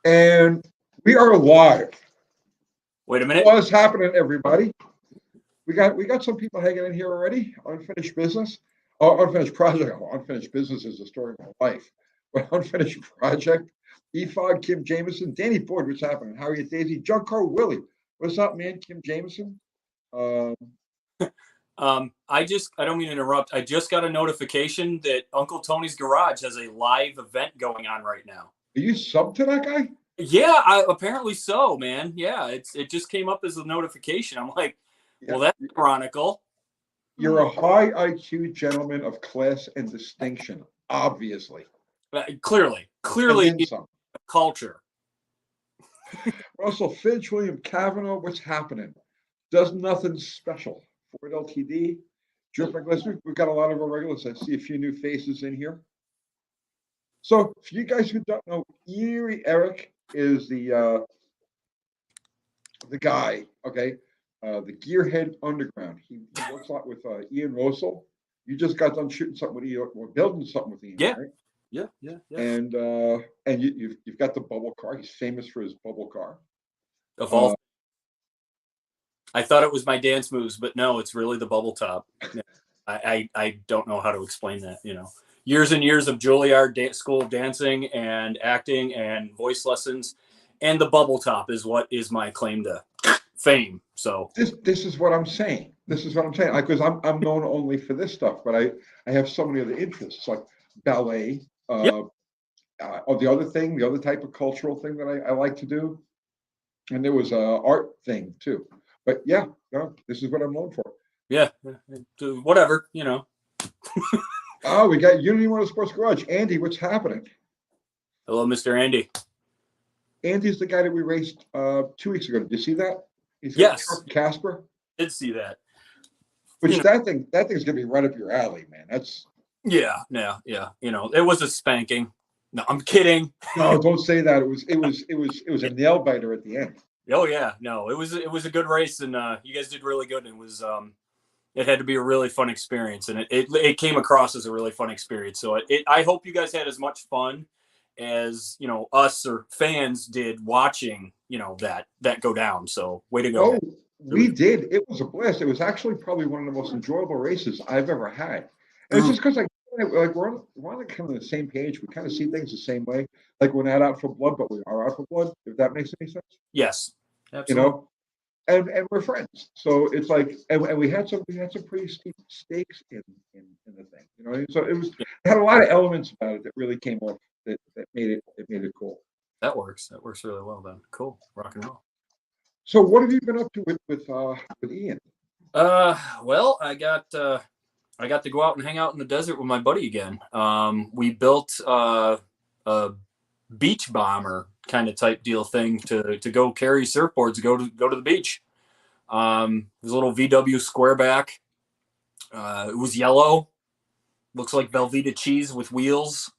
And we are live. Wait a minute. What's happening, everybody? We got some people hanging in here already. Unfinished business. Oh, unfinished project. Oh, unfinished business is the story of my life. But unfinished project. Efog, Kim Jameson, Danny Ford. What's happening? How are you, Daisy? Jocko, Willie. What's up, man? Kim Jameson. Um, I don't mean to interrupt. I just got a notification that Uncle Tony's Garage has a live event going on right now. are you sub to that guy? Yeah, apparently so, man. Yeah, it just came up as a notification. I'm like, well, that's chronicle. You're a high IQ gentleman of class and distinction, obviously. Clearly, culture. Russell Finch, William Cavanaugh, what's happening? Does nothing special. Ford LTD, Drip Listeners. We've got a lot of our regulars. I see a few new faces in here. So, for you guys who don't know, Erie Eric is the guy. Okay, the Gearhead Underground. He works a lot with Ian Russell. You just got done shooting something with Ian, or building something with Ian, yeah. right? Yeah. And you've got the bubble car. He's famous for his bubble car. Of all, I thought it was my dance moves, but no, it's really the bubble top. Yeah. I don't know how to explain that. Years and years of Juilliard school of dancing and acting and voice lessons, and the bubble top is what is my claim to fame. So this is what I'm saying. Because I'm known only for this stuff, but I have so many other interests like ballet. The other type of cultural thing that I like to do, and there was a art thing too. But yeah, this is what I'm known for. Yeah, whatever. Oh, we got Unity Motorsports Garage. Andy, what's happening? Hello, Mr. Andy. Andy's the guy that we raced 2 weeks ago. Did you see that? Yes. Casper. Did see that. That thing's gonna be right up your alley, man. That's yeah. It was a spanking. No, I'm kidding. No, don't say that. It was a nail biter at the end. Oh yeah, no, it was a good race, and you guys did really good. And it had to be a really fun experience, and it came across as a really fun experience. So I hope you guys had as much fun as us or fans did watching that go down. So way to go. Oh, we did. It was a blast. It was actually probably one of the most enjoyable races I've ever had. And it's just because we're on kind of the same page. We kind of see things the same way. Like we're not out for blood, but we are out for blood. If that makes any sense. Yes, absolutely. And we're friends. So it's like, and we had some pretty steep stakes in the thing. So it had a lot of elements about it that really came off that made it cool. That works really well then. Cool, rock and roll. So what have you been up to with Ian? Well, I got to go out and hang out in the desert with my buddy again. We built a beach bomber kind of type deal thing to go carry surfboards, go to the beach. It was a little VW Squareback. It was yellow. Looks like Velveeta cheese with wheels.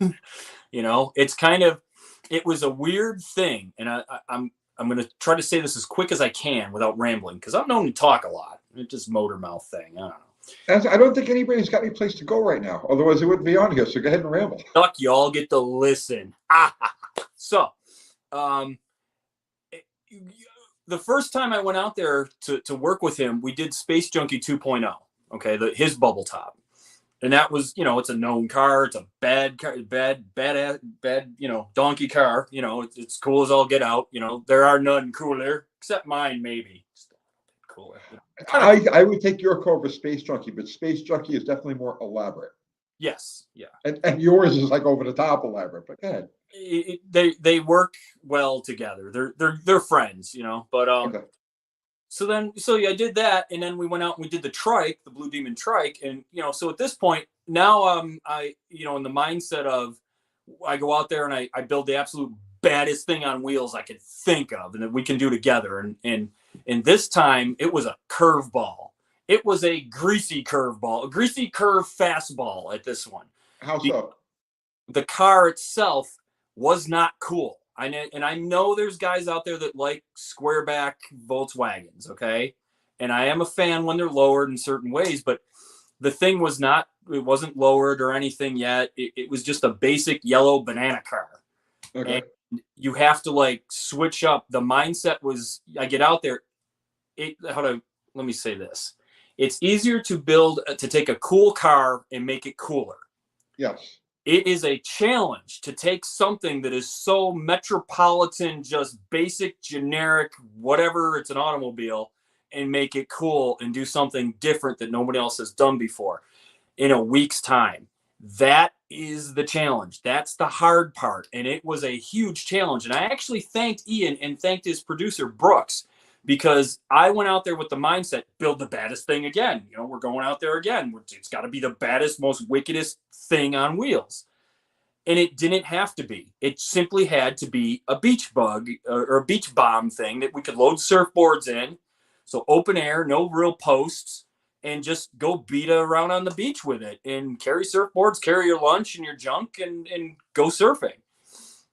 It was a weird thing, and I'm going to try to say this as quick as I can without rambling, because I'm known to talk a lot. It's just motor mouth thing. I don't know. I don't think anybody's got any place to go right now. Otherwise, it wouldn't be on here. So go ahead and ramble. Fuck, y'all get to listen. So, the first time I went out there to work with him, we did Space Junkie 2.0. Okay, his bubble top, and that was it's a known car. It's a bad car, bad donkey car. It's cool as all get out. There are none cooler except mine, maybe. Cooler. I would take your car over Space Junkie, but Space Junkie is definitely more elaborate. Yes, yeah. And yours is like over the top elaborate. But go ahead. They work well together. They're friends, But okay. So I did that, and then we went out and we did the trike, the Blue Demon trike, and so at this point now I in the mindset of I go out there and I build the absolute baddest thing on wheels I could think of, and that we can do together. And this time it was a curveball. It was a greasy curveball, a greasy curve fastball at this one. How so? The car itself was not cool. I know there's guys out there that like squareback Volkswagens, okay? And I am a fan when they're lowered in certain ways, but the thing it wasn't lowered or anything yet. It was just a basic yellow banana car. Okay. And you have to like switch up. The mindset was, I get out there. Let me say this. It's easier to take a cool car and make it cooler. Yes. It is a challenge to take something that is so metropolitan, just basic, generic, whatever, it's an automobile, and make it cool and do something different that nobody else has done before in a week's time. That is the challenge. That's the hard part. And it was a huge challenge. And I actually thanked Ian and thanked his producer, Brooks, because I went out there with the mindset, build the baddest thing again. You know, we're going out there again. It's got to be the baddest, most wickedest thing on wheels. And it didn't have to be. It simply had to be a beach bug or a beach bomb thing that we could load surfboards in. So open air, no real posts, and just go beat around on the beach with it and carry surfboards, carry your lunch and your junk and go surfing.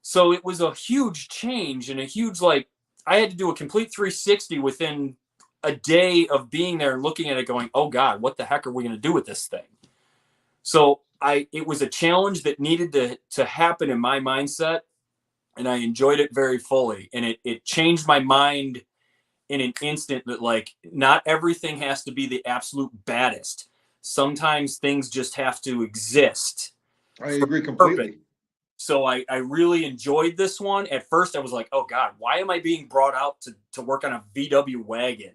So it was a huge change and a huge, like, I had to do a complete 360 within a day of being there and looking at it going, oh God, what the heck are we going to do with this thing? So it was a challenge that needed to happen in my mindset, and I enjoyed it very fully. And it changed my mind in an instant that, like, not everything has to be the absolute baddest. Sometimes things just have to exist. I agree completely. So I really enjoyed this one. At first, I was like, oh God, why am I being brought out to work on a VW wagon?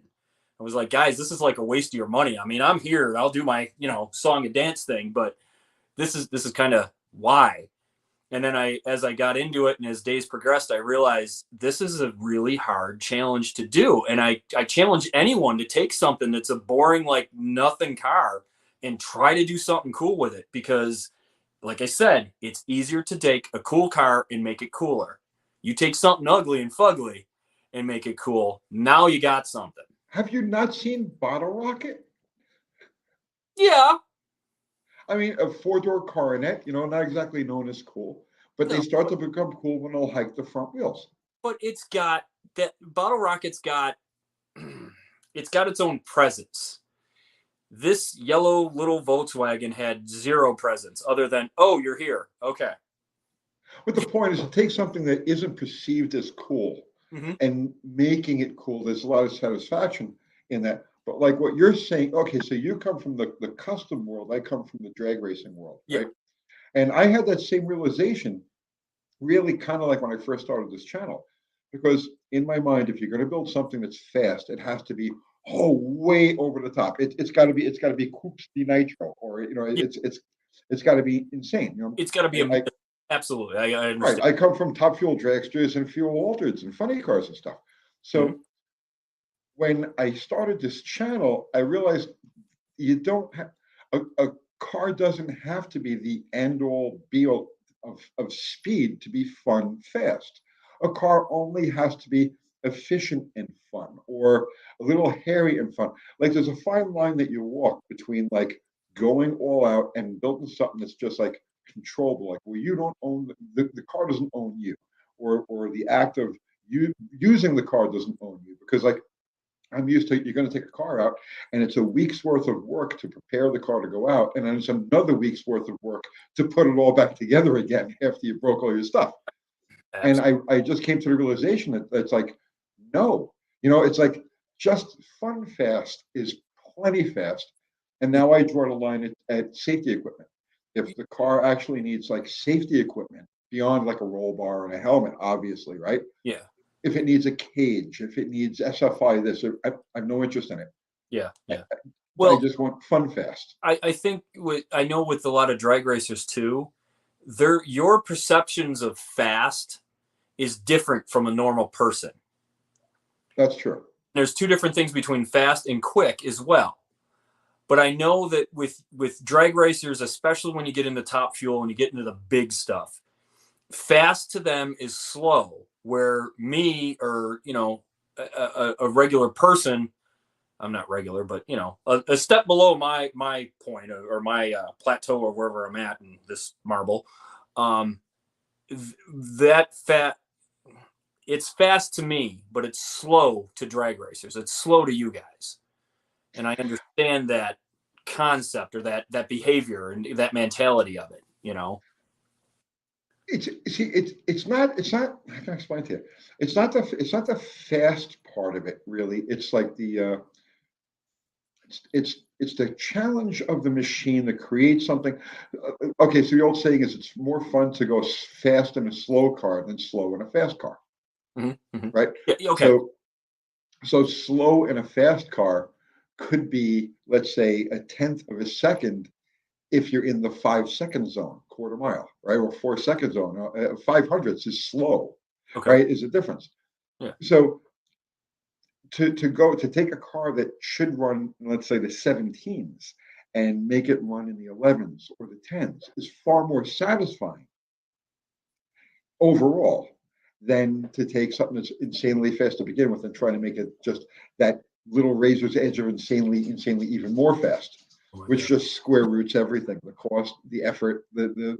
I was like, guys, this is like a waste of your money. I mean, I'm here. I'll do my, song and dance thing, but this is kind of why. And then as I got into it and as days progressed, I realized this is a really hard challenge to do. And I challenge anyone to take something that's a boring, like nothing car and try to do something cool with it. Because like I said, it's easier to take a cool car and make it cooler. You take something ugly and fugly and make it cool. Now you got something. Have you not seen Bottle Rocket? Yeah. I mean, a four-door coronet, not exactly known as cool, but No. they start to become cool when they'll hike the front wheels. But it's got that Bottle Rocket's got it's got its own presence. This yellow little Volkswagen had zero presence other than, oh, you're here. Okay. But the point is to take something that isn't perceived as cool and making it cool. There's a lot of satisfaction in that. But like what you're saying, okay, so you come from the custom world. I come from the drag racing world, right? Yeah. And I had that same realization really kind of like when I first started this channel. Because in my mind, if you're going to build something that's fast, it has to be way over the top. It's got to be Coops de Nitro, or it's got to be insane. It's got to be absolutely. I understand. Right. I come from Top Fuel dragsters and fuel altereds and funny cars and stuff. So when I started this channel, I realized you don't have a car doesn't have to be the end all be all of speed to be fun fast. A car only has to be efficient and fun, or a little hairy and fun. Like there's a fine line that you walk between like going all out and building something that's just like controllable, like where you don't own the car doesn't own you, or the act of you using the car doesn't own you. Because like I'm used to, you're going to take a car out and it's a week's worth of work to prepare the car to go out. And then it's another week's worth of work to put it all back together again after you broke all your stuff. Absolutely. And I just came to the realization that it's like, no, it's like just fun fast is plenty fast. And now I draw the line at safety equipment. If the car actually needs like safety equipment beyond like a roll bar and a helmet, obviously, right? Yeah. If it needs a cage, if it needs SFI, this, I have no interest in it. Yeah. Well, I just want fun fast. I think I know with a lot of drag racers too, your perceptions of fast is different from a normal person. That's true. There's two different things between fast and quick as well. But I know that with drag racers, especially when you get into Top Fuel and you get into the big stuff, fast to them is slow. Where me or a regular person, I'm not regular, but a step below my point or my plateau or wherever I'm at in this marble, it's fast to me, but it's slow to drag racers. It's slow to you guys. And I understand that concept or that behavior and that mentality of it, it's not. I can explain to you. It's not the fast part of it really. It's like it's the challenge of the machine to create something. Okay, so the old saying is it's more fun to go fast in a slow car than slow in a fast car, right? Yeah, yeah, okay. So slow in a fast car could be, let's say, a tenth of a second if you're in the 5 second zone, quarter mile, right, or 4 second zone. 500ths is slow, Okay. right? Is a difference. Yeah. So to take a car that should run, let's say, the 17s and make it run in the 11s or the 10s is far more satisfying overall than to take something that's insanely fast to begin with and try to make it just that little razor's edge of insanely even more fast, Oh my which God. just square roots everything: the cost, the effort, the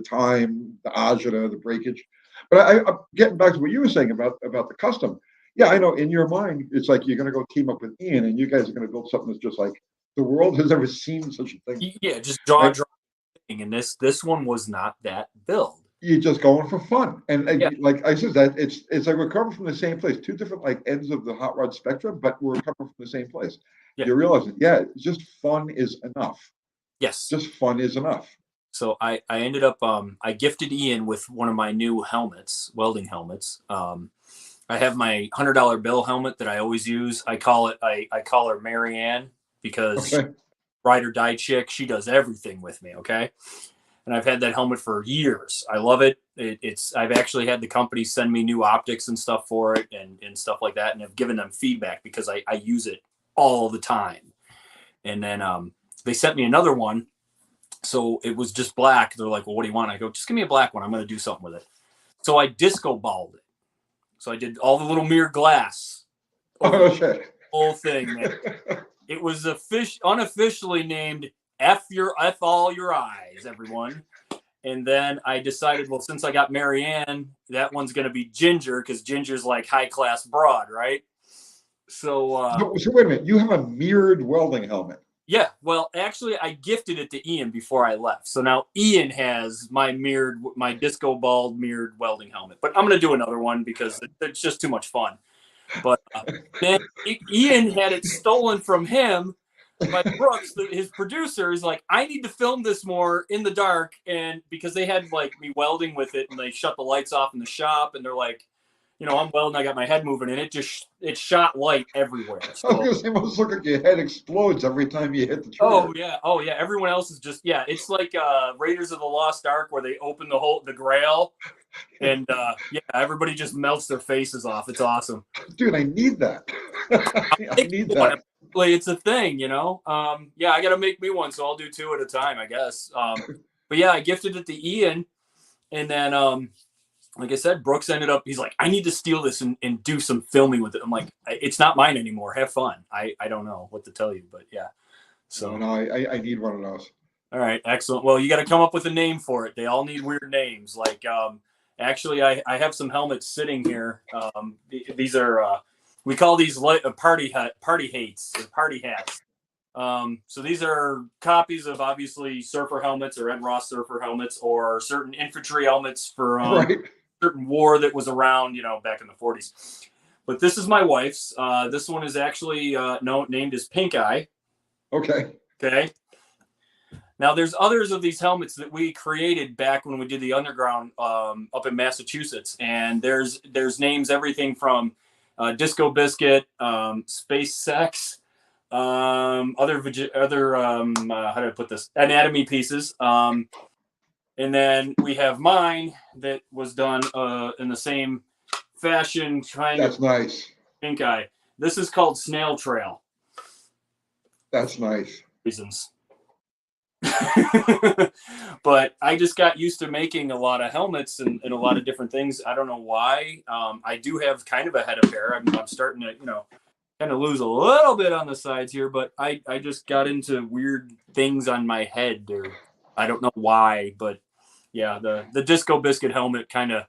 time, the agita, the breakage. But I'm getting back to what you were saying about the custom. Yeah, I know. In your mind, it's like you're going to go team up with Ian, and you guys are going to build something that's just like the world has ever seen such a thing, Yeah, just jaw right? dropping, and this one was not that build. You're just going for fun. And Yeah, like I said, that it's like we're coming from the same place, two different like ends of the hot rod spectrum, but we're coming from the same place. yeah, You realize it, yeah, just fun is enough. yes. Just fun is enough. So I ended up I gifted Ian with one of my new helmets, welding helmets. I have my $100 bill helmet that I always use. I call her Marianne because she's Okay. a ride or die chick. She does everything with me. Okay. And I've had that helmet for years. I love it. It's I've actually had the company send me new optics and stuff for it and stuff like that, and I've given them feedback because I use it all the time. And then they sent me another one, so it was just black. They're like, "Well, what do you want?" I go, "Just give me a black one. I'm going to do something with it." So I disco balled it. So I did all the little mirror glass over the Oh shit. whole thing, man. It was unofficially named F all your eyes, everyone. And then I decided, well, since I got Marianne, that one's going to be Ginger because Ginger's like high class broad, right? So, So wait a minute. You have a mirrored welding helmet. yeah, well, actually, I gifted it to Ian before I left. So now Ian has my disco ball mirrored welding helmet. But I'm going to do another one because it's just too much fun. But then Ian had it stolen from him by Brooks, his producer, is like, I need to film this more in the dark, and because they had like me welding with it, and they shut the lights off in the shop, and they're like, I'm welding, I got my head moving, and it shot light everywhere. I was So, gonna say, it must look like your head explodes every time you hit the trigger. oh yeah, everyone else is just it's like Raiders of the Lost Ark where they open the Grail, and yeah, everybody just melts their faces off. It's awesome. Dude, I need that. I Make need one. that. It's a thing. Yeah, I got to make me one, so I'll do two at a time, I guess. But yeah, I gifted it to Ian, and then, like I said, Brooks ended up. He's like, I need to steal this and do some filming with it. I'm like, it's not mine anymore. Have fun. I don't know what to tell you, but yeah. No, So, no, I need one of those. all right, excellent. Well, you got to come up with a name for it. They all need weird names. Like, actually, I have some helmets sitting here. These are we call these party hates or party hats. So these are copies of obviously surfer helmets or Ed Ross surfer helmets or certain infantry helmets for Right. certain war that was around, back in the 40s. But this is my wife's. This one is actually named as Pink Eye. Okay. Okay. Now, there's others of these helmets that we created back when we did the underground up in Massachusetts, and there's names everything from Disco Biscuit, Space Sex, other how do I put this, anatomy pieces, and then we have mine that was done in the same fashion, kind of That's nice. Pink Eye. This is called Snail Trail. That's nice. Reasons. But I just got used to making a lot of helmets and a lot of different things. I don't know why. I do have kind of a head of hair. I'm starting to, kind of lose a little bit on the sides here, but I just got into weird things on my head, or I don't know why, but yeah, the Disco Biscuit helmet kind of,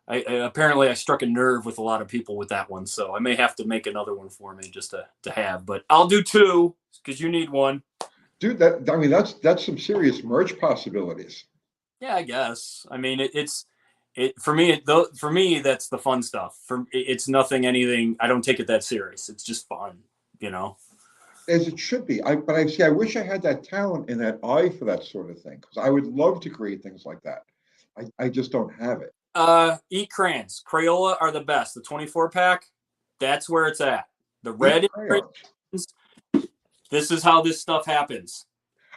apparently I struck a nerve with a lot of people with that one, so I may have to make another one for me just to have, but I'll do two because you need one. Dude, that's some serious merch possibilities. Yeah, I guess. I mean, for me. For me, that's the fun stuff. It's nothing, anything. I don't take it that serious. It's just fun, you know. As it should be. But I see. I wish I had that talent and that eye for that sort of thing because I would love to create things like that. I just don't have it. Eat crayons. Crayola are the best. The 24 pack, that's where it's at. The Eat red crayons. crayons. This is how this stuff happens.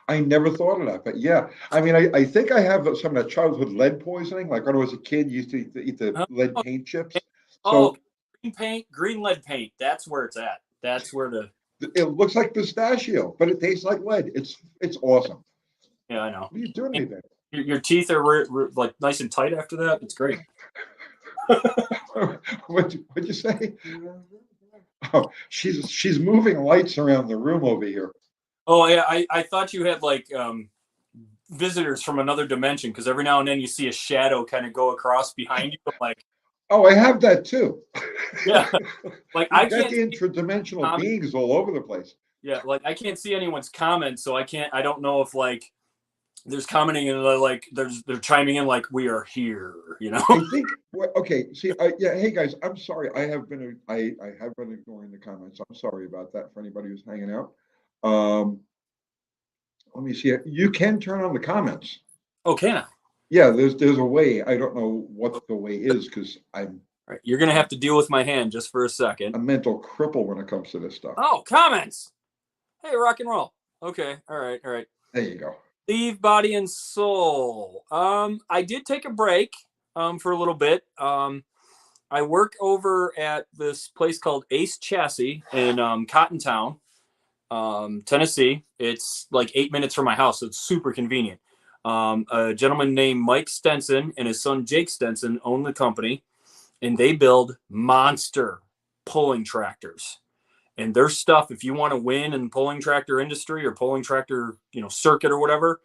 I never thought of that, but yeah. I mean, I think I have some of that childhood lead poisoning. Like when I was a kid, you used to eat the lead Oh, paint chips. oh, So green paint, green lead paint. That's where it's at. That's where the. it looks like pistachio, but it tastes like lead. It's awesome. Yeah, I know. What are you doing to me, babe? Your teeth are like nice and tight after that. It's great. What'd you say? Oh, she's moving lights around the room over here. Oh yeah, I thought you had like visitors from another dimension because every now and then you see a shadow kind of go across behind you. Like, Oh, I have that too. yeah, like I We've got can't the interdimensional beings all over the place. yeah, like I can't see anyone's comments, so I don't know if like there's commenting and like they're chiming in like we are here, you know. I think okay. See, yeah. Hey guys, I'm sorry. I have been ignoring the comments. I'm sorry about that for anybody who's hanging out. Um, Let me see. You can turn on the comments. Oh, can I? Yeah, there's a way. I don't know what the way is because I'm All right, you're gonna have to deal with my hand just for a second. a mental cripple when it comes to this stuff. Oh, comments. Hey, rock and roll. Okay, all right. There you go. Leave body and soul. I did take a break for a little bit. I work over at this place called Ace Chassis in Cottontown, Tennessee. It's like 8 minutes from my house, so it's super convenient. A gentleman named Mike Stenson and his son Jake Stenson own the company, and they build monster pulling tractors. And their stuff, if you want to win in the pulling tractor industry or pulling tractor, circuit or whatever,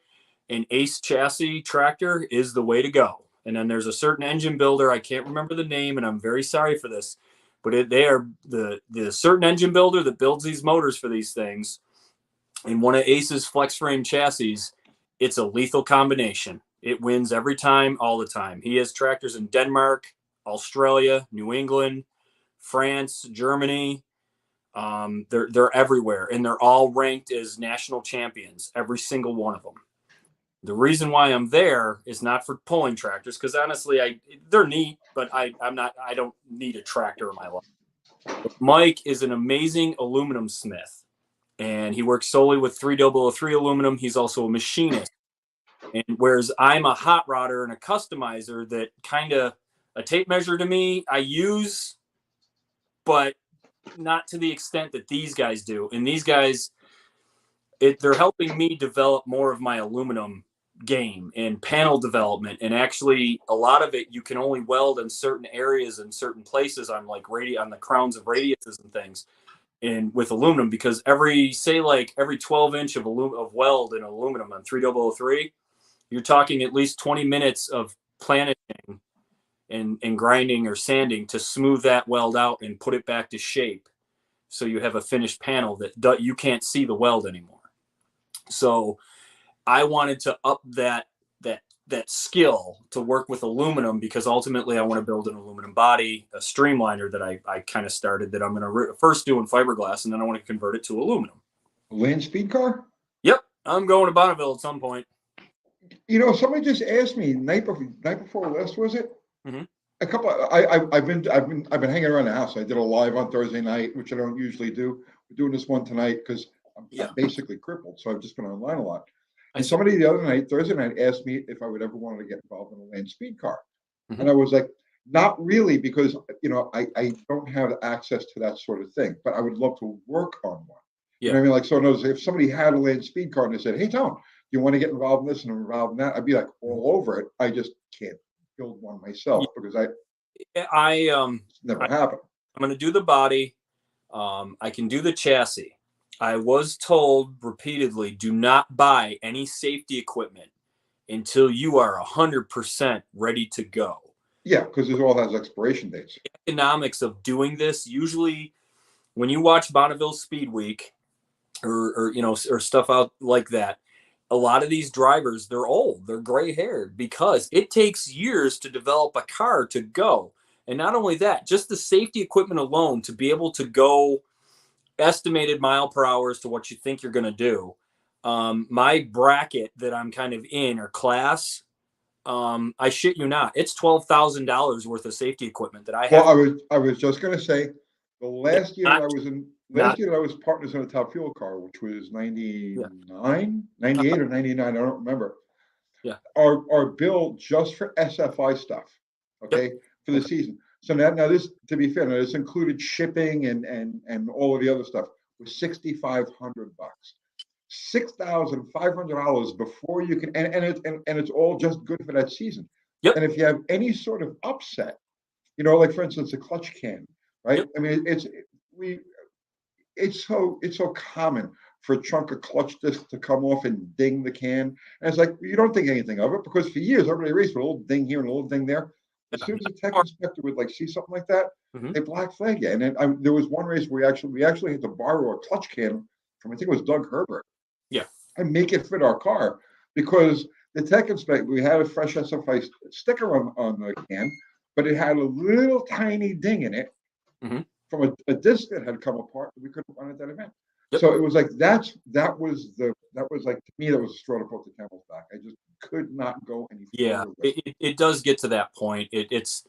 an Ace Chassis tractor is the way to go. And then there's a certain engine builder, I can't remember the name, and I'm very sorry for this, but they are the certain engine builder that builds these motors for these things. And one of Ace's flex frame chassis, it's a lethal combination. It wins every time, all the time. He has tractors in Denmark, Australia, New England, France, Germany. They're everywhere, and they're all ranked as national champions, every single one of them. The reason why I'm there is not for pulling tractors, because honestly, they're neat, but I don't need a tractor in my life. But Mike is an amazing aluminum smith, and he works solely with 3003 aluminum. He's also a machinist. And whereas I'm a hot rodder and a customizer, that kind of a tape measure to me, I use, but not to the extent that these guys do. And these guys, they're helping me develop more of my aluminum game and panel development. And actually, a lot of it you can only weld in certain areas and certain places on like on the crowns of radiuses and things. And with aluminum, because every 12-inch of weld in aluminum on 3003, you're talking at least 20 minutes of planishing and grinding or sanding to smooth that weld out and put it back to shape. So you have a finished panel that you can't see the weld anymore. So I wanted to up that skill to work with aluminum, because ultimately I want to build an aluminum body, a streamliner that I kind of started that I'm going to first do in fiberglass, and then I want to convert it to aluminum. Land speed car? Yep, I'm going to Bonneville at some point. Somebody just asked me night before last, was it? Mm-hmm. I've been hanging around the house. I did a live on Thursday night, which I don't usually do. We're doing this one tonight because I'm basically crippled, so I've just been online a lot. And somebody the other night, Thursday night, asked me if I would ever want to get involved in a land speed car. Mm-hmm. And I was like, not really, because I don't have access to that sort of thing, but I would love to work on one. Yeah. You know what I mean? Like, so notice if somebody had a land speed car and they said, "Hey, Tom, you want to get involved in this and involved in that?" I'd be like all over it. I just can't build one myself because never happened. I'm going to do the body. I can do the chassis. I was told repeatedly, do not buy any safety equipment until you are 100% ready to go. Yeah, because it all has expiration dates. The economics of doing this, usually when you watch Bonneville Speed Week or stuff out like that, a lot of these drivers, they're old, they're gray haired because it takes years to develop a car to go. And not only that, just the safety equipment alone to be able to go estimated mile per hour as to what you think you're going to do. My bracket that I'm kind of in, or class, I shit you not, it's $12,000 worth of safety equipment that I have. Well, I was just going to say, the last year that not, I was in, not, last year that I was partners in a top fuel car, which was 99, yeah, 98 or 99, I don't remember. yeah, Our bill just for SFI stuff, yep, okay, for the okay, season. So now this, to be fair, now this included shipping and all of the other stuff, was $6,500. $6,500 before you can, and it's all just good for that season. yep, And if you have any sort of upset, like for instance, a clutch can, right? yep, I mean, we it's so common for a chunk of clutch disc to come off and ding the can. And it's like you don't think anything of it because for years everybody raced with a little ding here and a little ding there. As soon as a tech inspector would like see something like that, mm-hmm, they black flag you. And then there was one race where we actually had to borrow a clutch can from, I think it was Doug Herbert, yeah, and make it fit our car because the tech inspector, we had a fresh SFI sticker on the can, but it had a little tiny ding in it mm-hmm, from a disc that had come apart that we couldn't run at that event. yep. So it was like that was like, to me, that was a straw to put the camel's back. I just could not go any Yeah, further with it. it does get to that point. It's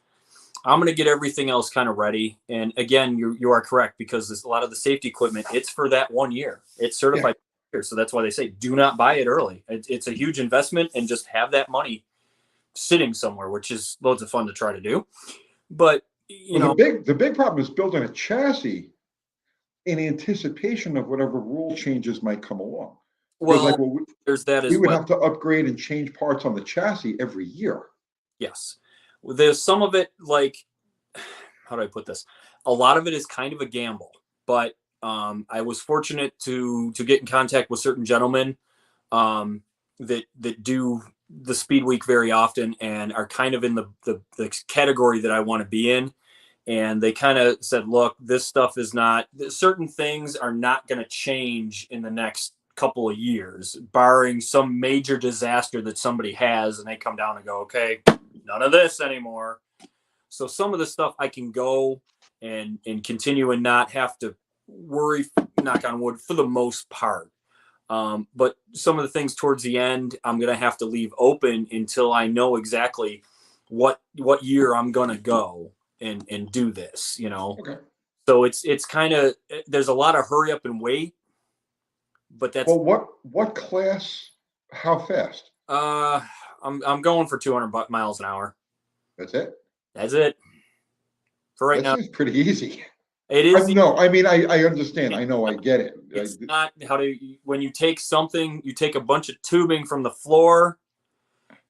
I'm going to get everything else kind of ready. And again, you are correct because there's a lot of the safety equipment. It's for that 1 year. It's Yeah. certified year, so that's why they say do not buy it early. It's a huge investment, and just have that money sitting somewhere, which is loads of fun to try to do. But Well, the big problem is building a chassis in anticipation of whatever rule changes might come along. Because well, there's that we as would well. have to upgrade and change parts on the chassis every year. Yes, there's some of it, like, how do I put this? A lot of it is kind of a gamble, but I was fortunate to get in contact with certain gentlemen that do the Speed Week very often and are kind of in the category that I want to be in. And they kind of said, look, this stuff is not, certain things are not going to change in the next couple of years, barring some major disaster that somebody has. And they come down and go, okay, none of this anymore. So some of the stuff I can go and continue and not have to worry, knock on wood, for the most part. But some of the things towards the end, I'm going to have to leave open until I know exactly what year I'm going to go and do this, Okay. So it's kind of, there's a lot of hurry up and wait, but that's, Well, what class? How fast? I'm going for 200 miles an hour. That's it. That's it for right That now. seems pretty easy. It is. No, I mean, I understand. I know, I get it. It's not when you take something, you take a bunch of tubing from the floor,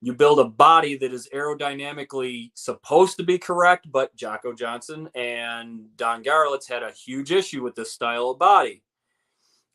you build a body that is aerodynamically supposed to be correct, but Jocko Johnson and Don Garlitz had a huge issue with this style of body.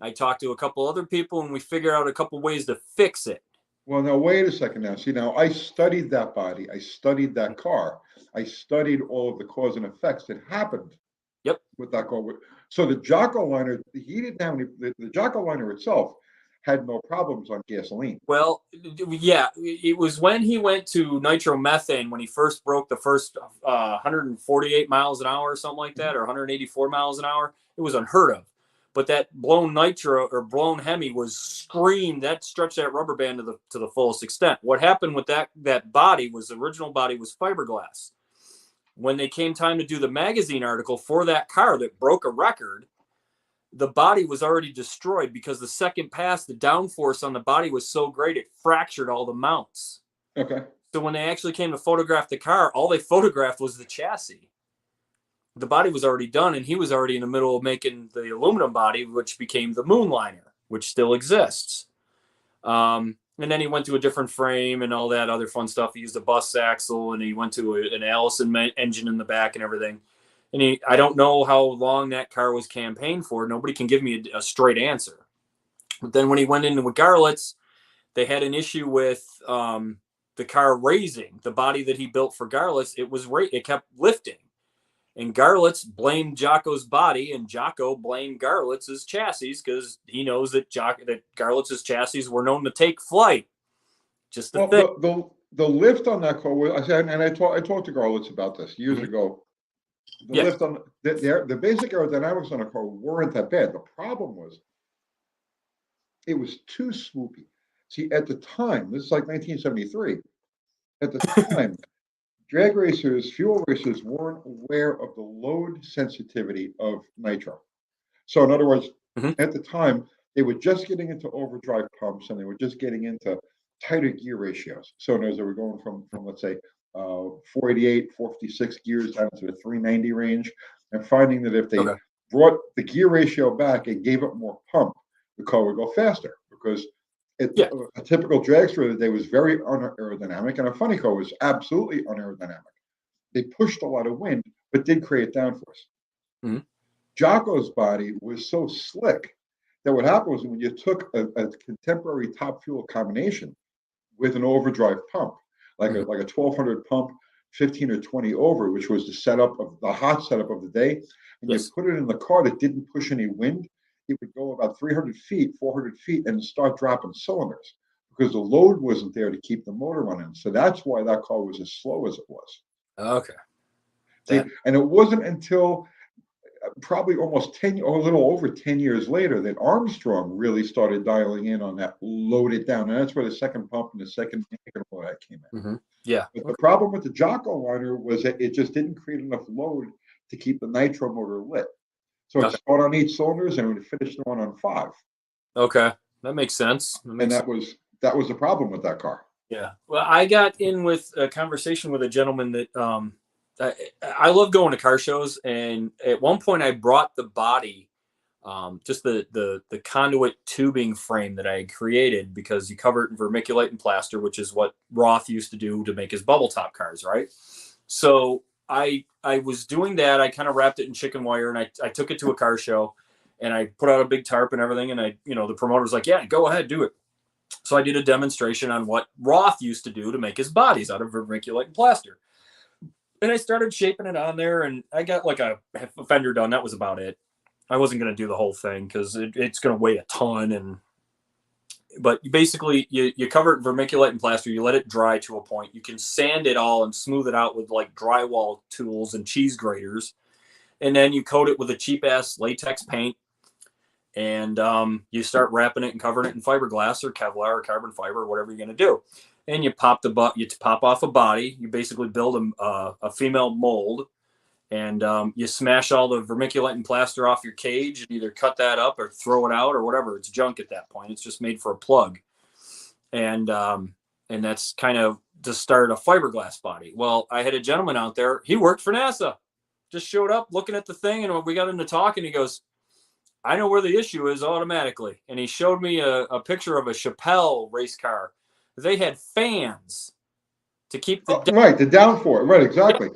I talked to a couple other people and we figured out a couple ways to fix it. Well, now, wait a second now. See, now I studied that body. I studied that car. I studied all of the cause and effects that happened Yep. with that car. So the Jocko liner, he didn't have any, the Jocko liner itself had no problems on gasoline. Well, yeah, it was when he went to nitromethane when he first broke the first 148 miles an hour or something like that, or 184 miles an hour. It was unheard of. But that blown nitro or blown Hemi was screamed. That stretched that rubber band to the fullest extent. What happened with that body was, the original body was fiberglass. When they came time to do the magazine article for that car that broke a record, the body was already destroyed because the second pass, the downforce on the body was so great it fractured all the mounts. Okay. So when they actually came to photograph the car, all they photographed was the chassis. The body was already done, and he was already in the middle of making the aluminum body, which became the Moonliner, which still exists. And then he went to a different frame and all that other fun stuff. He used a bus axle, and he went to an Allison engine in the back and everything. And I don't know how long that car was campaigned for. Nobody can give me a straight answer. But then when he went into with Garlitz, they had an issue with the car raising. The body that he built for Garlitz, it kept lifting. And Garlitz blamed Jocko's body, and Jocko blamed Garlitz's chassis because he knows that Garlitz's chassis were known to take flight. Just the thing. The lift on that car was, I said, and I talked to Garlitz about this years ago. The lift on the basic aerodynamics on a car weren't that bad. The problem was it was too swoopy. See, at the time, this is like 1973. At the time, drag racers, fuel racers weren't aware of the load sensitivity of nitro. So, in other words, at the time, they were just getting into overdrive pumps and they were just getting into tighter gear ratios. So, in other words, they were going from let's say 488, 456 gears down to the 390 range, and finding that if they brought the gear ratio back and gave it more pump, the car would go faster because a typical dragster of the day was very unaerodynamic, and a funny car was absolutely unaerodynamic. They pushed a lot of wind, but did create downforce. Jocko's body was so slick that what happened was when you took a contemporary top fuel combination with an overdrive pump, like a 1200 pump, 15 or 20 over, which was the hot setup of the day, and you put it in the car that didn't push any wind, it would go about 300 feet, 400 feet, and start dropping cylinders because the load wasn't there to keep the motor running. So that's why that car was as slow as it was. Okay. See, and it wasn't until probably almost 10 or a little over 10 years later that Armstrong really started dialing in on that, load it down. And that's where the second pump and the second and all that came in. But the problem with the Jocko liner was that it just didn't create enough load to keep the nitro motor lit. So it started on 8 cylinders and it would finish the one on 5. Okay, that makes sense. That was the problem with that car. Yeah. Well, I got in with a conversation with a gentleman that I love going to car shows, and at one point I brought the body, just the conduit tubing frame that I had created because you cover it in vermiculite and plaster, which is what Roth used to do to make his bubble top cars, right? So I was doing that. I kind of wrapped it in chicken wire, and I took it to a car show, and I put out a big tarp and everything, and the promoter was like, yeah, go ahead, do it. So I did a demonstration on what Roth used to do to make his bodies out of vermiculite and plaster. And I started shaping it on there, and I got like a fender done. That was about it. I wasn't going to do the whole thing because it's going to weigh a ton. But basically, you cover it in vermiculite and plaster. You let it dry to a point. You can sand it all and smooth it out with like drywall tools and cheese graters. And then you coat it with a cheap-ass latex paint. And you start wrapping it and covering it in fiberglass or Kevlar or carbon fiber or whatever you're going to do. And you pop off a body. You basically build a female mold, and you smash all the vermiculite and plaster off your cage and either cut that up or throw it out or whatever. It's junk at that point. It's just made for a plug. And that's kind of to start a fiberglass body. Well, I had a gentleman out there. He worked for NASA. Just showed up looking at the thing, and we got into talking. He goes, I know where the issue is automatically. And he showed me a picture of a Chappelle race car. They had fans to keep the the downforce. Right, exactly.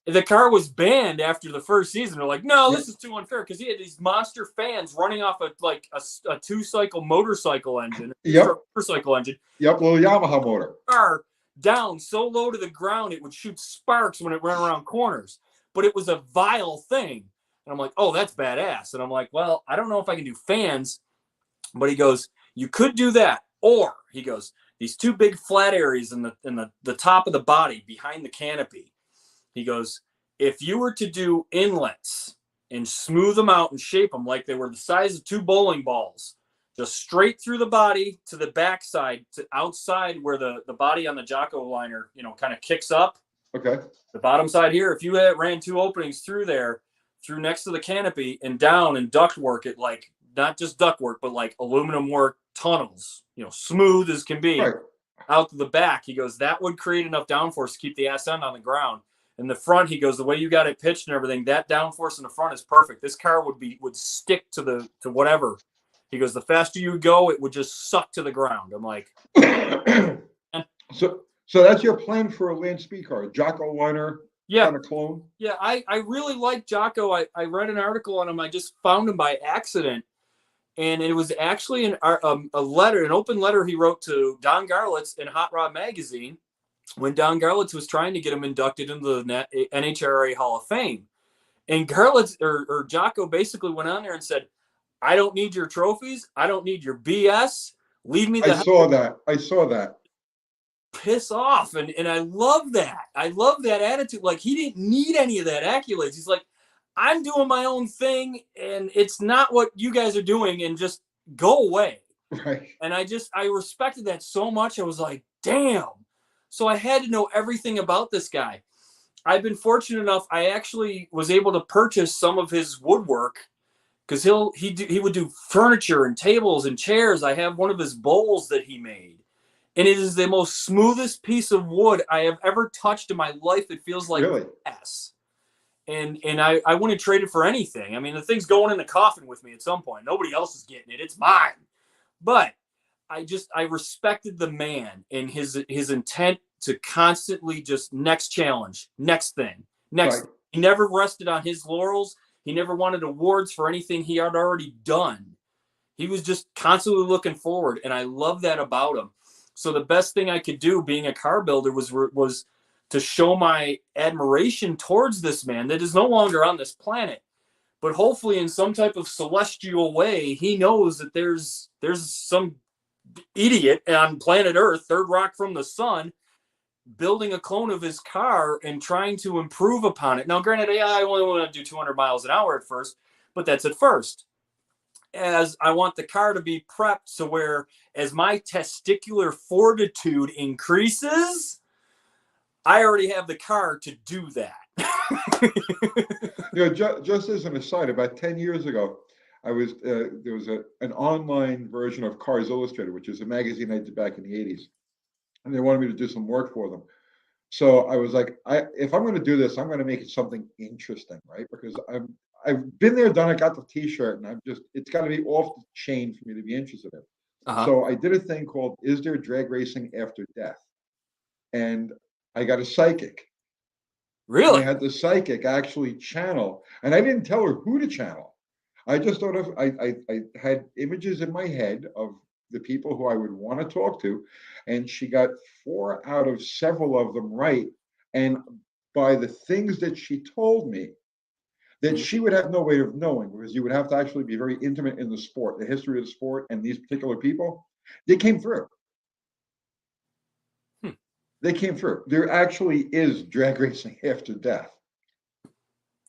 The car was banned after the first season. They're like, no, this is too unfair because he had these monster fans running off a 2-cycle motorcycle engine. Motorcycle engine. Little Yamaha motor. Car down so low to the ground it would shoot sparks when it ran around corners. But it was a vile thing. And I'm like, oh, that's badass. And I'm like, well, I don't know if I can do fans. But he goes, you could do that. Or, he goes, these 2 big flat areas in the top of the body behind the canopy. He goes, if you were to do inlets and smooth them out and shape them like they were the size of 2 bowling balls, just straight through the body to the backside to outside where the body on the Jocko liner, kind of kicks up. Okay. The bottom side here, if you ran 2 openings through there, through next to the canopy and down and duct work it like not just duct work, but like aluminum work tunnels, smooth as can be out to the back. He goes, that would create enough downforce to keep the ass end on the ground. In the front, he goes, the way you got it pitched and everything, that downforce in the front is perfect. This car would stick to whatever. He goes, the faster you go, it would just suck to the ground. I'm like, so that's your plan for a land speed car, Jocko liner. Kind of clone. Yeah, I really like Jocko. I read an article on him. I just found him by accident. And it was actually a letter, an open letter he wrote to Don Garlitz in Hot Rod Magazine when Don Garlitz was trying to get him inducted into the NHRA Hall of Fame. And Garlitz or Jocko basically went on there and said, I don't need your trophies. I don't need your BS. Leave me the I saw that. I saw that. piss off. And I love that. I love that attitude. Like, he didn't need any of that accolades. He's like, I'm doing my own thing, and it's not what you guys are doing, and just go away. Right. And I respected that so much. I was like, damn. So I had to know everything about this guy. I've been fortunate enough. I actually was able to purchase some of his woodwork, because he would do furniture and tables and chairs. I have one of his bowls that he made, and it is the most smoothest piece of wood I have ever touched in my life. It feels like Really? glass. And I wouldn't trade it for anything. I mean, the thing's going in the coffin with me at some point. Nobody else is getting it. It's mine. But I respected the man and his intent to constantly just next challenge, next thing, next. Right. He never rested on his laurels. He never wanted awards for anything he had already done. He was just constantly looking forward, and I love that about him. So the best thing I could do being a car builder was to show my admiration towards this man that is no longer on this planet. But hopefully in some type of celestial way, he knows that there's some idiot on planet Earth, third rock from the sun, building a clone of his car and trying to improve upon it. Now, granted, I only want to do 200 miles an hour at first, but that's at first. As I want the car to be prepped so where as my testicular fortitude increases, I already have the car to do that. Just as an aside, about 10 years ago, there was an online version of Cars Illustrated, which is a magazine I did back in the 80s. And they wanted me to do some work for them. So I was like, if I'm going to do this, I'm going to make it something interesting, right? Because I've been there, done it, got the T-shirt, and it's got to be off the chain for me to be interested in. Uh-huh. So I did a thing called "Is There Drag Racing After Death?" And I got a psychic. Really? And I had the psychic actually channel, and I didn't tell her who to channel. I just thought of I had images in my head of the people who I would want to talk to, and she got 4 out of several of them right. And by the things that she told me, that she would have no way of knowing, because you would have to actually be very intimate in the sport, the history of the sport, and these particular people, they came through. They came through. There actually is drag racing after death.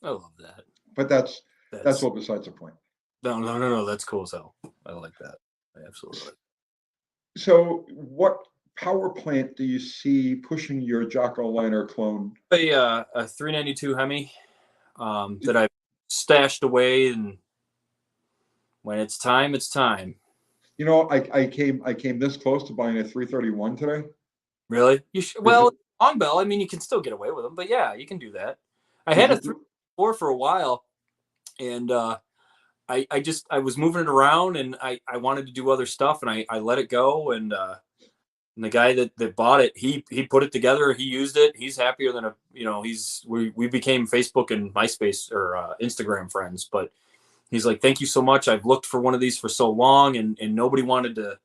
I love that. But that's all besides the point. No. That's cool as hell. I like that. I absolutely like that. So what power plant do you see pushing your Jocko liner clone? A 392 Hemi that I stashed away, and when it's time, it's time. You know, I came this close to buying a 331 today. Really? Well, long bell. I mean, you can still get away with them, but yeah, you can do that. I had a 304 for a while, and I was moving it around, and I wanted to do other stuff, and I let it go, and the guy that bought it, he put it together, he used it, he's happier than we became Facebook and MySpace or Instagram friends, but he's like, thank you so much. I've looked for one of these for so long, and nobody wanted to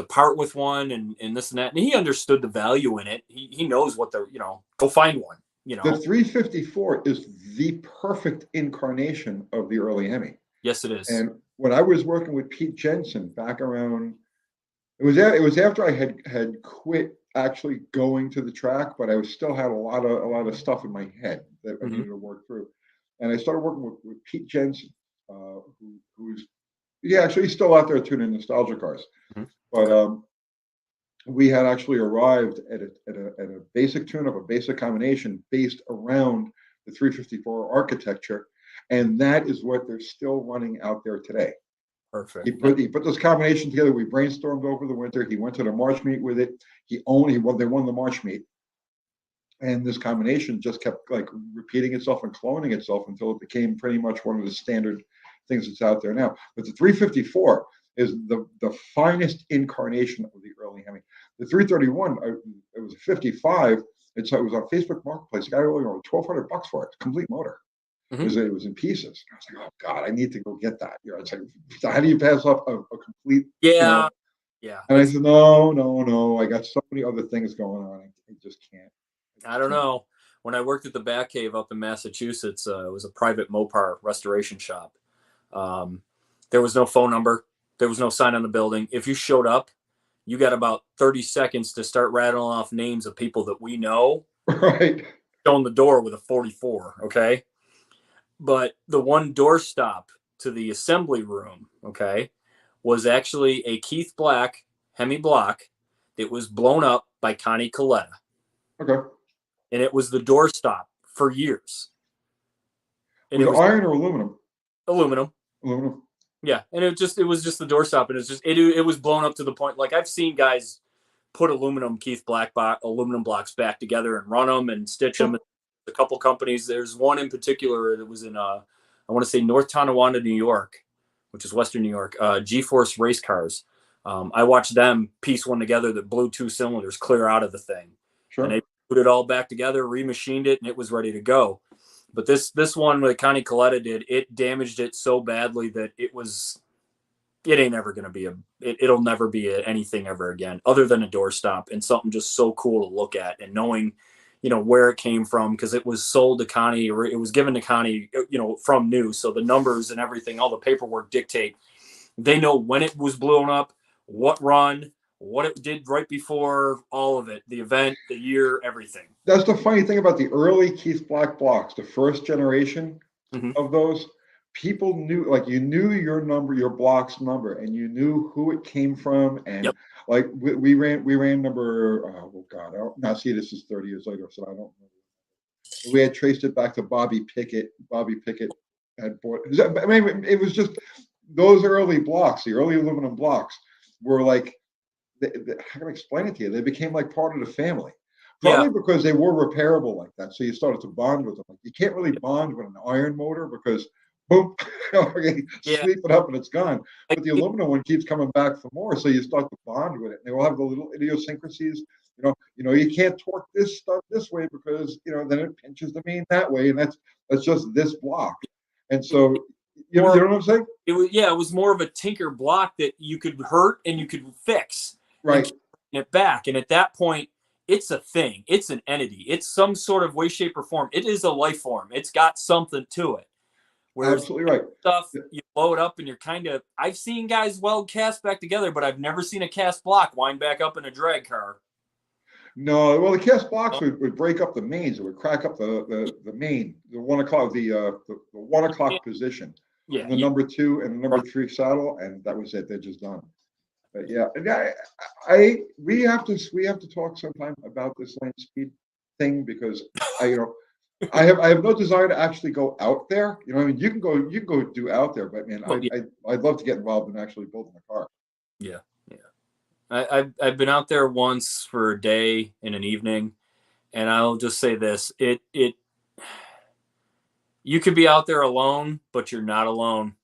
part with one, and this and that. And he understood the value in it. He knows what go find one, The 354 is the perfect incarnation of the early Hemi. Yes, it is. And when I was working with Pete Jensen back around, it was after I had quit actually going to the track, but I still had a lot of stuff in my head that I needed to work through. And I started working with Pete Jensen, who's he's still out there tuning nostalgia cars. But we had actually arrived at a basic tune-up, a basic combination based around the 354 architecture, and that is what they're still running out there today. Perfect. He put this combination together. We brainstormed over the winter. He went to the March meet with it. They won the March meet, and this combination just kept like repeating itself and cloning itself until it became pretty much one of the standard things that's out there now. But the 354 is the finest incarnation of the early Hemi. The 331, it was a 55. It was on Facebook Marketplace. I got only $1,200 for it, complete motor. Because it was in pieces. I was like, oh God, I need to go get that. It's like, how do you pass up a complete? Yeah. And I said, no. I got so many other things going on. I just can't. I don't know. when I worked at the Batcave up in Massachusetts, it was a private Mopar restoration shop. There was no phone number. There was no sign on the building. If you showed up, you got about 30 seconds to start rattling off names of people that we know. Right. Showing the door with a 44. Okay. But the one doorstop to the assembly room, okay, was actually a Keith Black Hemi block that was blown up by Connie Coletta. Okay. And it was the doorstop for years. And Was it it was iron or aluminum? aluminum. Aluminum. Yeah. And it was just the doorstop. And it was blown up to the point, like I've seen guys put aluminum blocks back together and run them and stitch them. A couple companies. There's one in particular that was in I want to say North Tonawanda, New York, which is Western New York. G-Force race cars. I watched them piece one together that blew 2 cylinders clear out of the thing, and they put it all back together, remachined it, and it was ready to go. But this one that Connie Coletta did, it damaged it so badly that it ain't ever going to be it'll never be anything ever again other than a doorstop and something just so cool to look at, and knowing, where it came from, because it was sold to Connie, or it was given to Connie, from new. So the numbers and everything, all the paperwork dictate, they know when it was blown up, what run, what it did right before, all of it, the event, the year, everything. That's the funny thing about the early Keith Black blocks, the first generation of those. People knew, like, you knew your number, your block's number, and you knew who it came from. And like we ran number, oh God, now see, this is 30 years later, so I don't know. We had traced it back to Bobby Pickett. Bobby Pickett had bought, I mean, it was just those early blocks, the early aluminum blocks were like, how can I explain it to you? They became like part of the family. Probably because they were repairable like that. So you started to bond with them. Like, you can't really bond with an iron motor because boom, sweep it up and it's gone. But the aluminum one keeps coming back for more, so you start to bond with it. And they will have the little idiosyncrasies. You can't torque this stuff this way because then it pinches the main that way, and that's just this block. And so you know what I'm saying? It was more of a tinker block that you could hurt and you could fix, right? It back, and at that point, it's a thing. It's an entity. It's some sort of way, shape, or form. It is a life form. It's got something to it. Whereas absolutely right. Stuff, you blow it up and you're I've seen guys weld cast back together, but I've never seen a cast block wind back up in a drag car. No, well, the cast blocks would break up the mains. It would crack up the main, the 1 o'clock, the 1 o'clock position. Yeah. The number 2 and the number 3 saddle, and that was it. They're just done. But yeah, we have to talk sometime about this land speed thing, because I have no desire to actually go out there. I mean, you can go do out there, but man, I'd love to get involved in actually building a car. Yeah. I've been out there once for a day and an evening, and I'll just say this: you could be out there alone, but you're not alone.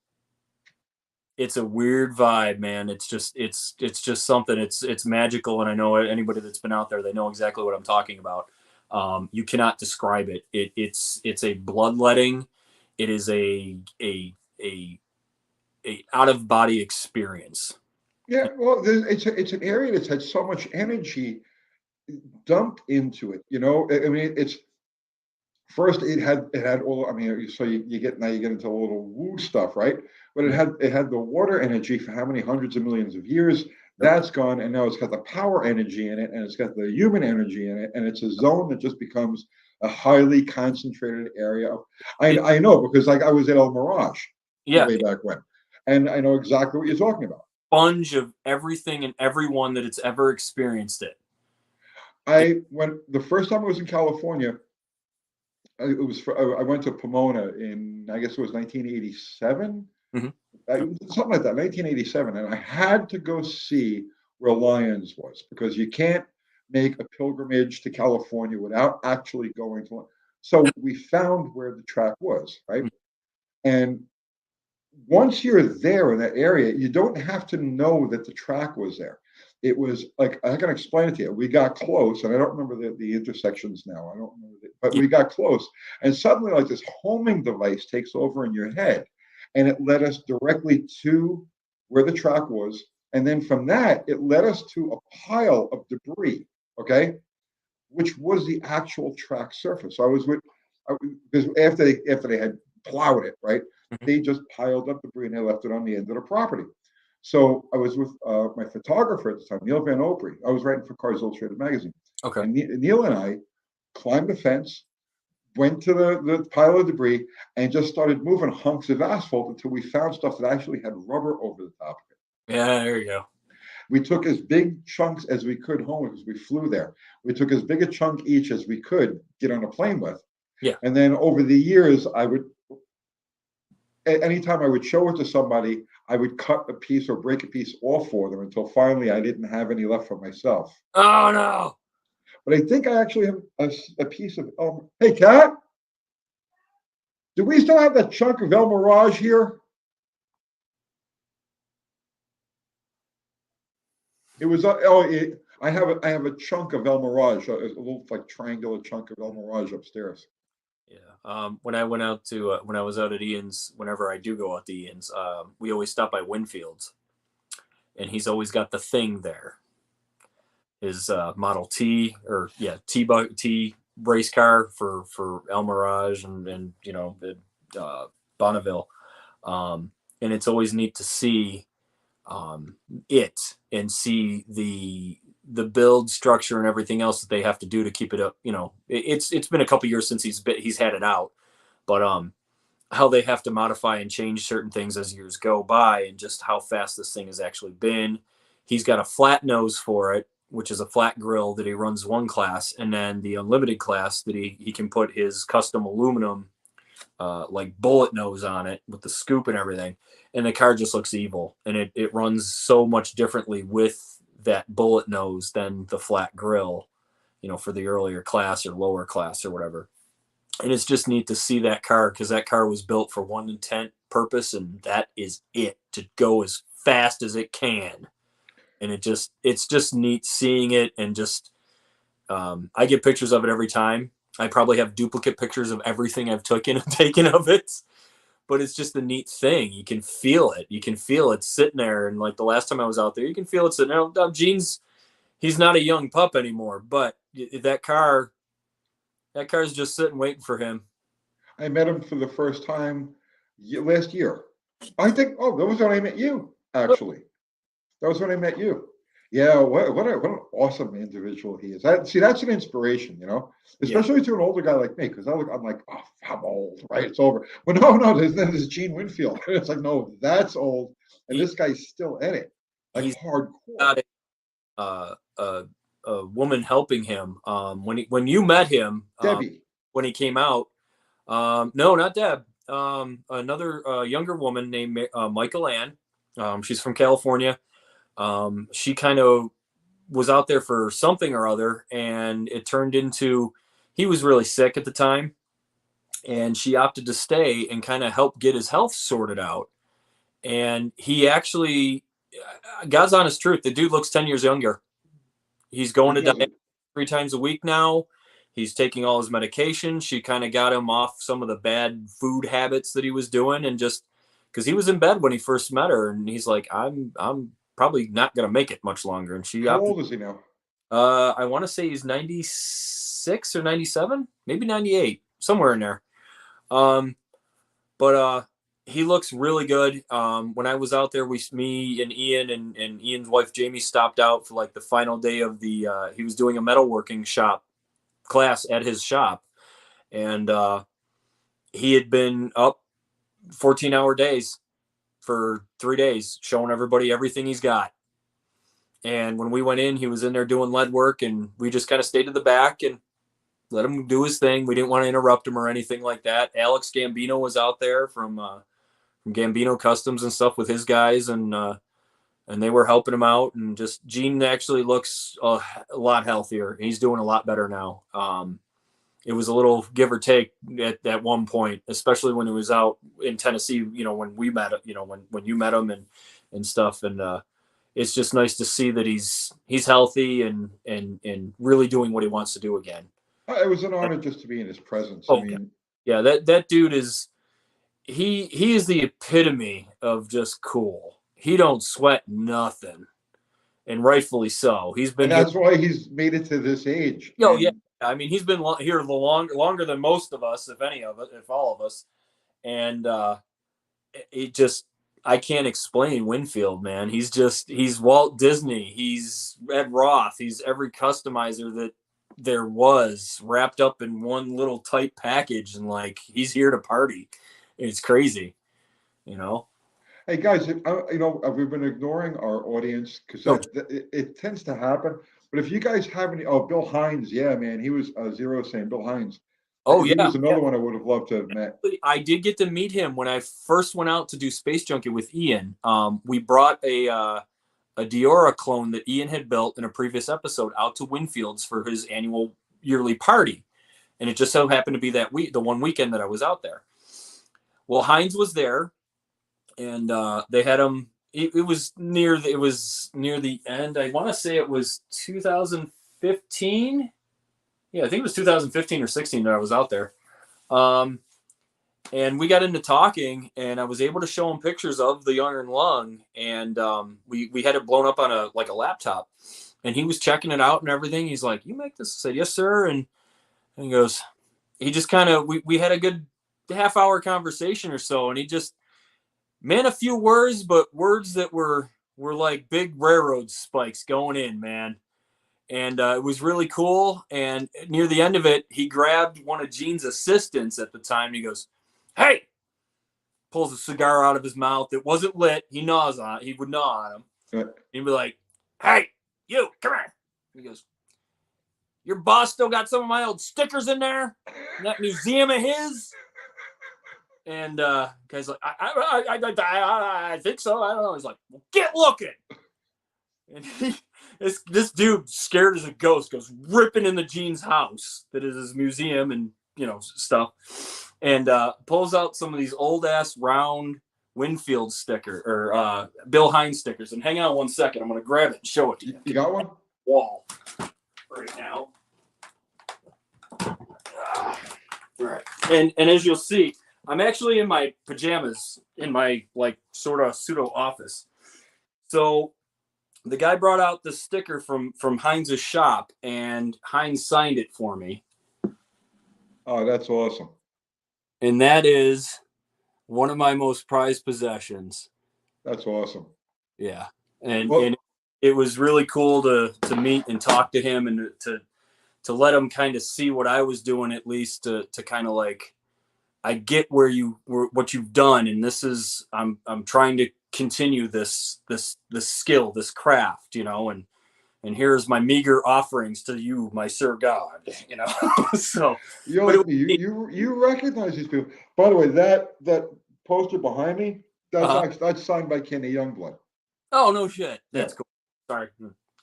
It's a weird vibe, man. It's just something. It's magical, and I know anybody that's been out there, they know exactly what I'm talking about. You cannot describe it. It's a bloodletting. It is a out of body experience. Yeah, well, it's an area that's had so much energy dumped into it. I mean, it's first it had all. I mean, so you get into a little woo stuff, right? But it had the water energy for how many hundreds of millions of years. That's gone, and now it's got the power energy in it, and it's got the human energy in it, and it's a zone that just becomes a highly concentrated area. I know, because like I was at El Mirage way back when, and I know exactly what you're talking about. Sponge of everything and everyone that it's ever experienced it. When the first time I was in California, I went to Pomona in, I guess it was 1987, something like that, 1987, and I had to go see where Lyons was, because you can't make a pilgrimage to California without actually going to. So we found where the track was, right? And once you're there in that area, you don't have to know that the track was there. It was like, I can explain it to you. We got close, and I don't remember the intersections now. I don't remember, but we got close, and suddenly, like, this homing device takes over in your head, and it led us directly to where the track was, and then from that, it led us to a pile of debris. Okay, which was the actual track surface. So I was with, because after they had plowed it, right, Mhm. they just piled up debris and they left it on the end of the property. So I was with my photographer at the time, Neil Van Opry. I was writing for Cars Illustrated magazine, Okay. and Neil and I climbed the fence, went to the pile of debris, and just started moving hunks of asphalt until we found stuff that actually had rubber over the top of it. Yeah, there you go. We took as big chunks as we could home because we flew there. We took as big a chunk each as we could get on a plane with. Yeah. And then over the years, anytime I would show it to somebody, I would cut a piece or break a piece off for them until finally I didn't have any left for myself. Oh no. But I think I actually have a piece of, hey, Kat, do we still have that chunk of El Mirage here? It was, I have a chunk of El Mirage, a little like triangular chunk of El Mirage upstairs. Yeah. When I went out to when I was out at Ian's, whenever I do go out to Ian's, we always stop by Winfield's, and he's always got the thing there. His Model T or T race car for El Mirage and Bonneville, and it's always neat to see it and see the build structure and everything else that they have to do to keep it up. It's been a couple years since he's had it out, but how they have to modify and change certain things as years go by, and just how fast this thing has actually been. He's got a flat nose for it, which is a flat grill that he runs one class, and then the unlimited class that he can put his custom aluminum like bullet nose on it with the scoop and everything, and the car just looks evil, and it runs so much differently with that bullet nose than the flat grill, for the earlier class or lower class or whatever. And it's just neat to see that car, because that car was built for one intent purpose, and that is it, to go as fast as it can. And it's just neat seeing it, and just I get pictures of it every time. I probably have duplicate pictures of everything I've taken of it, but it's just a neat thing. You can feel it. You can feel it sitting there. And like the last time I was out there, you can feel it sitting there. Now, Gene's, he's not a young pup anymore, but that car's just sitting waiting for him. I met him for the first time last year. I think, that was when I met you, actually. That was when I met you. Yeah, what an awesome individual he is. That's an inspiration, especially to an older guy like me, because I'm like, oh, I'm old, right? It's over. But no, there's Gene Winfield. It's like, no, that's old, and this guy's still in it, like He's hardcore. got a woman helping him. When you met him, Debbie. when he came out, no, not Deb. Another younger woman named Michael Ann. She's from California. She kind of was out there for something or other, and it turned into, he was really sick at the time, and she opted to stay and kind of help get his health sorted out. And he actually, God's honest truth, the dude looks 10 years younger. He's going to diet 3 times a week now. He's taking all his medication. She kind of got him off some of the bad food habits that he was doing, and just because he was in bed when he first met her, and he's like, I'm probably not going to make it much longer. And she How old is he now? I want to say he's 96 or 97, maybe 98, somewhere in there. But he looks really good. When I was out there, me and Ian and Ian's wife Jamie stopped out for like the final day of the. He was doing a metalworking shop class at his shop, and he had been up 14-hour days for 3 days, showing everybody everything he's got. And when we went in, he was in there doing lead work, and we just kind of stayed to the back and let him do his thing. We didn't want to interrupt him or anything like that. Alex Gambino was out there from Gambino Customs and stuff with his guys, and they were helping him out. And just Gene actually looks a lot healthier. He's doing a lot better now. It was a little give or take at one point, especially when he was out in Tennessee, when we met, when you met him and stuff. And it's just nice to see that he's healthy and really doing what he wants to do again. It was an honor just to be in his presence. Oh, I mean, yeah, that dude is, he is the epitome of just cool. He don't sweat nothing. and rightfully so. He's been And here. that's why he's made it to this age. Oh yeah, And I mean he's been here longer than most of us, if any of it, if all of us. And it just I can't explain Winfield, man. He's Walt Disney. He's Ed Roth. He's every customizer that there was wrapped up in one little tight package, and like he's here to party. It's crazy, you know. hey, guys, we've been ignoring our audience because So, it tends to happen. But if you guys have any, oh, Bill Hines, yeah, man, he was Zero saying Bill Hines. oh He yeah, was another one I would have loved to have met. I did get to meet him when I first went out to do Space Junkie with Ian. We brought a Diora clone that Ian had built in a previous episode out to Winfield's for his annual yearly party. And it just so happened to be that week, the one weekend that I was out there. Well, Hines was there, and they had him. It was near the end. I want to say it was 2015. Yeah, I think it was 2015 or 16 that I was out there. And we got into talking, and I was able to show him pictures of the Iron Lung, and we had it blown up on a laptop, and he was checking it out and everything. He's like, "You make this?" I said, "Yes, sir." And he goes, he just kind of we had a good half-hour conversation or so, and he just man, a few words, but words that were like big railroad spikes going in, man. And it was really cool. And near the end of it, he grabbed one of Gene's assistants at the time. And he goes, "Hey!" Pulls a cigar out of his mouth. It wasn't lit. He would gnaw on him. He'd be like, "Hey, you, come here." He goes, "Your boss still got some of my old stickers in there? In that museum of his?" And guy's like, I think so. I don't know. He's like, "Well, get looking." And this dude, scared as a ghost, goes ripping into Gene's house that is his museum and stuff, and pulls out some of these old ass round Winfield sticker or Bill Hines stickers. And hang on one second, I'm gonna grab it and show it to you. You got one? Wall right now. Right. And as you'll see, I'm actually in my pajamas in my like sort of pseudo office. So the guy brought out the sticker from Heinz's shop, and Heinz signed it for me. Oh, that's awesome. And that is one of my most prized possessions. That's awesome. Yeah. And it was really cool to meet and talk to him, and to let him kind of see what I was doing, at least to kind of like, I get what you've done. And this is, I'm trying to continue this skill, this craft, and here's my meager offerings to you, my Sir God, so you recognize these people. By the way, that poster behind me, that's signed by Kenny Youngblood. Oh, no shit. That's cool. Sorry.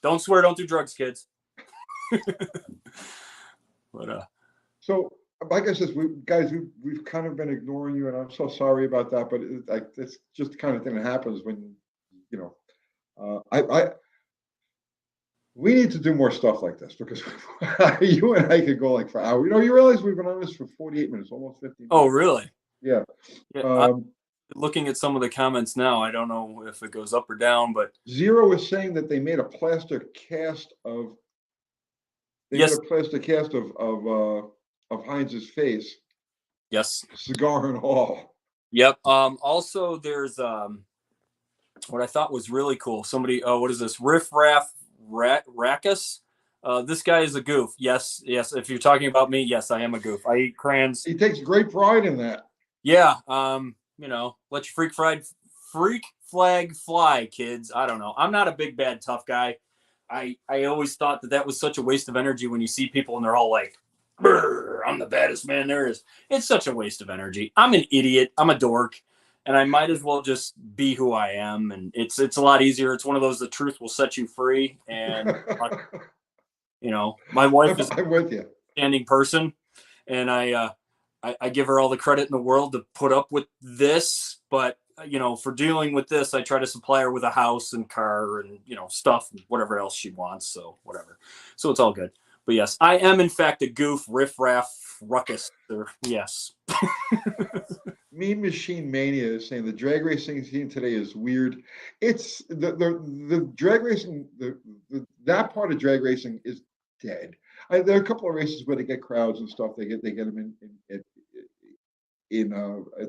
Don't swear, don't do drugs, kids. But so like I said, we've kind of been ignoring you, and I'm so sorry about that. But it's just the kind of thing that happens when, we need to do more stuff like this, because you and I could go like for hours. You realize we've been on this for 48 minutes, almost 50 minutes. Oh, really? Yeah. Looking at some of the comments now, I don't know if it goes up or down, but Zero is saying that they made a plaster cast of. Made a plaster cast of Heinz's face. Yes. Cigar and all. Yep. Also, there's what I thought was really cool. Somebody, what is this? Riff Raff Rackus. This guy is a goof. Yes. If you're talking about me, yes, I am a goof. I eat crayons. He takes great pride in that. Yeah. Let your freak flag fly, kids. I don't know. I'm not a big bad tough guy. I always thought that was such a waste of energy when you see people and they're all like, "I'm the baddest man there is." It's such a waste of energy. I'm an idiot. I'm a dork, and I might as well just be who I am. And it's a lot easier. It's one of those, the truth will set you free. And my wife is I'm with you. Standing person, and I give her all the credit in the world to put up with this, but for dealing with this, I try to supply her with a house and car and stuff and whatever else she wants. So whatever. So it's all good. But yes, I am in fact a goof, riff raff, ruckus. Yes. Mean Machine Mania is saying the drag racing scene today is weird. It's the drag racing, that part of drag racing is dead. There are a couple of races where they get crowds and stuff. They get them in at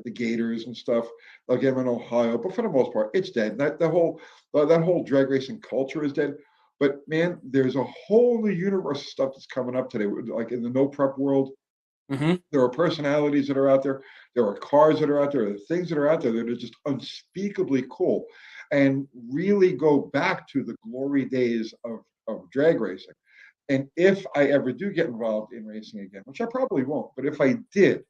the Gators and stuff. They'll get them in Ohio, but for the most part, it's dead. That whole drag racing culture is dead. But man, there's a whole new universe of stuff that's coming up today. Like in the no prep world, Mm-hmm. there are personalities that are out there. There are cars that are out there. There are things that are out there that are just unspeakably cool, and really go back to the glory days of drag racing. And if I ever do get involved in racing again, which I probably won't, but if I did,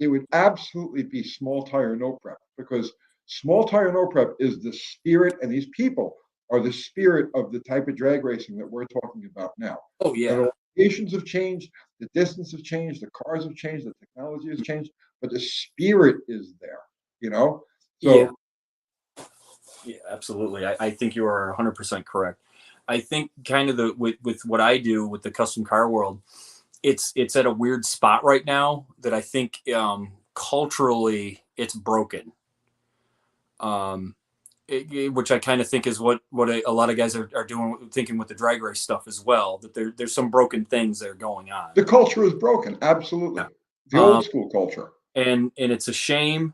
it would absolutely be small tire no prep, because small tire no prep is the spirit, and these people are the spirit of the type of drag racing that we're talking about now. Oh yeah. The locations have changed, the distance have changed, the cars have changed, the technology has changed, but the spirit is there, you know? So yeah, absolutely. I think you are 100% correct. I think kind of with what I do with the custom car world, it's at a weird spot right now that I think culturally it's broken. Which I kind of think is what a lot of guys are doing, thinking with the drag race stuff as well. That there's some broken things that are going on. the culture is broken, absolutely. Yeah. The old school culture. And it's a shame,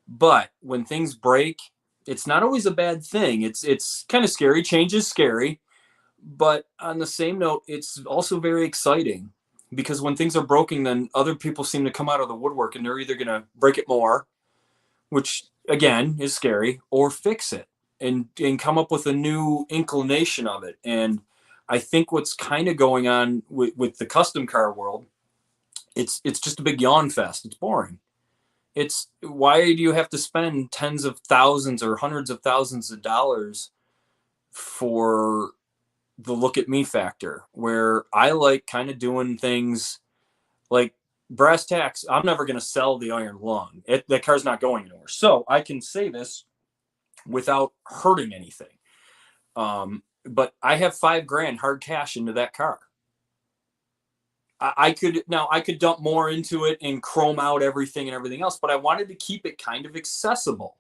but when things break, it's not always a bad thing. It's kind of scary. Change is scary, but on the same note, it's also very exciting, because when things are broken, then other people seem to come out of the woodwork, and they're either going to break it more, which again is scary, or fix it and come up with a new inclination of it. And I think what's kind of going on with the custom car world, it's just a big yawn fest. It's boring. It's why do you have to spend tens of thousands or hundreds of thousands of dollars for the look at me factor, where I like kind of doing things like brass tacks. I'm never going to sell the iron lung. That car's not going anywhere. So I can say this without hurting anything. But I have $5,000 hard cash into that car. I could dump more into it and chrome out everything and everything else, but I wanted to keep it kind of accessible.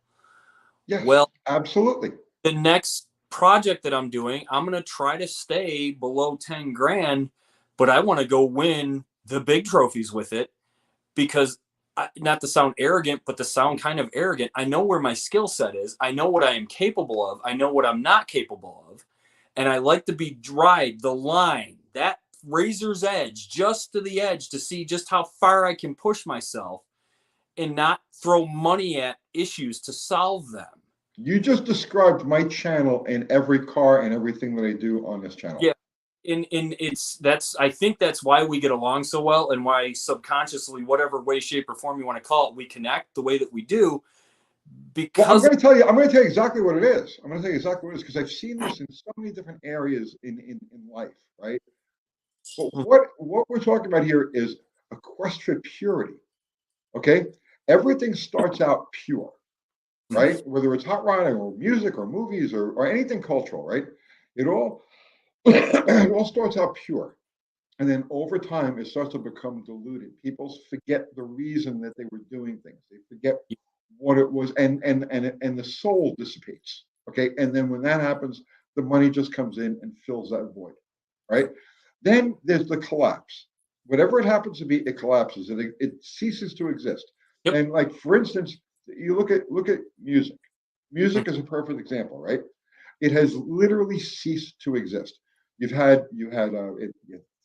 Yes, Well, absolutely. the next project that I'm doing, I'm going to try to stay below 10 grand, but I want to go win the big trophies with it, because not to sound arrogant, but to sound kind of arrogant, I know where my skill set is. I know what I am capable of. I know what I'm not capable of. And I like to be ride the line, that razor's edge, just to the edge, to see just how far I can push myself and not throw money at issues to solve them. You just described my channel and every car and everything that I do on this channel. Yeah. I think that's why we get along so well, and why subconsciously, whatever way, shape, or form you want to call it, we connect the way that we do. Because well, I'm going to tell you exactly what it is. I'm going to tell you exactly what it is, because I've seen this in so many different areas in life, right? But what we're talking about here is a quest for purity. Okay, everything starts out pure, right? Whether it's hot rodding or music or movies or anything cultural, right? It all it all starts out pure, and then over time it starts to become diluted. People forget the reason that they were doing things. They forget what it was, and the soul dissipates. Okay, and then when that happens, the money just comes in and fills that void, right? Then there's the collapse. Whatever it happens to be, it collapses. It ceases to exist. Yep. And like for instance, you look at music. Music is a perfect example, right? It has literally ceased to exist. You had the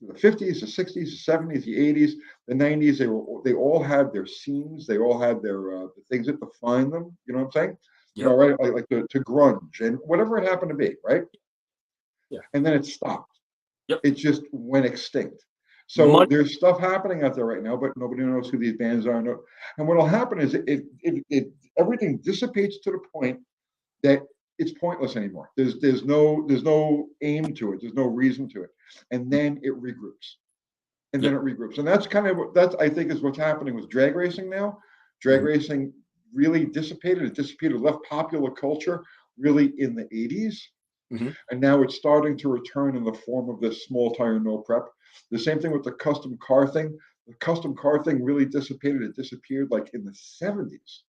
50s, the 60s, the 70s, the 80s, the 90s. They all had their scenes. They all had their the things that define them. You know what I'm saying? Yep. You know, right? Like to grunge and whatever it happened to be, right? Yeah. And then it stopped. Yep. It just went extinct. So there's stuff happening out there right now, but nobody knows who these bands are. And what'll happen is everything dissipates to the point that it's pointless anymore. There's no aim to it. There's no reason to it. And then it regroups. And then it regroups. And that's kind of what I think is what's happening with drag racing now. Drag racing really dissipated. It dissipated, left popular culture really in the 80s. And now it's starting to return in the form of this small tire no prep. The same thing with the custom car thing. the custom car thing really dissipated. It disappeared like in the 70s.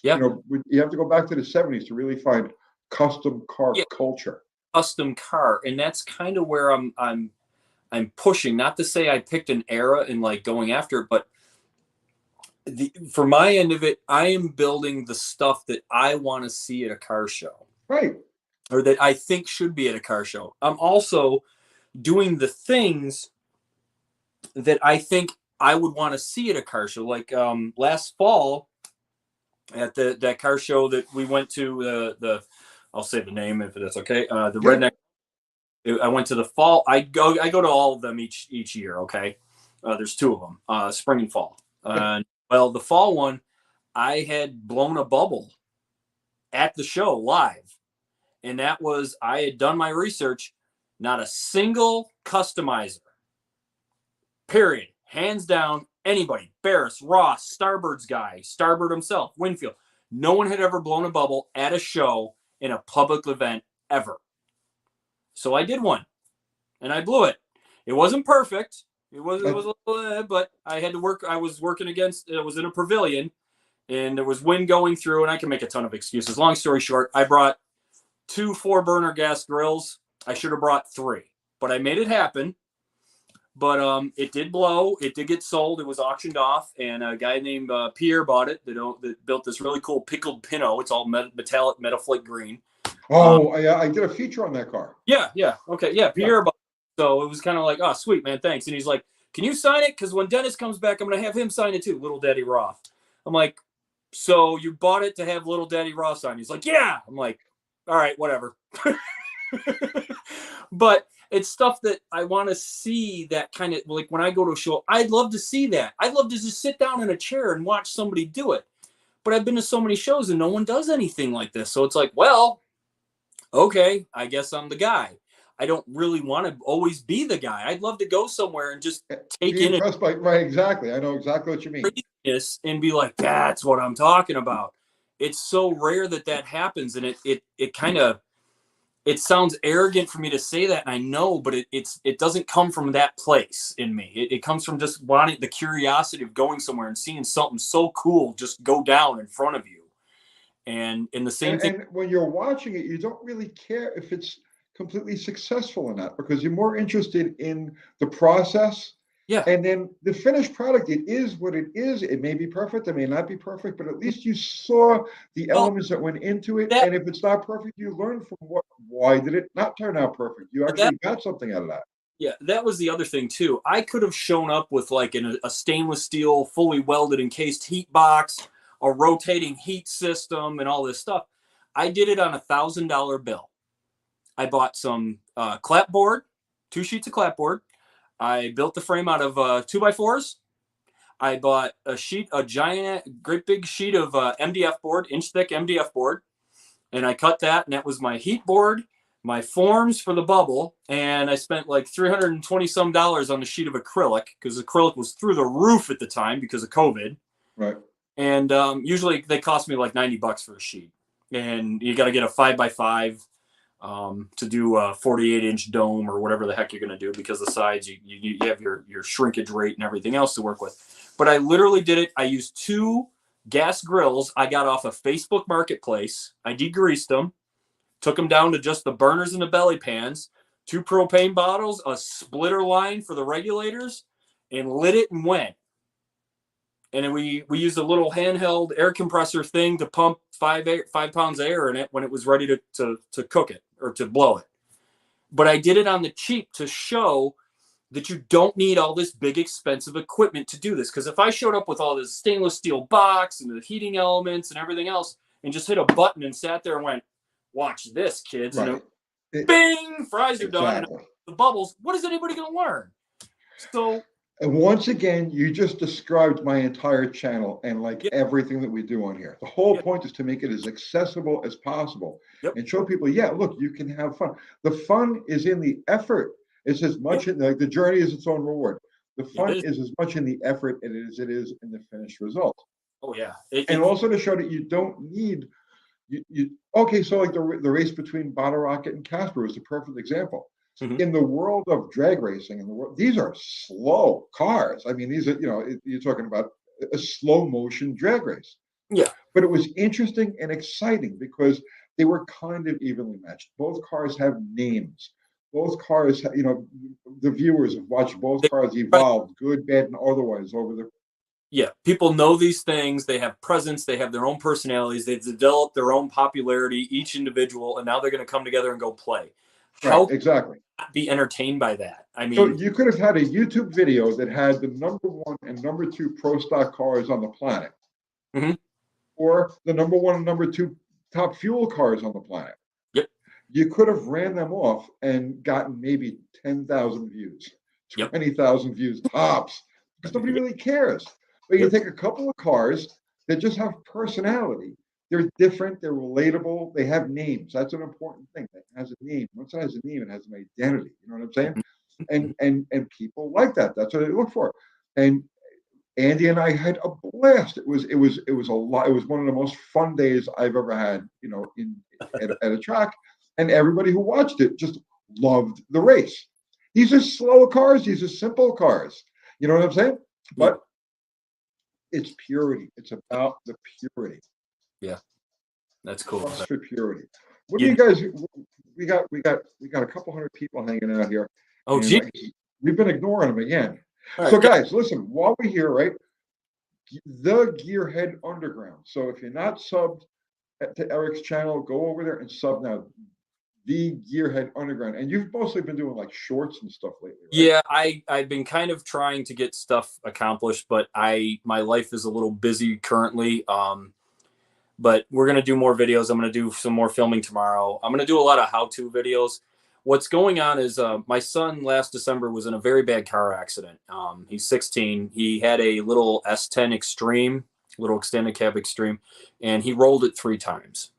Yeah. You have to go back to the 70s to really find custom car culture. Custom car, and that's kind of where I'm pushing. Not to say I picked an era and like going after it, but for my end of it, I am building the stuff that I want to see at a car show. Right. Or that I think should be at a car show. I'm also doing the things that I think I would want to see at a car show. Like last fall at that car show that we went to, I'll say the name if that's okay. The Redneck. I went to the fall. I go to all of them each year. Okay. There's two of them, spring and fall. Well, the fall one, I had blown a bubble at the show live. And that was, I had done my research, not a single customizer, period, hands down, anybody, Barris, Ross, Starbird's guy, Starbird himself, Winfield. No one had ever blown a bubble at a show in a public event ever. So I did one, and I blew it. It wasn't perfect. It was a little, but I had to work. I was working against, it was in a pavilion, and there was wind going through, and I can make a ton of excuses. Long story short, I brought 2 4-burner gas grills. I should have brought 3, but I made it happen. But it did blow. It did get sold. It was auctioned off, and a guy named Pierre bought it. That built this really cool pickled Pinot. It's all metallic Metaflick green. Oh, I did a feature on that car. Yeah. Okay. Yeah, Pierre bought it. So it was kind of like, oh, sweet, man, thanks. And he's like, can you sign it? Because when Dennis comes back, I'm going to have him sign it too, Little Daddy Roth. I'm like, so you bought it to have Little Daddy Roth sign? He's like, yeah. I'm like, all right, whatever. But it's stuff that I want to see, that kind of like when I go to a show, I'd love to see that. I'd love to just sit down in a chair and watch somebody do it. But I've been to so many shows and no one does anything like this. So it's like, well, okay, I guess I'm the guy. I don't really want to always be the guy. I'd love to go somewhere and just take in it. Right, exactly. I know exactly what you mean. And be like, that's what I'm talking about. It's so rare that happens, and it kind of, it sounds arrogant for me to say that, and I know, but it doesn't come from that place in me. It comes from just wanting the curiosity of going somewhere and seeing something so cool just go down in front of you. And in the same thing, and when you're watching it, you don't really care if it's completely successful or not, because you're more interested in the process. Yeah. And then the finished product, it is what it is. It may be perfect, it may not be perfect, but at least you saw the elements that went into it. And if it's not perfect, you learn from why did it not turn out perfect? You actually got something out of that. Yeah, that was the other thing too. I could have shown up with like a stainless steel, fully welded, encased heat box, a rotating heat system, and all this stuff. I did it on $1,000 bill. I bought some clapboard, 2 sheets of clapboard. I built the frame out of 2x4s. I bought a giant, great big sheet of MDF board, inch thick MDF board. And I cut that, and that was my heat board, my forms for the bubble. And I spent like $320 some on the sheet of acrylic, because acrylic was through the roof at the time because of COVID. Right. And usually they cost me like $90 for a sheet. And you got to get a 5x5. To do a 48-inch dome or whatever the heck you're going to do, because the sides, you have your shrinkage rate and everything else to work with. But I literally did it. I used 2 gas grills I got off of Facebook Marketplace. I degreased them, took them down to just the burners and the belly pans, 2 propane bottles, a splitter line for the regulators, and lit it and went. And then we used a little handheld air compressor thing to pump 5 pounds of air in it when it was ready to cook it or to blow it. But I did it on the cheap to show that you don't need all this big expensive equipment to do this. Because if I showed up with all this stainless steel box and the heating elements and everything else and just hit a button and sat there and went, watch this, kids. Right. And bing, fries are done. And the bubbles, what is anybody going to learn? So... And once again, you just described my entire channel and like everything that we do on here. The whole point is to make it as accessible as possible and show people, yeah, look, you can have fun. The fun is in the effort. It's as much in like the journey is its own reward. The fun is as much in the effort as it is in the finished result. Oh yeah. And also to show that you don't need you okay, so like the race between Bottle Rocket and Casper was a perfect example. Mhm. In the world of drag racing, in the world, these are slow cars. I mean, these are, you're talking about a slow motion drag race. Yeah. But it was interesting and exciting because they were kind of evenly matched. Both cars have names. Both cars, the viewers have watched both cars evolve, good, bad, and otherwise over the. Yeah, people know these things. They have presence. They have their own personalities. They've developed their own popularity, each individual, and now they're going to come together and go play. Right, How exactly. not be entertained by that? I So mean, you could have had a YouTube video that had the number one and number two pro stock cars on the planet, mhm. or the number one and number two top fuel cars on the planet. Yep, You could have ran them off and gotten maybe 10,000 views, yep, 20,000 views tops, because nobody really cares. But you yep. take a couple of cars that just have personality. They're different, they're relatable, they have names. That's an important thing. That has a name. Once it has a name, it has an identity. You know what I'm saying? Mhm, And mhm. and people like that. That's what they look for. And Andy and I had a blast. It was a lot. It was one of the most fun days I've ever had. At a track, and everybody who watched it just loved the race. These are slow cars. These are simple cars. You know what I'm saying? Yeah, But it's purity. It's about the purity. yeah, that's cool. Quest for purity. What do You, you guys? We got a couple hundred people hanging out here, oh, and gee. we've been ignoring them again. All So, right. Yeah. guys, listen. While we're here, right? The Gearhead Underground. So if you're not subbed to Eric's channel, go over there and sub now. The Gearhead Underground. And you've mostly been doing like shorts and stuff lately, right? Yeah, I've been kind of trying to get stuff accomplished, but my life is a little busy currently. But we're gonna do more videos. I'm gonna do some more filming tomorrow. I'm gonna do a lot of how-to videos. What's going on is my son last December was in a very bad car accident. He's 16. He had a little S10 Extreme, little extended cab Extreme, and he rolled it 3 times.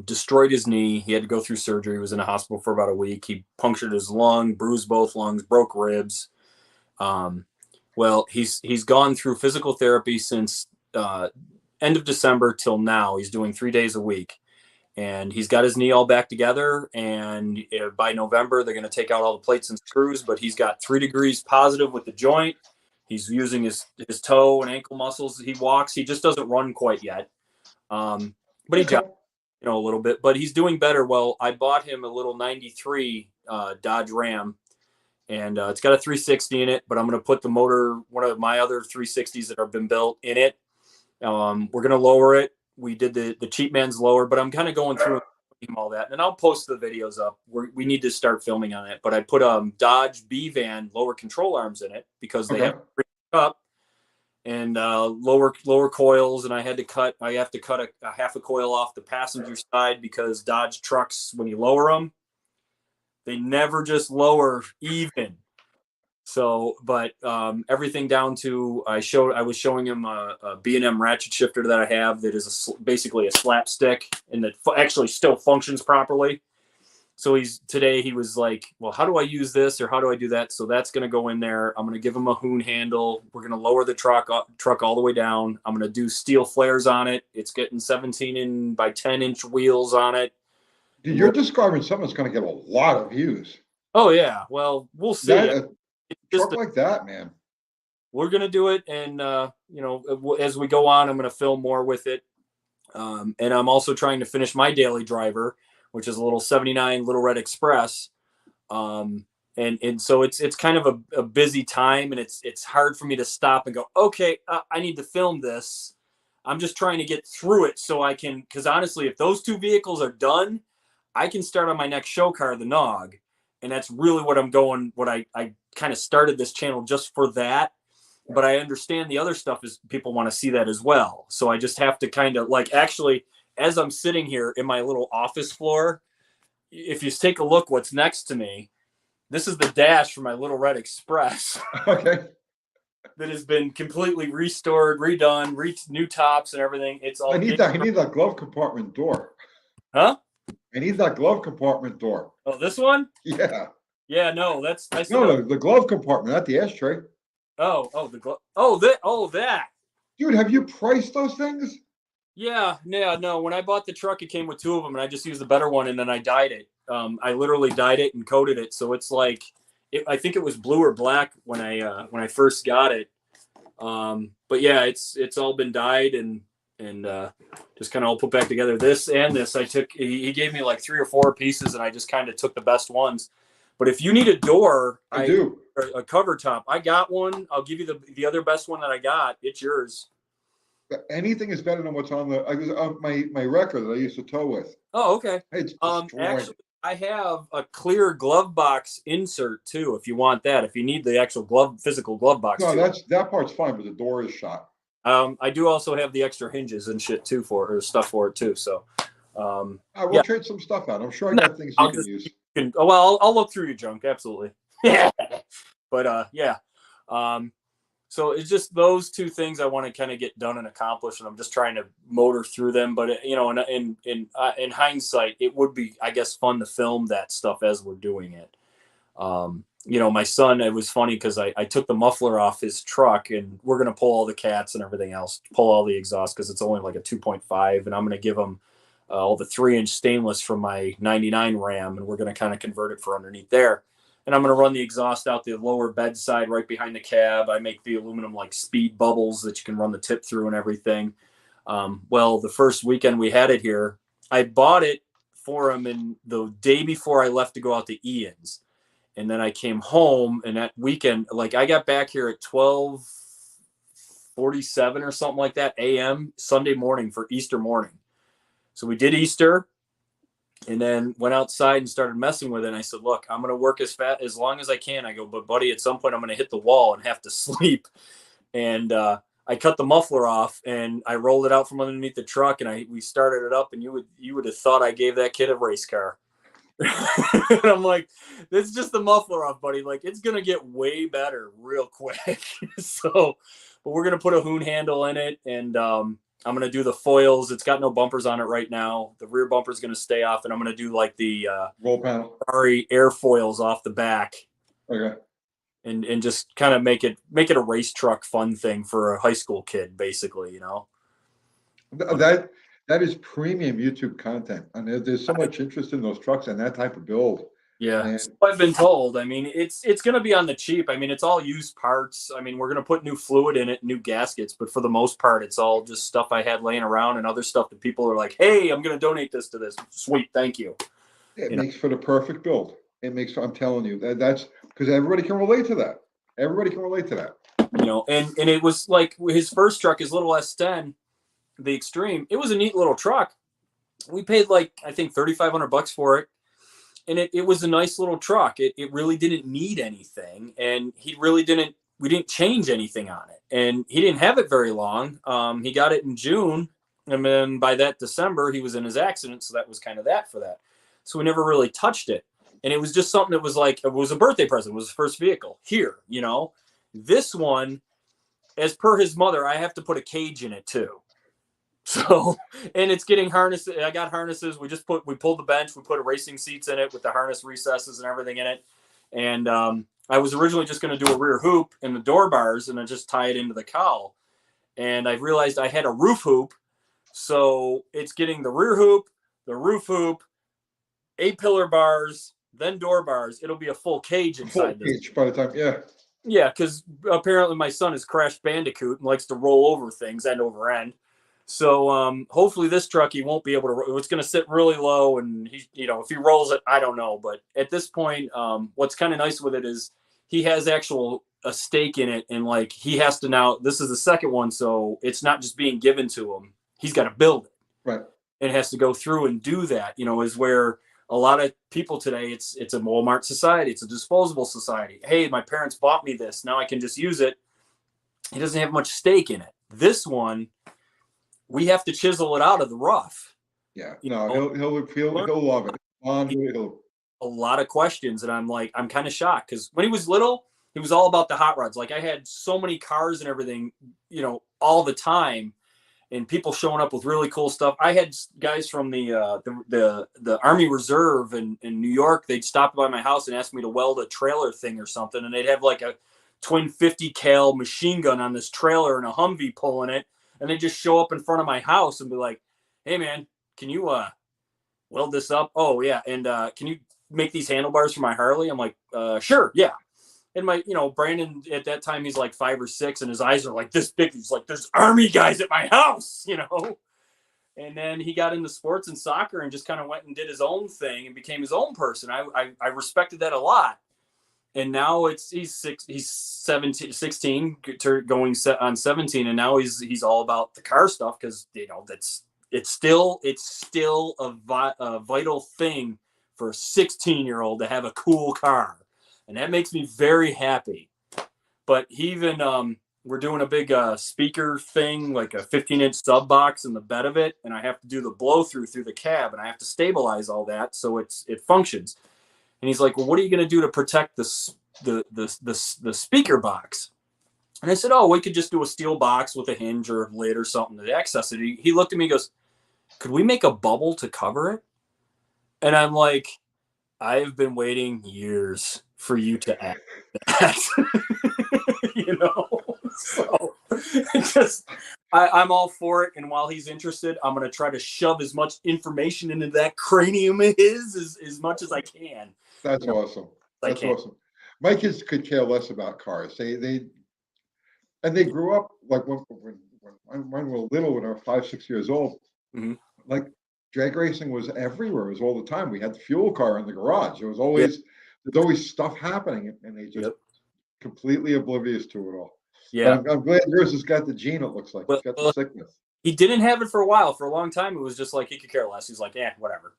Destroyed his knee. He had to go through surgery. He was in a hospital for about a week. He punctured his lung, bruised both lungs, broke ribs. Um, well, he's gone through physical therapy since end of December till now. He's doing 3 days a week, and he's got his knee all back together. And by November, they're going to take out all the plates and screws. But he's got 3 degrees positive with the joint. He's using his toe and ankle muscles. He walks. He just doesn't run quite yet. But he Okay. jogs, a little bit. But he's doing better. Well, I bought him a little '93 Dodge Ram, and it's got a 360 in it. But I'm going to put the motor, one of my other 360s that have been built, in it. We're going to lower it. We did the cheap man's lower, but I'm kind of going through all that, and I'll post the videos up. We need to start filming on it. But I put Dodge B van lower control arms in it because they Okay. have up and lower coils, and I have to cut a half a coil off the passenger side because Dodge trucks, when you lower them, they never just lower even. So, but everything down to I was showing him a B&M ratchet shifter that I have that is basically a slapstick and that actually still functions properly. So he was like, well, how do I use this or how do I do that? So that's going to go in there. I'm going to give him a hoon handle. We're going to lower the truck all the way down. I'm going to do steel flares on it. It's getting 17 by 10-inch wheels on it. Dude, you're describing something that's going to get a lot of views. Oh yeah. Well, we'll see. That a It's truck just like that, man. we're going to do it. And, as we go on, I'm going to film more with it. And I'm also trying to finish my daily driver, which is a little 79 Little Red Express. And so it's kind of a busy time, and it's hard for me to stop and go, okay, I need to film this. I'm just trying to get through it so I can, because honestly, if those 2 vehicles are done, I can start on my next show car, the Nog. And that's really what I'm going, what I kind of started this channel just for that. But I understand the other stuff is people want to see that as well. So I just have to kind of actually, as I'm sitting here in my little office floor, if you take a look what's next to me, this is the dash for my Little Red Express Okay. that has been completely restored, redone, new tops and everything. It's all I need that glove compartment door. Huh? I need that glove compartment door. Oh, this one? Yeah. Yeah, no, I still No, the glove compartment, not the ashtray. the glove. Oh, that. Dude, have you priced those things? Yeah, no. When I bought the truck, it came with 2 of them, and I just used the better one, and then I dyed it. I literally dyed it and coated it, so it's like I think it was blue or black when I first got it. But yeah, it's all been dyed and just kind of all put back together. This and this, he gave me like 3 or 4 pieces, and I just kind of took the best ones. But if you need a door, I do. A cover top, I got one. I'll give you the other best one that I got. It's yours. Anything is better than what's on my record that I used to tow with. Oh, okay. It's destroyed. Actually, I have a clear glove box insert too, if you want that. If you need the actual physical glove box. No, too. that part's fine, but the door is shot. I do also have the extra hinges and shit too stuff for it too. So, we'll trade some stuff out. I'm sure I got things you can use. I'll look through your junk. Absolutely. But yeah. So it's just those 2 things I want to kind of get done and accomplish, and I'm just trying to motor through them. But you know, in hindsight, it would be, I guess, fun to film that stuff as we're doing it. You know, my son, it was funny because I took the muffler off his truck, and we're gonna pull all the cats and everything else, pull all the exhaust because it's only like a 2.5, and I'm gonna give him all the 3-inch stainless from my '99 Ram, and we're gonna kind of convert it for underneath there. And I'm going to run the exhaust out the lower bed side right behind the cab. I make the aluminum like speed bubbles that you can run the tip through and everything. Well, the first weekend we had it here, I bought it for him in the day before I left to go out to Ian's. And then I came home, and that weekend, like I got back here at 12:47 or something like that a.m. Sunday morning for Easter morning. So we did Easter. And then went outside and started messing with it. And I said, look, I'm going to work as long as I can. I go, but buddy, at some point I'm going to hit the wall and have to sleep. And I cut the muffler off and I rolled it out from underneath the truck, and we started it up, and you would have thought I gave that kid a race car. And I'm like, it's just the muffler off, buddy. Like, it's going to get way better real quick. So, but we're going to put a hoon handle in it, and I'm going to do the foils. It's got no bumpers on it right now. The rear bumper is going to stay off, and I'm going to do like the roll panel Ferrari airfoils off the back. Okay. And just kind of make it a race truck fun thing for a high school kid, basically, you know. That is premium YouTube content, and there's so much interest in those trucks and that type of build. Yeah, so I've been told. I mean, it's going to be on the cheap. I mean, it's all used parts. I mean, we're going to put new fluid in it, new gaskets, but for the most part, it's all just stuff I had laying around and other stuff that people are like, hey, I'm going to donate this to this. Sweet, thank you. It makes for the perfect build. I'm telling you, that's because everybody can relate to that. Everybody can relate to that. You know, and it was like his first truck, his little S10, the Extreme. It was a neat little truck. We paid like, I think, $3,500 for it. And it was a nice little truck. It really didn't need anything. And we didn't change anything on it. And he didn't have it very long. He got it in June. And then by that December, he was in his accident. So that was kind of that for that. So we never really touched it. And it was just something that was like, it was a birthday present. It was his first vehicle here, you know. This one, as per his mother, I have to put a cage in it too. So, and it's getting harnesses. I got harnesses. We pulled the bench. We put racing seats in it with the harness recesses and everything in it. And I was originally just going to do a rear hoop and the door bars and then just tie it into the cowl. And I realized I had a roof hoop. So it's getting the rear hoop, the roof hoop, 8 pillar bars, then door bars. It'll be a full cage inside this. Cage by the time, yeah. Yeah, because apparently my son is Crash Bandicoot and likes to roll over things end over end. So hopefully this truck he won't be able to. It's going to sit really low, and he, you know, if he rolls it, I don't know. But at this point, what's kind of nice with it is he has a stake in it, and like he has to now. This is the second one, so it's not just being given to him. He's got to build it, right? And has to go through and do that. You know, is where a lot of people today. It's a Walmart society. It's a disposable society. Hey, my parents bought me this. Now I can just use it. He doesn't have much stake in it. This one, we have to chisel it out of the rough. Yeah, no, he'll love it. A lot of questions, and I'm kind of shocked because when he was little, he was all about the hot rods. Like I had so many cars and everything, you know, all the time, and people showing up with really cool stuff. I had guys from the Army Reserve in New York. They'd stop by my house and ask me to weld a trailer thing or something, and they'd have like a twin 50 cal machine gun on this trailer and a Humvee pulling it. And they just show up in front of my house and be like, hey, man, can you weld this up. Oh yeah, and can you make these handlebars for my Harley? I'm like, sure, yeah. And my, Brandon at that time, he's like 5 or 6, and his eyes are like this big. He's like, there's army guys at my house, And then he got into sports and soccer and just kind of went and did his own thing and became his own person. I respected that a lot. And now he's 17, 16, going on 17, and now he's all about the car stuff because it's still a vital thing for a 16-year-old to have a cool car, and that makes me very happy. But he even we're doing a big speaker thing, like a 15-inch sub box in the bed of it, and I have to do the blow through the cab, and I have to stabilize all that so it functions. And he's like, well, what are you going to do to protect the speaker box? And I said, oh, we could just do a steel box with a hinge or a lid or something to access it. He looked at me and goes, could we make a bubble to cover it? And I'm like, I've been waiting years for you to ask that. So I'm all for it. And while he's interested, I'm going to try to shove as much information into that cranium of his as much as I can. That's awesome. That's awesome. My kids could care less about cars. They grew up like when mine were little, when I was 5, 6 years old. Mm-hmm. Like drag racing was everywhere. It was all the time. We had the fuel car in the garage. There's always stuff happening, and they just completely oblivious to it all. Yeah, I'm glad yours has got the gene. It looks like it's got the sickness. He didn't have it for a while. For a long time, it was just like he could care less. He's like, whatever.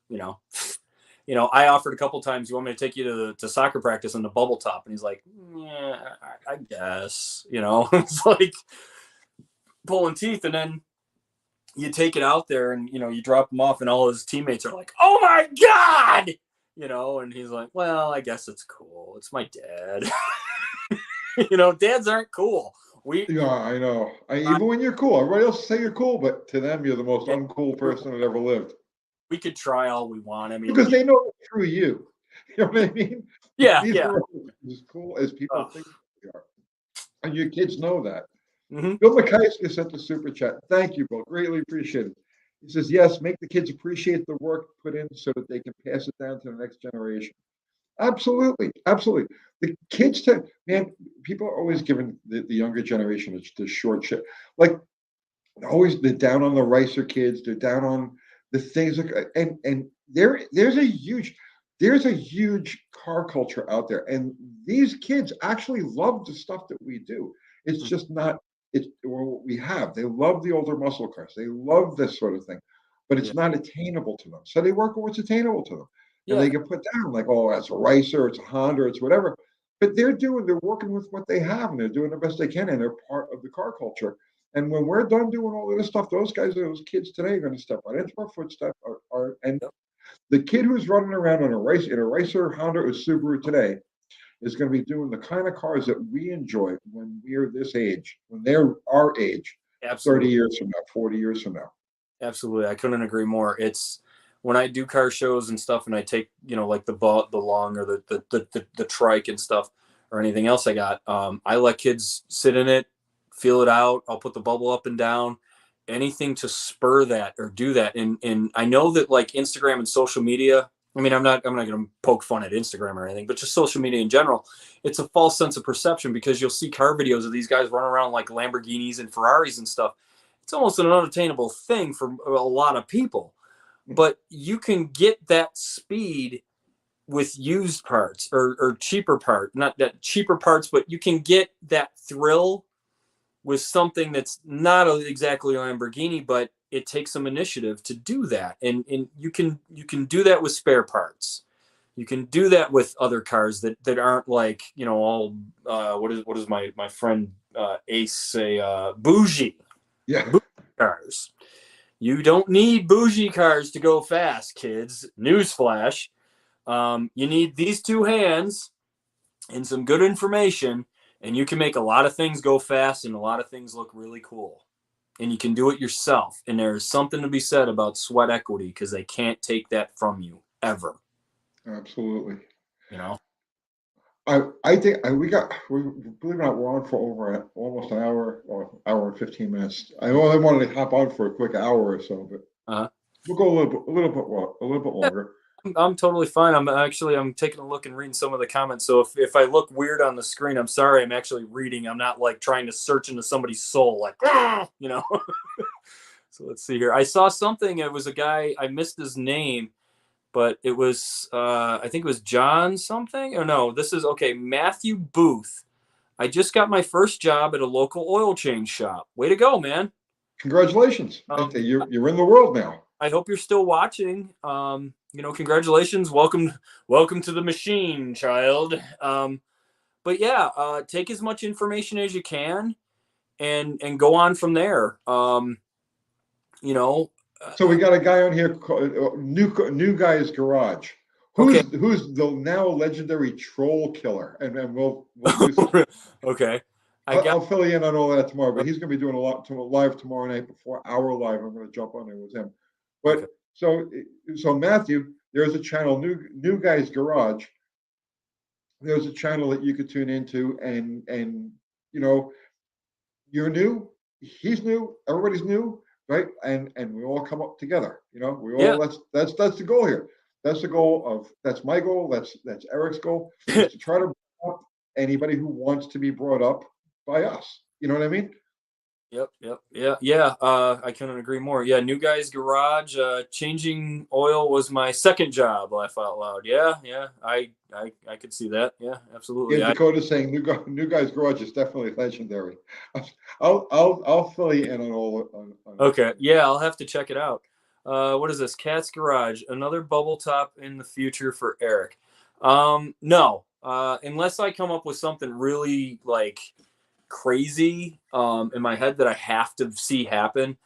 I offered a couple times, you want me to take you to soccer practice in the bubble top? And he's like, yeah, I guess, it's like pulling teeth. And then you take it out there and, you drop him off and all his teammates are like, oh my God, and he's like, well, I guess it's cool. It's my dad. Dads aren't cool. Yeah, I know. Even when you're cool, everybody else say you're cool, but to them, you're the most uncool person that ever lived. We could try all we want. I mean, because they know it's through you. You know what I mean? Yeah, These are as cool as people think they are, and your kids know that. Mm-hmm. Bill McKay sent the super chat. Thank you, Bill. Greatly appreciated. He says, yes, make the kids appreciate the work put in so that they can pass it down to the next generation. Absolutely. Absolutely. The kids, people are always giving the younger generation the short shit. Like, always, they're down on the Ricer kids. They're down on the things. And there's a huge car culture out there. And these kids actually love the stuff that we do. It's just not what we have. They love the older muscle cars. They love this sort of thing, but it's not attainable to them. So they work on what's attainable to them. And they get put down like, oh, it's a Ricer, it's a Honda, it's whatever. But they're working with what they have, and they're doing the best they can, and they're part of the car culture. And when we're done doing all of this stuff, those kids today are going to step right into our footsteps. And the kid who's running around in a Ricer, Honda, or Subaru today is going to be doing the kind of cars that we enjoy when we're this age, when they're our age, 30 years from now, 40 years from now. Absolutely. I couldn't agree more. It's when I do car shows and stuff, and I take, like the long or the trike and stuff or anything else I got, I let kids sit in it, feel it out. I'll put the bubble up and down, anything to spur that or do that. And I know that like Instagram and social media, I mean, I'm not going to poke fun at Instagram or anything, but just social media in general, it's a false sense of perception because you'll see car videos of these guys running around like Lamborghinis and Ferraris and stuff. It's almost an unattainable thing for a lot of people, but you can get that speed with used parts or cheaper not that cheaper parts, but you can get that thrill with something that's not exactly a Lamborghini, but it takes some initiative to do that. And you can do that with spare parts. You can do that with other cars that aren't like, all, what is my friend Ace say, bougie. Yeah. Bougie cars. You don't need bougie cars to go fast, kids. Newsflash. You need these two hands and some good information, and you can make a lot of things go fast and a lot of things look really cool. And you can do it yourself. And there's something to be said about sweat equity because they can't take that from you ever. Absolutely. I think believe it or not, we're on for over almost an hour or hour and 15 minutes. I only wanted to hop on for a quick hour or so, but We'll go a little bit longer. I'm totally fine. I'm taking a look and reading some of the comments. So if I look weird on the screen, I'm sorry. I'm actually reading. I'm not like trying to search into somebody's soul, like you know. So let's see here. I saw something. It was a guy. I missed his name, but it was I think it was John something. Or no, this is okay. Matthew Booth. I just got my first job at a local oil change shop. Way to go, man. Congratulations. You're in the world now. I hope you're still watching. Congratulations. Welcome to the machine, child. But yeah, take as much information as you can and go on from there. So we got a guy on here called New Guy's Garage. Who's the now legendary troll killer? And we'll do some, okay. I'll fill you in on all that tomorrow, but he's going to be doing a lot live tomorrow night before our live. I'm going to jump on there with him. But so Matthew, there's a channel, New Guy's Garage. There's a channel that you could tune into, and you're new, he's new, everybody's new, right? And we all come up together. That's the goal here. That's my goal. That's Eric's goal, is to try to bring up anybody who wants to be brought up by us. You know what I mean? Yep. Yeah. I couldn't agree more. Yeah. New Guy's Garage, changing oil was my second job. Laugh out loud. Yeah. I could see that. Yeah, absolutely. Yeah, Dakota's saying New Guy's Garage is definitely legendary. I'll fill you in on all. Okay. Yeah, I'll have to check it out. What is this? Cat's Garage, another bubble top in the future for Eric. No, unless I come up with something really like crazy in my head that I have to see happen.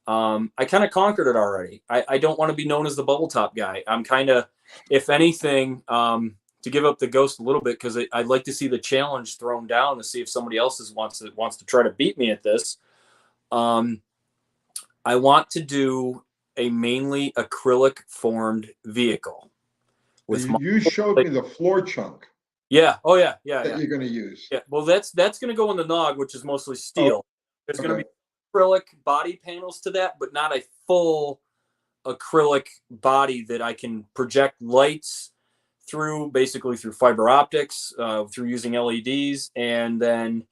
I kind of conquered it already. I don't want to be known as the bubble top guy. I'm kind of, if anything, to give up the ghost a little bit, because I'd like to see the challenge thrown down to see if somebody else wants to try to beat me at this. I want to do a mainly acrylic formed vehicle. You showed me the floor chunk. Yeah. Oh yeah. That you're going to use. Yeah. Well, that's going to go in the nog, which is mostly steel. There's going to be acrylic body panels to that, but not a full acrylic body that I can project lights through, basically through fiber optics, through using LEDs, and then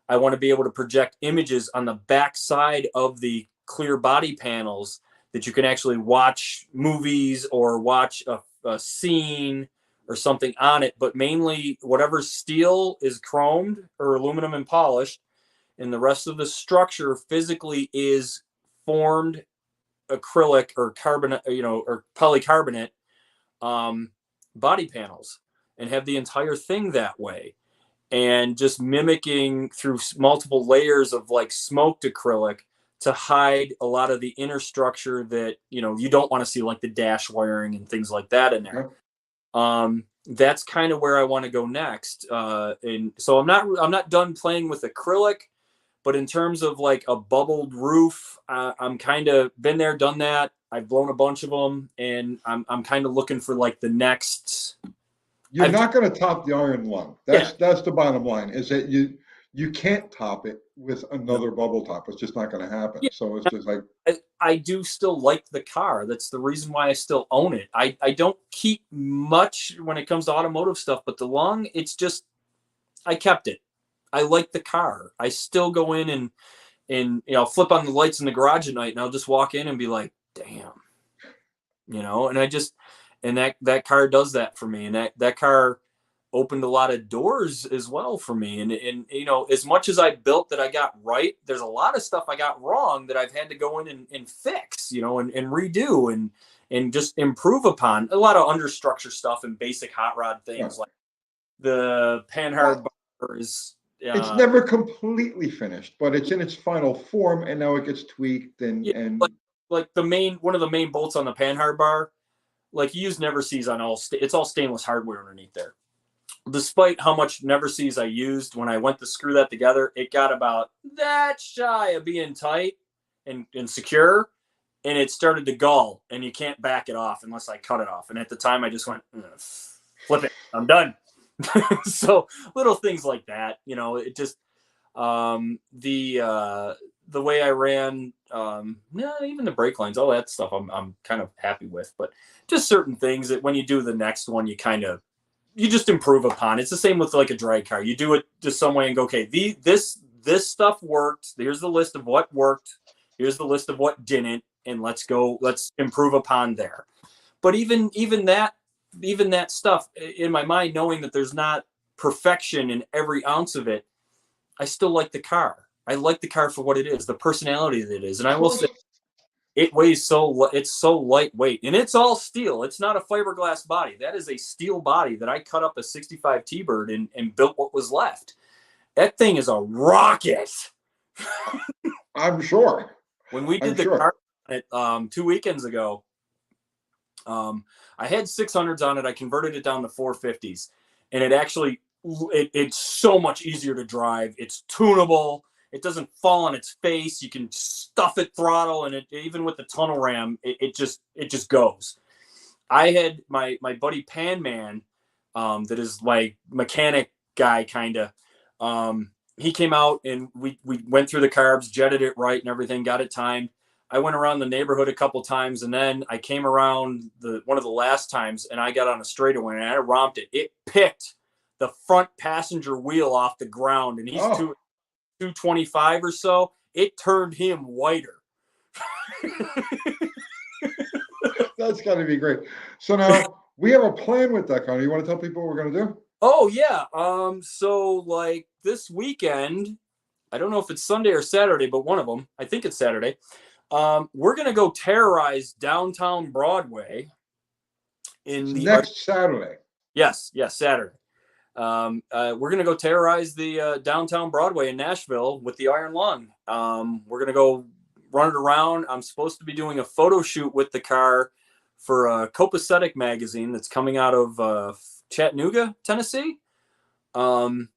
I want to be able to project images on the back side of the clear body panels that you can actually watch movies or watch a scene or something on it. But mainly whatever steel is chromed or aluminum and polished, and the rest of the structure physically is formed acrylic or carbonate, or polycarbonate body panels, and have the entire thing that way. And just mimicking through multiple layers of like smoked acrylic to hide a lot of the inner structure that, you don't want to see, like the dash wiring and things like that in there. That's kind of where I want to go next. And so I'm not done playing with acrylic, but in terms of like a bubbled roof, I'm kind of been there, done that. I've blown a bunch of them, and I'm kind of looking for like the next. You're not going to top the Iron Lung. That's the bottom line. Is that you can't top it with another bubble top. It's just not going to happen. Yeah. So it's just like I do still like the car. That's the reason why I still own it. I don't keep much when it comes to automotive stuff, but the Lung, it's just I kept it. I like the car. I still go in and flip on the lights in the garage at night, and I'll just walk in and be like, damn, and that car does that for me. And that car opened a lot of doors as well for me. And as much as I built that I got right, there's a lot of stuff I got wrong that I've had to go in and fix, and redo and just improve upon. A lot of understructure stuff and basic hot rod things, like the panhard bar is. It's never completely finished, but it's in its final form, and now it gets tweaked and like one of the main bolts on the panhard bar, like you use Never Sees on it's all stainless hardware underneath there. Despite how much Never Sees I used, when I went to screw that together, it got about that shy of being tight and secure, and it started to gull, and you can't back it off unless I cut it off. And at the time, I just went, flip it, I'm done. So little things like that, it just the the way I ran, even the brake lines, all that stuff, I'm kind of happy with. But just certain things that when you do the next one, you just improve upon. It's the same with like a drag car. You do it just some way and go, okay, this stuff worked. Here's the list of what worked. Here's the list of what didn't, and let's improve upon there. But even that stuff in my mind, knowing that there's not perfection in every ounce of it, I still like the car. I like the car for what it is, the personality that it is. And I will say it's so lightweight, and it's all steel. It's not a fiberglass body. That is a steel body that I cut up a 65 T-Bird and built what was left. That thing is a rocket. I'm sure. When we did car 2 weekends ago, I had 600s on it. I converted it down to 450s, and it's so much easier to drive. It's tunable. It doesn't fall on its face. You can stuff it throttle, and even with the tunnel ram, it just goes. I had my buddy Pan Man, that is like mechanic guy kind of. He came out and we went through the carbs, jetted it right and everything, got it timed. I went around the neighborhood a couple times, and then I came around one of the last times, and I got on a straightaway and I romped it. It picked the front passenger wheel off the ground, and he's 225 or so. It turned him whiter. That's got to be great. So now we have a plan with that car. You want to tell people what we're going to do? Oh yeah. So like this weekend, I don't know if it's Sunday or Saturday, but one of them, I think it's Saturday. We're going to go terrorize downtown Broadway next Saturday. Yes, Saturday. We're going to go terrorize the downtown Broadway in Nashville with the Iron Lung. We're going to go run it around. I'm supposed to be doing a photo shoot with the car for a Copacetic magazine that's coming out of Chattanooga, Tennessee. And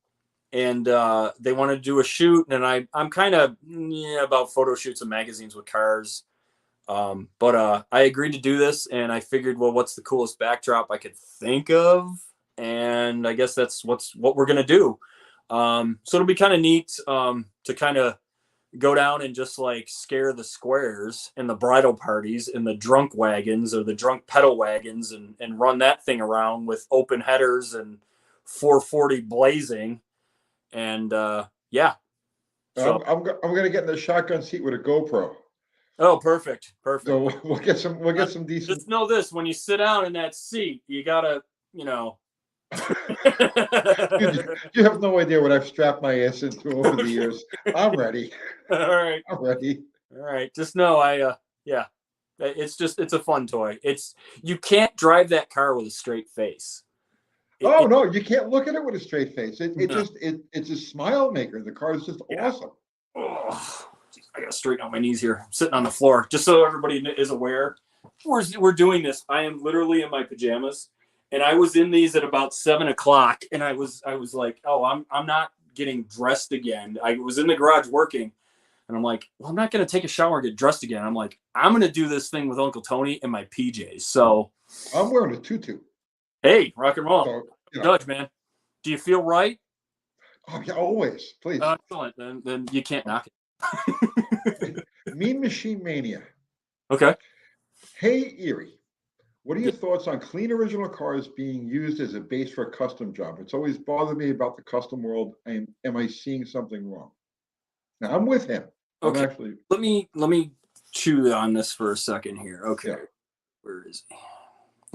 they want to do a shoot, and I'm kind of about photo shoots and magazines with cars. But I agreed to do this, and I figured, well, what's the coolest backdrop I could think of? And I guess that's what we're going to do. So it'll be kind of neat to kind of go down and just like scare the squares and the bridal parties and the drunk wagons or the drunk pedal wagons and run that thing around with open headers and 440 blazing. And yeah. So I'm going to get in the shotgun seat with a GoPro. Oh, perfect. So we'll get some decent. Just know this: when you sit down in that seat, you gotta, You have no idea what I've strapped my ass into over the years. I'm ready. All right. I'm ready. All right. Just know yeah. It's a fun toy. You can't drive that car with a straight face. No, you can't look at it with a straight face. It's a smile maker. The car is just awesome. Oh, I gotta straighten out my knees here. I'm sitting on the floor, just so everybody is aware. We're doing this. I am literally in my pajamas, and I was in these at about 7:00, and I was like, oh, I'm not getting dressed again. I was in the garage working, and I'm like, well, I'm not gonna take a shower and get dressed again. I'm like, I'm gonna do this thing with Uncle Tony in my PJs. So I'm wearing a tutu. Hey, rock and roll. So, Judge, man. Do you feel right? Oh yeah, always, please. Excellent. Then you can't knock it. Mean Machine Mania. Okay. Hey Erie, what are your thoughts on clean original cars being used as a base for a custom job? It's always bothered me about the custom world. And am I seeing something wrong? Now I'm with him. Okay. Let me chew on this for a second here. Okay. Yeah. Where is he?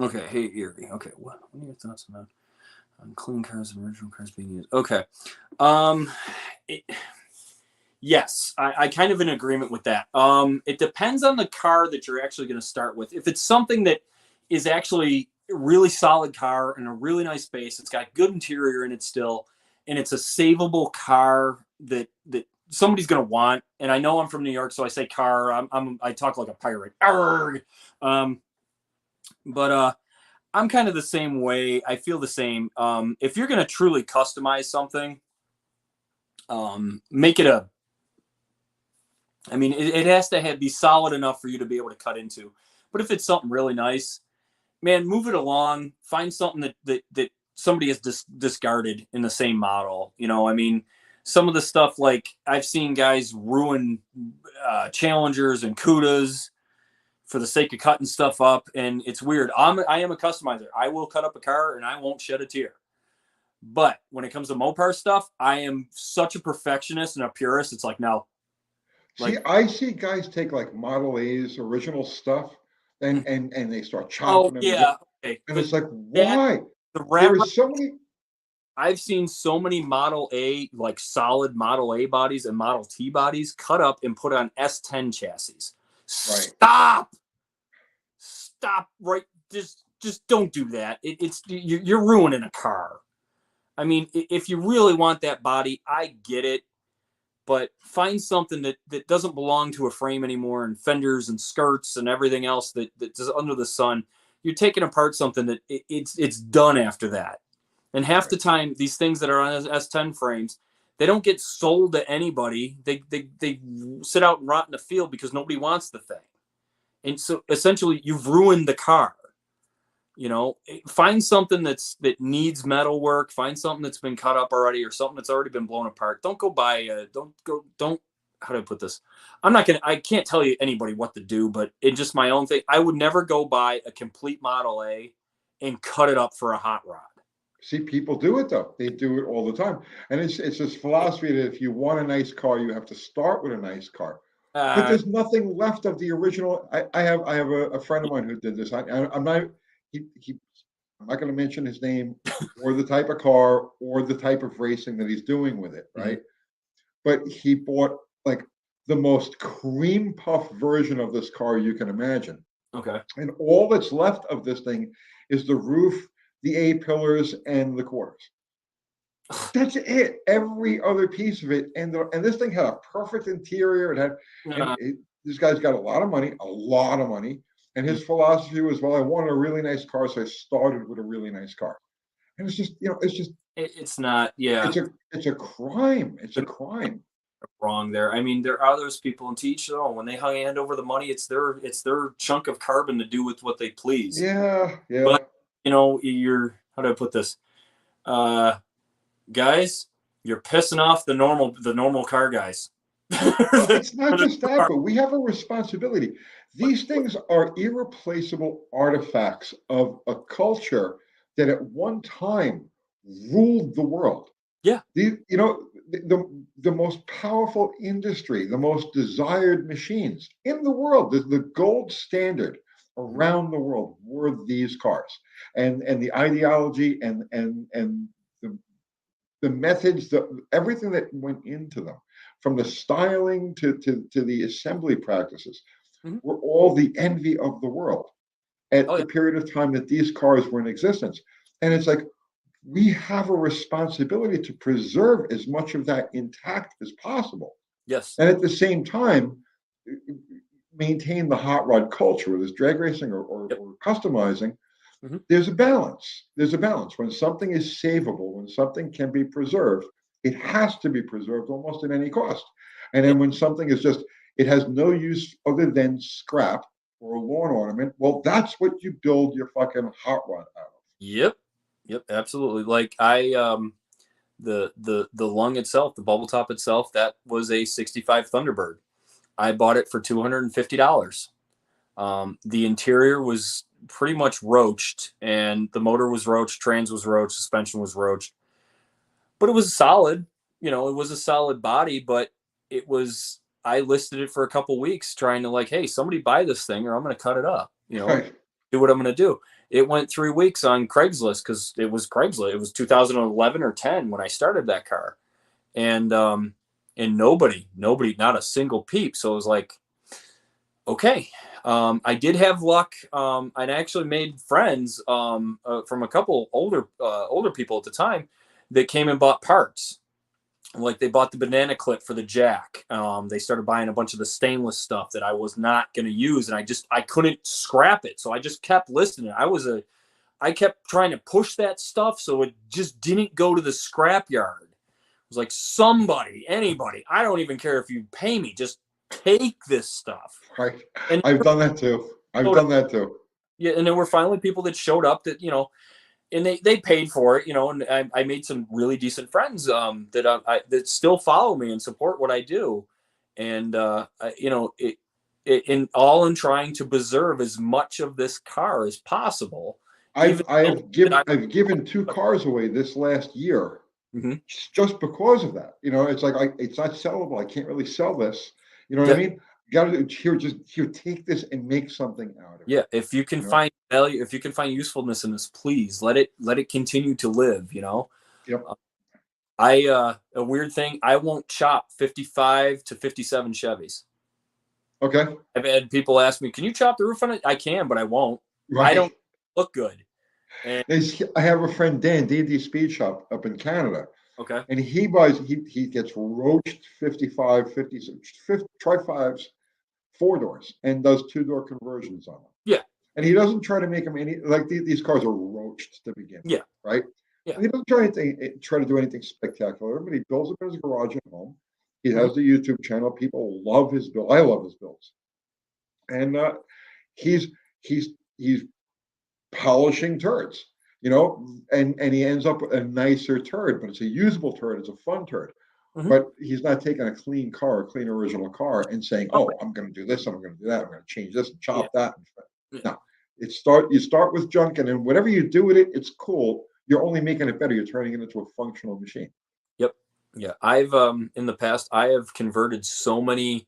Okay. Hey Erie. Okay. What are your thoughts on that? On clean cars and original cars being used. Okay. Yes, I kind of in agreement with that. It depends on the car that you're actually going to start with. If it's something that is actually a really solid car and a really nice base, it's got good interior in it still, and it's a savable car that somebody's going to want. And I know I'm from New York, so I say car. I talk like a pirate. Arrgh! But I'm kind of the same way. I feel the same. If you're going to truly customize something, make it it has to be solid enough for you to be able to cut into. But if it's something really nice, man, move it along. Find something that somebody has discarded in the same model. some of the stuff, like I've seen guys ruin Challengers and Cudas for the sake of cutting stuff up, and it's weird. I am a customizer. I will cut up a car and I won't shed a tear. But when it comes to Mopar stuff, I am such a perfectionist and a purist. It's like, no. See, I see guys take like Model A's original stuff and they start chopping them. Yeah. Okay. And it's like, why? The There is so many. I've seen so many Model A, like solid Model A bodies and Model T bodies cut up and put on S10 chassis. Right. Stop right. Just don't do that. You're ruining a car. I mean, if you really want that body, I get it, but find something that doesn't belong to a frame anymore, and fenders and skirts and everything else that's under the sun. You're taking apart something that it's done after that. And half the time, these things that are on S10 frames, they don't get sold to anybody. They sit out and rot in the field because nobody wants the thing. And so essentially, you've ruined the car. Find something that needs metal work. Find something that's been cut up already, or something that's already been blown apart. Don't go buy. How do I put this? I can't tell you anybody what to do, but in just my own thing, I would never go buy a complete Model A and cut it up for a hot rod. See, people do it though. They do it all the time. And it's this philosophy that if you want a nice car, you have to start with a nice car. But there's nothing left of the original. I have a friend of mine who did this. I'm not going to mention his name or the type of car or the type of racing that he's doing with it, right? But he bought like the most cream puff version of this car you can imagine. Okay. And all that's left of this thing is the roof, the A-pillars, and the quarters. That's it. Every other piece of it, and this thing had a perfect interior. This guy's got a lot of money, and his philosophy was, well, I wanted a really nice car, so I started with a really nice car. And it's just, it's not, yeah. It's a crime. It's a crime. Wrong there. I mean, there are those people, and to each their own. When they hand over the money, it's their chunk of carbon to do with what they please. Yeah. But how do I put this? Guys, you're pissing off the normal car guys. It's not just that, but we have a responsibility. These things are irreplaceable artifacts of a culture that at one time ruled the world. Yeah. The most powerful industry, the most desired machines in the world, the gold standard around the world were these cars, and the ideology and the methods, everything that went into them, from the styling to the assembly practices, were all the envy of the world at the period of time that these cars were in existence. And it's like, we have a responsibility to preserve as much of that intact as possible. Yes. And at the same time, maintain the hot rod culture, whether it's drag racing or customizing. There's a balance. When something is savable, when something can be preserved, it has to be preserved almost at any cost. And then when something is just, it has no use other than scrap or a lawn ornament, well, that's what you build your fucking hot rod out of. Yep, absolutely. Like the lung itself, the bubble top itself, that was a 65 Thunderbird. I bought it for $250. The interior was pretty much roached, and the motor was roached, trans was roached, suspension was roached, but it was solid. It was a solid body, but I listed it for a couple weeks trying to hey, somebody buy this thing or I'm going to cut it up, Right. Do what I'm going to do. It went 3 weeks on Craigslist because it was Craigslist. It was 2011 or 10 when I started that car, and nobody, not a single peep. So it was like, okay. I did have luck. I actually made friends from a couple older people at the time that came and bought parts. Like, they bought the banana clip for the jack. They started buying a bunch of the stainless stuff that I was not going to use, and I couldn't scrap it, so I just kept listening. I kept trying to push that stuff so it just didn't go to the scrap yard. It was like, somebody, anybody, I don't even care if you pay me, just take this stuff. Right. And I've done that too. Yeah, and there were finally people that showed up that and they paid for it, and I made some really decent friends that still follow me and support what I do. And in all in trying to preserve as much of this car as possible, even though that I've given 2 cars away this last year Mhm. just because of that. It's like it's not sellable. I can't really sell this. You know what I Yeah, mean? You got to here, take this and make something out of it. yeah. If you can You know? find value, if you can find usefulness in this, please let it continue to live. Yep. A weird thing, I won't chop 55 to 57 Chevys. Okay. I've had people ask me, "Can you chop the roof on it?" I can, but I won't. I don't Right. look good. And I have a friend, Dan, D&D Speed Shop up in Canada, okay, and he gets roached 55, 56, 50, tri-fives, 4 doors, and does 2-door conversions on them. yeah, And he doesn't try to make them any, like these cars are roached to begin with, yeah, right? yeah. And he doesn't try to do anything spectacular, but he builds them in his garage at home. He Mhm. has the YouTube channel. People love his build. I love his builds. And he's he's polishing turds, and he ends up with a nicer turd, but it's a usable turd, it's a fun turd. Mhm. But he's not taking a clean car, a clean original car, and saying, "Oh, I'm going to do this, I'm going to do that, I'm going to change this and Yeah, chop that." yeah. No, you start with junk, and then whatever you do with it, it's cool. You're only making it better. You're turning it into a functional machine. Yep. Yeah. I've in the past I have converted so many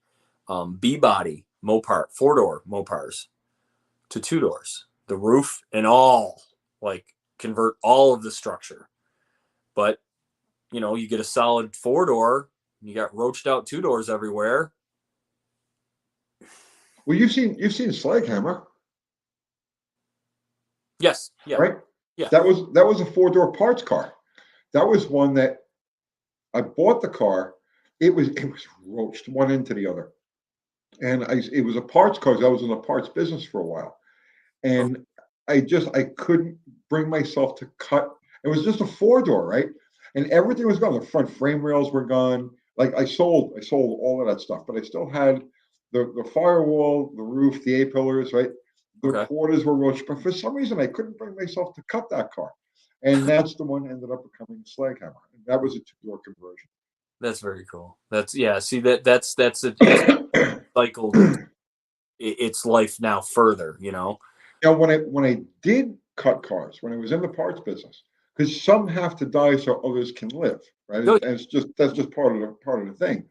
B body Mopar 4-door Mopars to 2 doors. The roof and all, like, convert all of the structure. But you get a solid 4-door, you got roached out 2 doors everywhere. Well, you've seen Slaghammer, Yes. Yeah. right? Yeah. That was a 4-door parts car. That was one that I bought the car. It was roached one into the other, and it was a parts car. I was in the parts business for a while, Okay. and I couldn't bring myself to cut. It was just a 4-door, right? And everything was gone. The front frame rails were gone. Like I sold all of that stuff, but I still had the firewall, the roof, the A-pillars, right? The Okay. quarters were roached, but for some reason I couldn't bring myself to cut that car, and that's the one ended up becoming Slaghammer. And that was a 2-door conversion. That's very cool. That's yeah. See that's it's cycled into its life now further. Now, when I did cut cars, when I was in the parts business, because some have to die so others can live, right? Oh, And that's just part of the thing.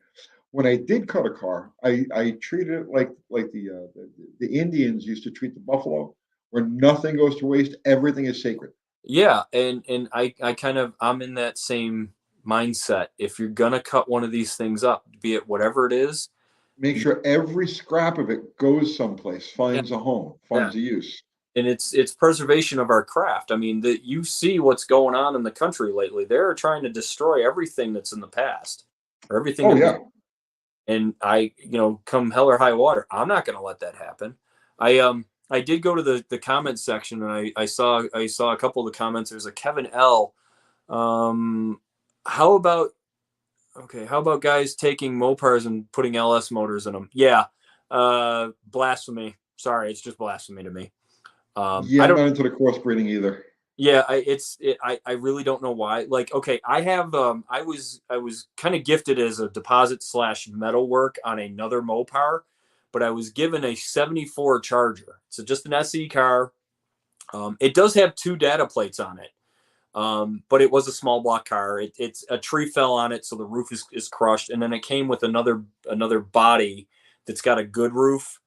When I did cut a car, I treated it like the Indians used to treat the buffalo, where nothing goes to waste, everything is sacred. yeah, and I kind of I'm in that same mindset. If you're gonna cut one of these things up, be it whatever it is, Make you, sure every scrap of it goes someplace, yeah, finds a home, yeah, finds a use. and it's preservation of our craft. I mean, that you see what's going on in the country lately. They're trying to destroy everything that's in the past, or everything Oh that we. yeah, And come hell or high water, I'm not going to let that happen. I did go to the comments section, and I saw a couple of the comments. There's a Kevin L. Um, how about how about guys taking Mopars and putting LS motors in them? Yeah, blasphemy. Sorry, it's just blasphemy to me. yeah. I I'm don't. not into the crossbreeding either. Yeah, I really don't know why. Like, okay, I was kind of gifted as a deposit slash metal work on another Mopar, but I was given a 74 Charger. So just an SE car. It does have 2 data plates on it. But it was a small block car. It's a tree fell on it, so the roof is crushed, and then it came with another body that's got a good roof.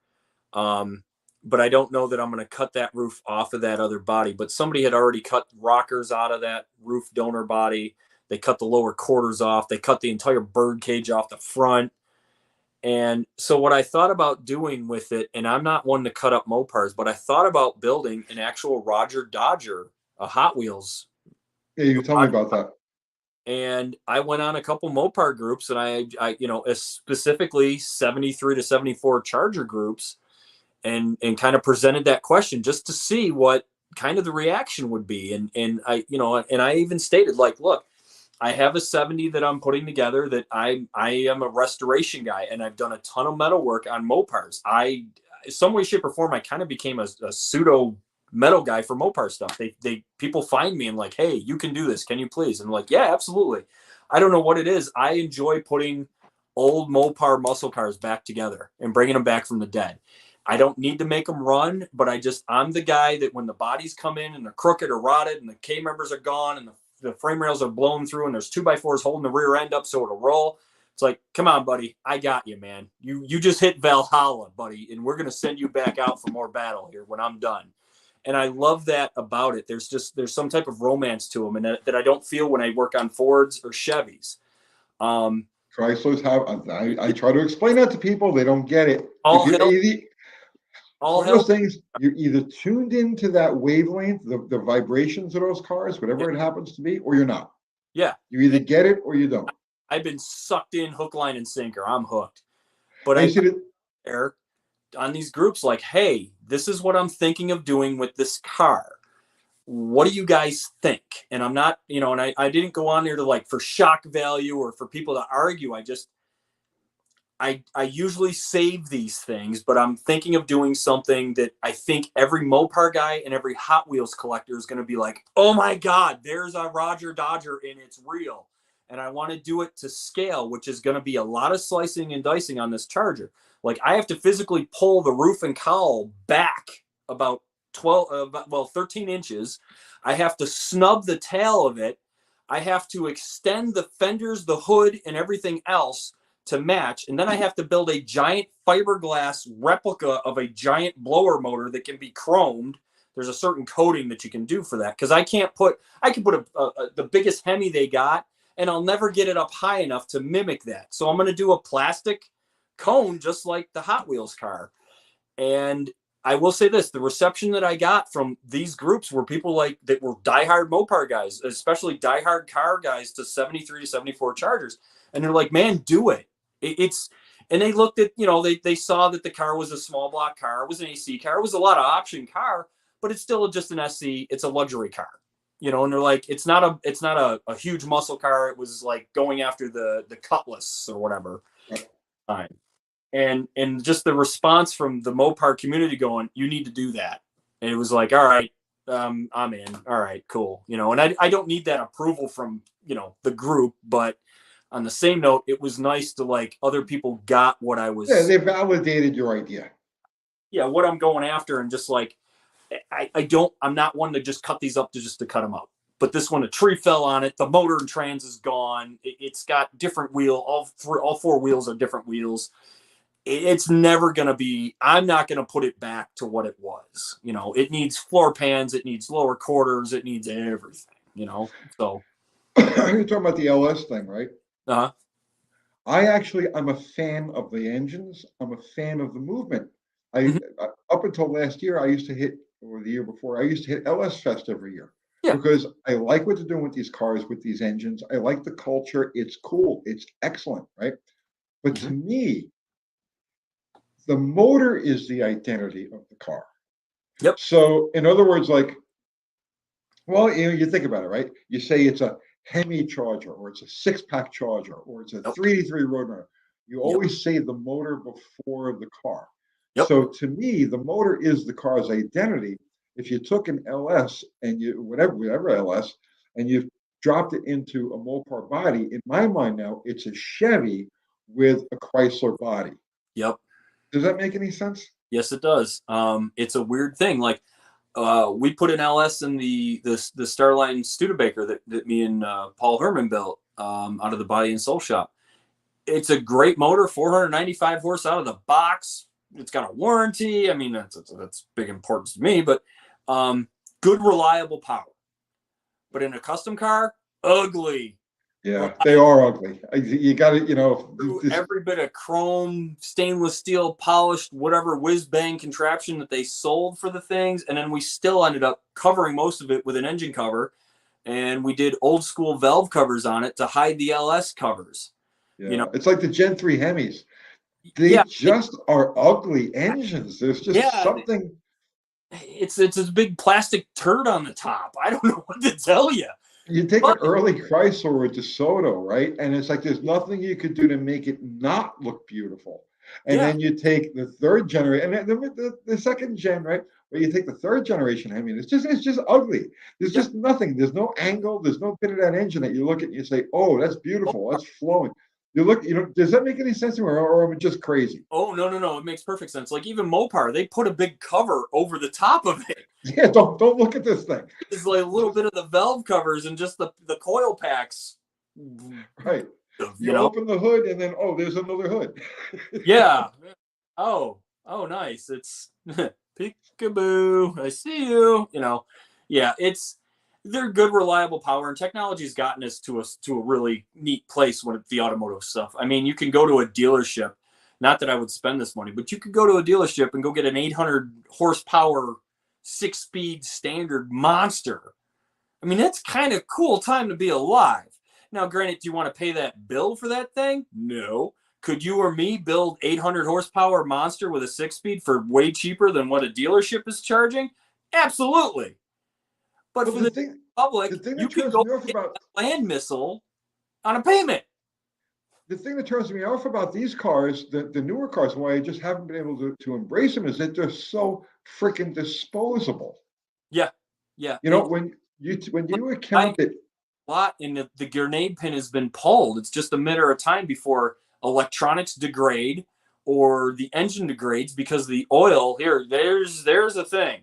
Um, but I don't know that I'm going to cut that roof off of that other body. But somebody had already cut rockers out of that roof donor body. They cut the lower quarters off. They cut the entire bird cage off the front. And so what I thought about doing with it, and I'm not one to cut up Mopars, but I thought about building an actual Roger Dodger, a Hot Wheels. Yeah, you tell me about that. And I went on a couple Mopar groups, and I specifically 73 to 74 Charger groups, and kind of presented that question just to see what kind of the reaction would be. And I even stated, like, look, I have a 70 that I'm putting together that I am a restoration guy, and I've done a ton of metal work on Mopars. Some way, shape, or form, I kind of became a pseudo metal guy for Mopar stuff. People find me and like, hey, you can do this. Can you please? And I'm like, yeah, absolutely. I don't know what it is. I enjoy putting old Mopar muscle cars back together and bringing them back from the dead. I don't need to make them run, but I'm the guy that when the bodies come in and they're crooked or rotted and the K members are gone and the frame rails are blown through and there's 2x4s holding the rear end up so it'll roll. It's like, come on, buddy. I got you, man. You just hit Valhalla, buddy, and we're going to send you back out for more battle here when I'm done. And I love that about it. There's some type of romance to them, and that I don't feel when I work on Fords or Chevys. Chryslers have, I try to explain that to people. They don't get it. All One of those help. things, you're either tuned into that wavelength, the vibrations of those cars, whatever it happens to be, or you're not. Yeah. You either get it or you don't. I've been sucked in hook, line, and sinker. I'm hooked. But Eric, on these groups like, hey, this is what I'm thinking of doing with this car. What do you guys think? And I'm not, and I didn't go on there to like for shock value or for people to argue. I usually save these things, but I'm thinking of doing something that I think every Mopar guy and every Hot Wheels collector is going to be like, oh my God, there's a Roger Dodger and it's real. And I want to do it to scale, which is going to be a lot of slicing and dicing on this Charger. Like I have to physically pull the roof and cowl back about 13 inches. I have to snub the tail of it. I have to extend the fenders, the hood, and everything else to match. And then I have to build a giant fiberglass replica of a giant blower motor that can be chromed. There's a certain coating that you can do for that. Cause I can put the biggest Hemi they got, and I'll never get it up high enough to mimic that. So I'm going to do a plastic cone, just like the Hot Wheels car. And I will say this, the reception that I got from these groups were people like that were diehard Mopar guys, especially diehard car guys to 73 to 74 Chargers. And they're like, man, do it. And they looked at, they saw that the car was a small block car. It was an AC car. It was a lot of option car, but it's still just an SC. It's a luxury car, and they're like, it's not a huge muscle car. It was like going after the Cutlass or whatever. Fine. And just the response from the Mopar community going, you need to do that. And it was like, all right, I'm in. All right, cool. And I don't need that approval from, the group, but on the same note, it was nice to like other people got what I was. Yeah, they validated your idea. Yeah, what I'm going after, and just like I'm not one to just cut these up to cut them up. But this one, a tree fell on it. The motor and trans is gone. It's got different wheel. All four wheels are different wheels. It's never going to be. I'm not going to put it back to what it was. It needs floor pans. It needs lower quarters. It needs everything. So. You're talking about the LS thing, right? Uh-huh. I'm a fan of the engines. I'm a fan of the movement. Up until last year, I used to hit, or the year before, I used to hit LS Fest every year. Yeah. Because I like what they're doing with these cars, with these engines. I like the culture. It's cool. It's excellent, right? But to me, the motor is the identity of the car. Yep. So, in other words, like, well, you think about it, right? You say it's a Hemi Charger, or it's a 6-pack Charger, or it's a 383 Roadrunner. You always say the motor before the car. Yep. So to me, the motor is the car's identity. If you took an LS and whatever LS, and you dropped it into a Mopar body, in my mind now, it's a Chevy with a Chrysler body. Yep. Does that make any sense? Yes, it does. It's a weird thing. Like, we put an LS in the Starline Studebaker that me and Paul Herman built out of the Body and Soul shop. It's a great motor, 495 horse out of the box. It's got a warranty. I mean, that's big importance to me, but good, reliable power. But in a custom car, ugly. Yeah, they are ugly. You got to, every bit of chrome, stainless steel, polished, whatever whiz bang contraption that they sold for the things, and then we still ended up covering most of it with an engine cover, and we did old school valve covers on it to hide the LS covers. Yeah, it's like the Gen 3 Hemis. They are ugly engines. There's just something. It's a big plastic turd on the top. I don't know what to tell you. You take an early Chrysler or a DeSoto, right? And it's like there's nothing you could do to make it not look beautiful. And then you take the third generation, and then the second gen, right? Where you take the third generation Hemi, and it's just ugly. There's just nothing. There's no angle. There's no bit of that engine that you look at and you say, oh, that's beautiful. That's flowing. You look, does that make any sense to me, or am I just crazy? Oh, no. It makes perfect sense. Like even Mopar, they put a big cover over the top of it. Yeah, don't look at this thing. It's like a little bit of the valve covers and just the coil packs. Right. You open the hood and then, oh, there's another hood. Yeah. Oh, nice. It's peekaboo. I see you. Yeah, they're good, reliable power, and technology's gotten us to a really neat place with the automotive stuff. I mean, you can go to a dealership. Not that I would spend this money, but you could go to a dealership and go get an 800 horsepower 6-speed standard monster. I mean, that's kind of cool time to be alive. Now, granted, do you want to pay that bill for that thing? No. Could you or me build 800 horsepower monster with a 6-speed for way cheaper than what a dealership is charging? Absolutely. But for the public, you could go get a land missile on a payment. The thing that turns me off about these cars, the newer cars, why I just haven't been able to embrace them, is that they're so freaking disposable. Yeah. When you account it, a lot, and the grenade pin has been pulled. It's just a matter of time before electronics degrade or the engine degrades because the oil. There's a thing.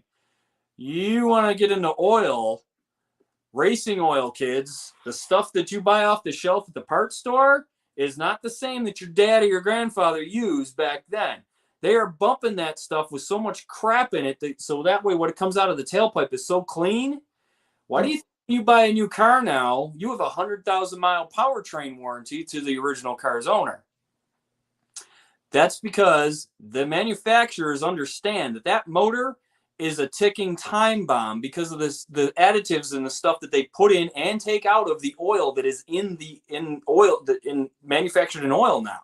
You want to get into oil, racing oil, kids. The stuff that you buy off the shelf at the parts store is not the same that your dad or your grandfather used back then. They are bumping that stuff with so much crap in it so that way what comes out of the tailpipe is so clean. Why do you think you buy a new car now, you have a 100,000-mile powertrain warranty to the original car's owner? That's because the manufacturers understand that motor is a ticking time bomb because of the additives and the stuff that they put in and take out of the oil that is manufactured in oil now.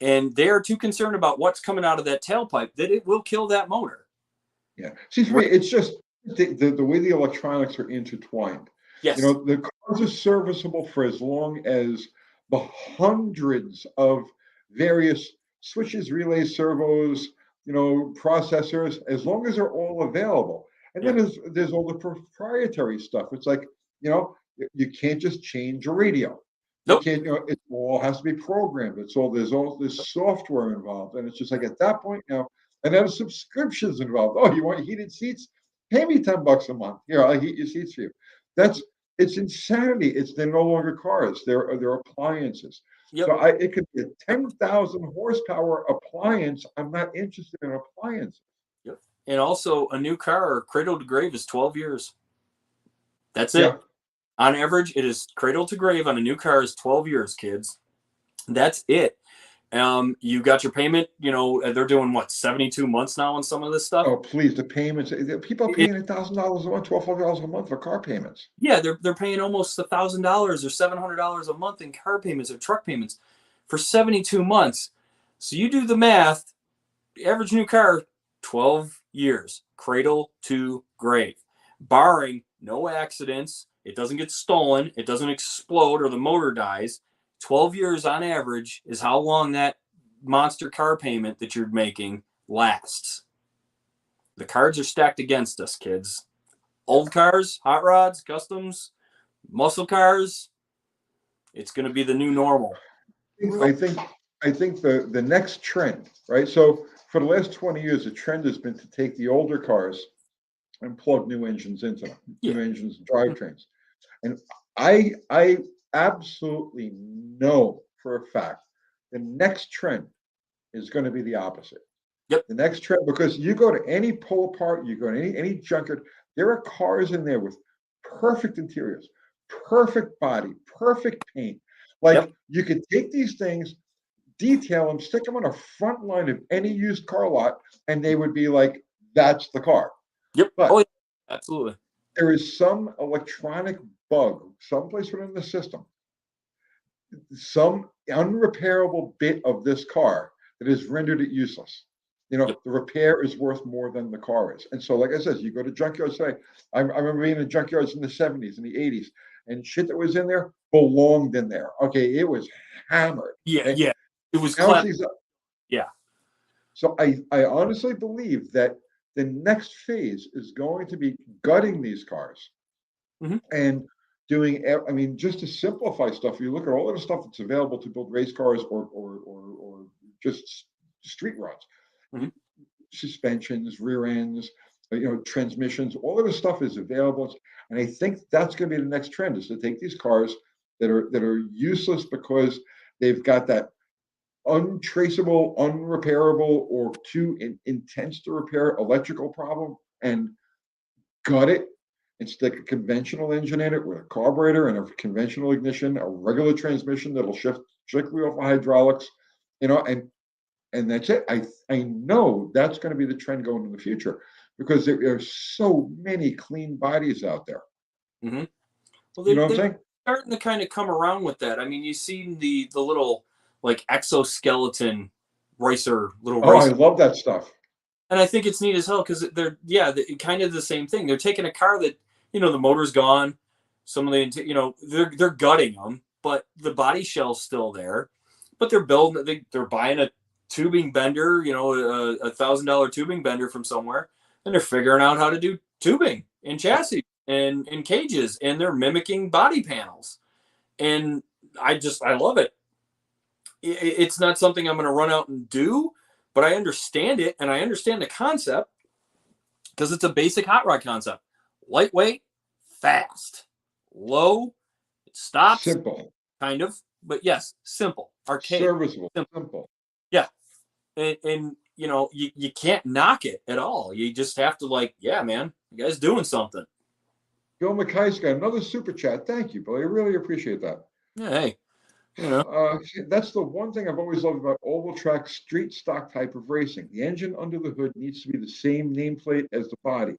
And they are too concerned about what's coming out of that tailpipe that it will kill that motor. Yeah. See, for me, it's just the way the electronics are intertwined. Yes. The cars are serviceable for as long as the hundreds of various switches, relays, servos, processors, as long as they're all available. And then there's all the proprietary stuff. It's like, you can't just change a radio. Nope. You can't, it all has to be programmed. There's all this software involved. And it's just like at that point now, and then subscriptions involved. Oh, you want heated seats? Pay me $10 a month. Here, I'll heat your seats for you. It's insanity. They're no longer cars. They're appliances. Yep. So it could be a 10,000 horsepower appliance. I'm not interested in appliances. Yep. And also a new car, cradle to grave, is 12 years. That's it. Yeah. On average, it is cradle to grave on a new car is 12 years, kids. That's it. You got your payment, they're doing what, 72 months now on some of this stuff? Oh, please, the payments. People are paying $1,000 a month, $1,200 a month for car payments. Yeah, they're paying almost $1,000 or $700 a month in car payments or truck payments for 72 months. So you do the math, the average new car, 12 years, cradle to grave, barring no accidents. It doesn't get stolen. It doesn't explode or the motor dies. 12 years on average is how long that monster car payment that you're making lasts. The cards are stacked against us, kids. Old cars, hot rods, customs, muscle cars, it's going to be the new normal. I think the next trend, right? So for the last 20 years, the trend has been to take the older cars and plug new engines into them, new engines and drivetrains. And I absolutely know for a fact the next trend is going to be the opposite. Yep. The next trend, because you go to any pull apart, you go to any junkyard, there are cars in there with perfect interiors, perfect body, perfect paint. Like you could take these things, detail them, stick them on a front line of any used car lot, and they would be like, that's the car. Yep. But absolutely. There is some electronic bug someplace within the system, some unrepairable bit of this car that has rendered it useless. The repair is worth more than the car is. And so, like I said, you go to junkyards today. I remember being in junkyards in the 70s and the 80s, and shit that was in there belonged in there. Okay, it was hammered. Yeah. It was Yeah. So I honestly believe that the next phase is going to be gutting these cars Hmm. and doing, I mean, just to simplify stuff, you look at all of the stuff that's available to build race cars or just street runs, Hmm. suspensions, rear ends, transmissions, all of this stuff is available. And I think that's going to be the next trend, is to take these cars that are useless because they've got that untraceable, unrepairable, or too intense to repair electrical problem, and gut it and stick a conventional engine in it with a carburetor and a conventional ignition, a regular transmission that'll shift strictly off of hydraulics, and that's it. I know that's going to be the trend going in the future, because there are so many clean bodies out there. Hmm. Well, You know what I'm they're saying? starting to kind of come around with that. I mean, you see the little like exoskeleton little Oh, I racer, love that stuff. and I think it's neat as hell because they're kind of the same thing. They're taking a car that the motor's gone, some of the they're gutting them, but the body shell's still there. But they're building, they're buying a tubing bender, $1,000 tubing bender from somewhere, and they're figuring out how to do tubing and chassis and cages, and they're mimicking body panels, and I love it. It's not something I'm going to run out and do, but I understand it, and I understand the concept because it's a basic hot rod concept: lightweight, fast, low, it stops, Simple, kind of, but yes, simple, archaic, serviceable, simple. simple. Yeah, and you can't knock it at all. You just have to, like, yeah, man, you guys doing something. Bill McKay's got another super chat. Thank you, Bill. I really appreciate that. Yeah, hey, you know. That's the one thing I've always loved about oval track street stock type of racing. The engine under the hood needs to be the same nameplate as the body.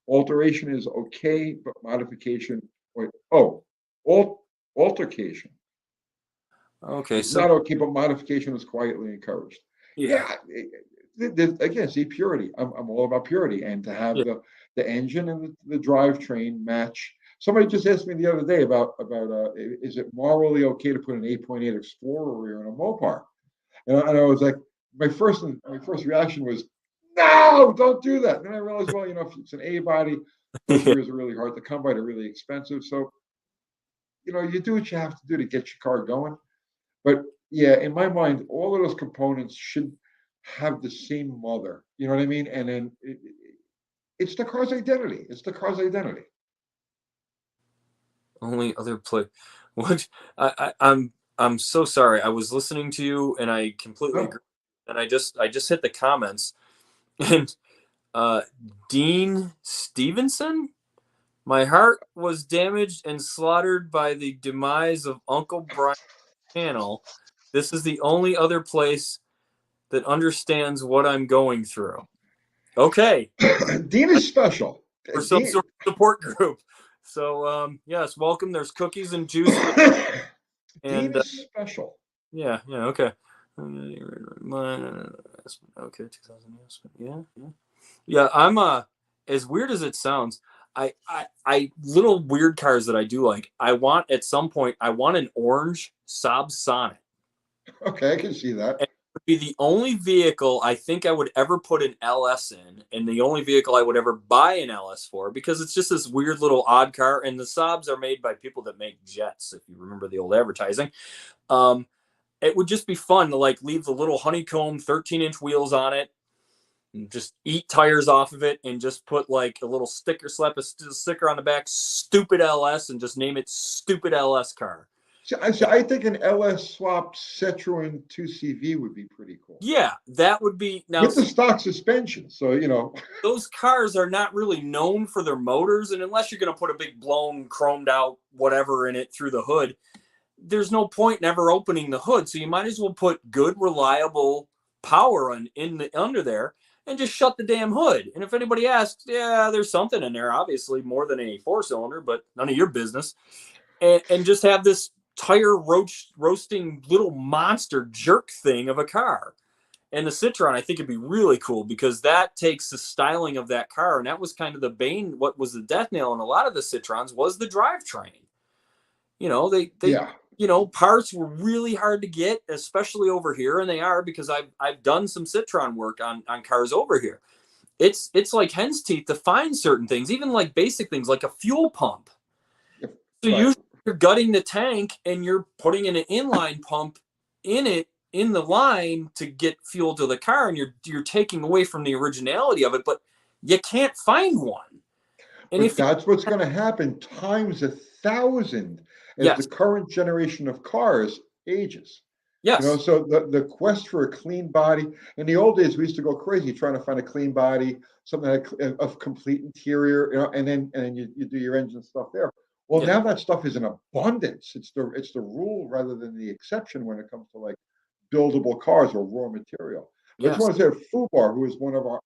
Alteration is okay, but modification, wait, oh, altercation Okay, is so not okay, but modification is quietly encouraged. yeah, Yeah, again, see, purity. I'm all about purity, and to have yeah. the engine and the drivetrain match. Somebody just asked me the other day about is it morally okay to put an 8.8 Explorer rear in a Mopar? And I was like, my first reaction was, no, don't do that. And then I realized, well, if it's an A body, those rears are really hard to come by. They're really expensive. So, you do what you have to do to get your car going. But yeah, in my mind, all of those components should have the same mother. You know what I mean? And then it's the car's identity. It's the car's identity. Only other play. What? I'm so sorry. I was listening to you, and I completely agree. No, And I just hit the comments, and uh, Dean Stevenson. My heart was damaged and slaughtered by the demise of Uncle Brian's channel. This is the only other place that understands what I'm going through. Okay, Dean is special. for some Dean, sort of support group. So yes, welcome. There's cookies and juice, Dean and is special. yeah, okay. Okay, 2000. Yeah. I'm as weird as it sounds. I little weird cars that I do like. I want at some point. I want an orange Saab Sonnet. Okay, I can see that. And it would be the only vehicle I think I would ever put an LS in, and the only vehicle I would ever buy an LS for, because it's just this weird little odd car. And the Saabs are made by people that make jets, if you remember the old advertising. It would just be fun to like leave the little honeycomb 13-inch wheels on it, and just eat tires off of it, and just put like a little sticker, slap a sticker on the back, stupid LS, and just name it stupid LS car. So I think an LS swap Citroen 2CV would be pretty cool. Yeah, that would be. Now, With the stock suspension. So, those cars are not really known for their motors, and unless you're going to put a big blown chromed out whatever in it through the hood, there's no point in ever opening the hood. So you might as well put good, reliable power under there, and just shut the damn hood. And if anybody asks, yeah, there's something in there, obviously more than a 4-cylinder, but none of your business. And just have this tire roasting little monster jerk thing of a car. And the Citroen, I think it'd be really cool, because that takes the styling of that car. And that was kind of the bane. What was the death nail in a lot of the Citroens was the drivetrain. They Yeah. parts were really hard to get, especially over here, and they are, because I've done some Citron work on cars over here. It's like hen's teeth to find certain things, even like basic things like a fuel pump. So Right. usually you're gutting the tank and you're putting in an inline pump in the line to get fuel to the car, and you're taking away from the originality of it, but you can't find one. And But if that's what's going to happen times 1,000 as the yes, current generation of cars ages. yes, So the quest for a clean body, in the old days, we used to go crazy trying to find a clean body, something of complete interior, and then you do your engine stuff there. Well, yeah, now that stuff is in abundance. It's the rule rather than the exception when it comes to like buildable cars or raw material. But I just yes, want to say Fubar, who is one of our